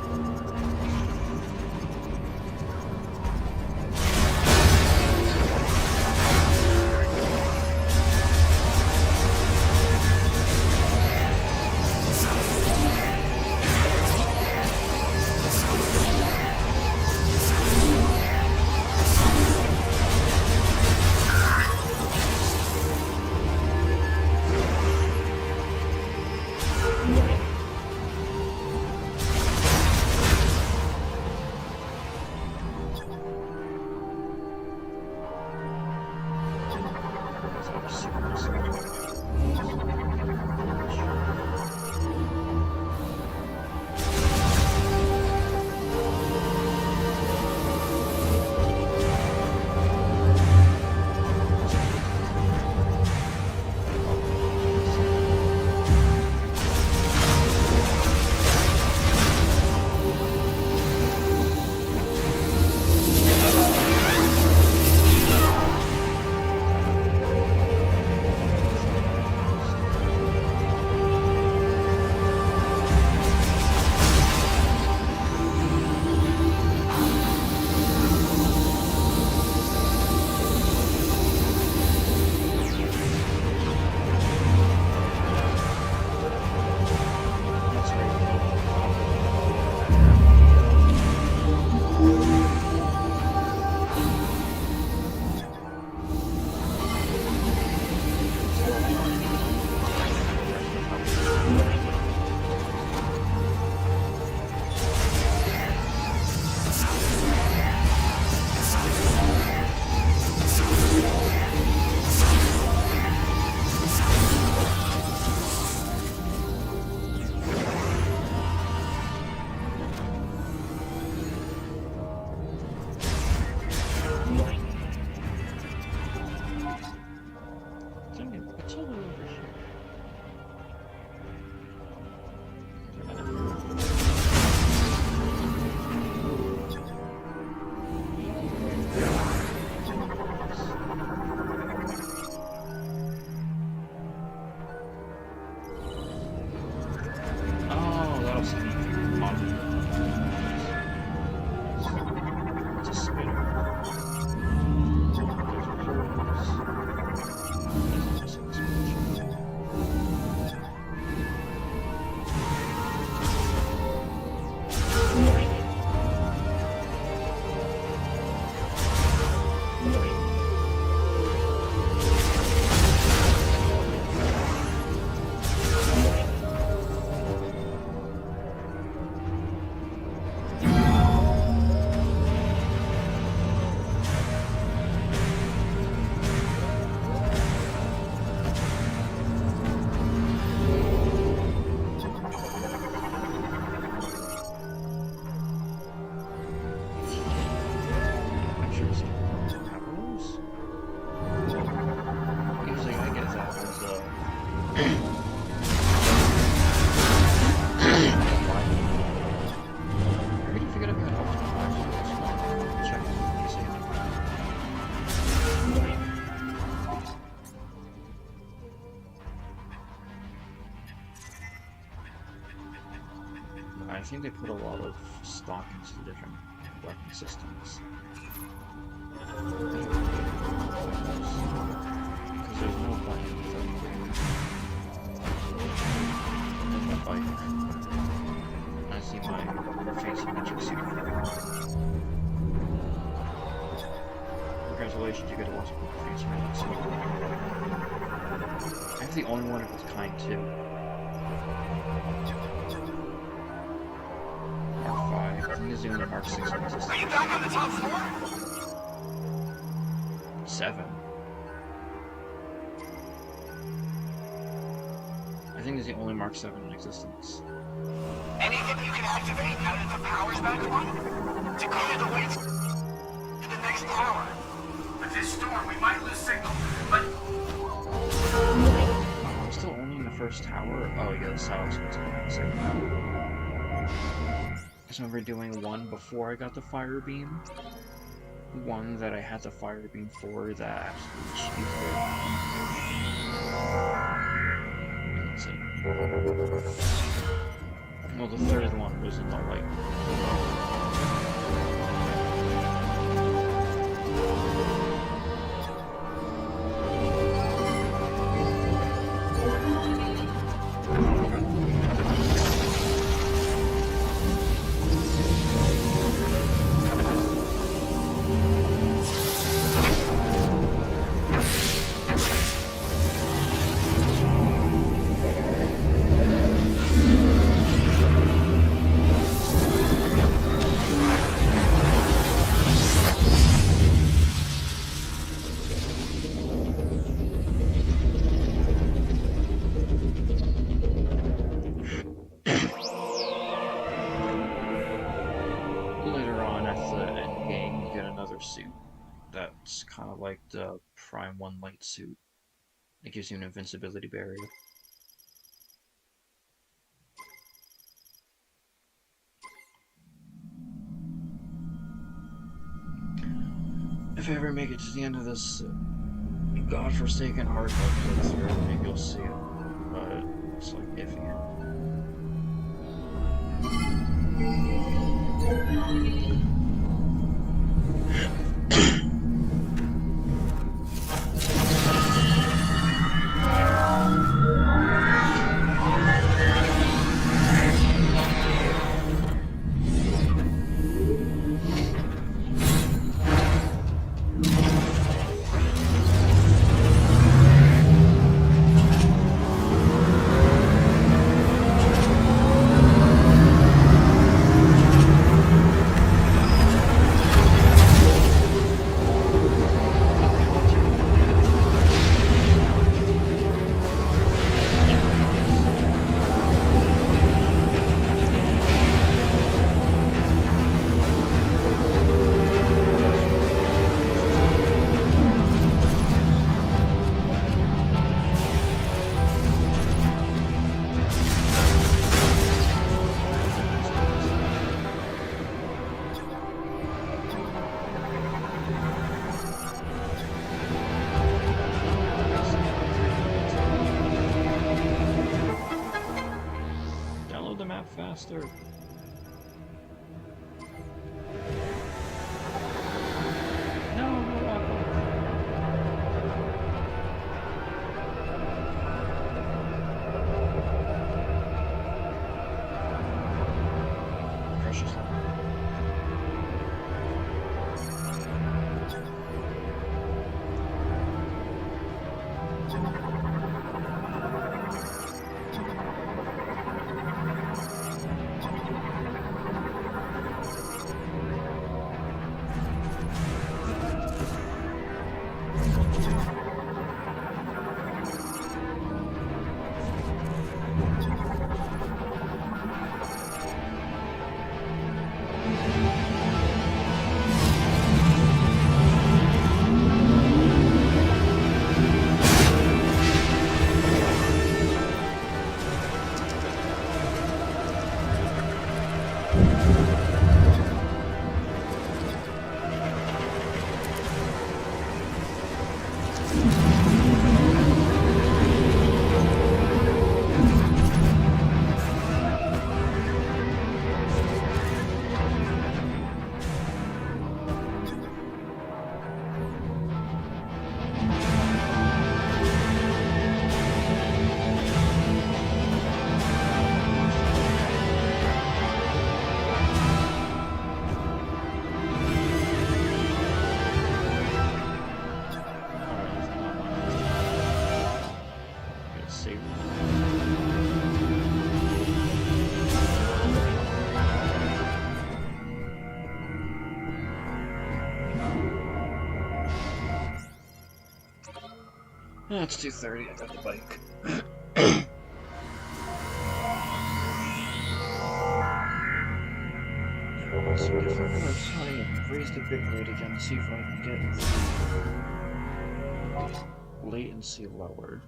I think they put a lot of stock into the different weapon systems. Because there's no button there's no button. I see my face magic suit. Congratulations, you get to watch my face magic suit. I'm the only one of its kind too. Mark 5. I think there's only Mark 6 in existence. Are you back on the top floor? 7. I think there's the only Mark 7 in existence. Anything you can activate now that the power's back on? To clear the way to the next tower. With this storm, we might lose signal, but... Oh, I'm still only in the first tower? Oh, yeah, the silos was in the second tower. I remember doing one before I got the fire beam. One that I had the fire beam for that absolutely cheesed it. Well, the third one was in the light. Suit that's kind of like the Prime 1 light suit. It gives you an invincibility barrier. If I ever make it to the end of this godforsaken hard mode playthrough, maybe you'll see it, but it's like iffy. Faster. It's 2:30, I got the bike. if I'm gonna try and raise the bitrate again to see if I can get latency lower.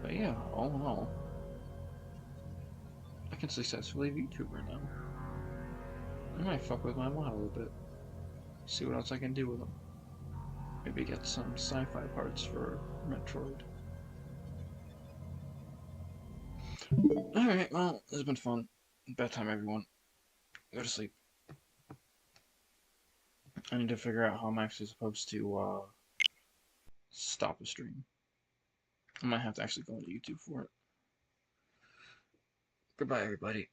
But yeah, all in all, I can successfully VTube right now. I might fuck with my model a bit. See what else I can do with them. Maybe get some sci-fi parts for Metroid. Alright, well, this has been fun. Bedtime, everyone. Go to sleep. I need to figure out how I'm actually supposed to, stop a stream. I might have to actually go into YouTube for it. Goodbye, everybody.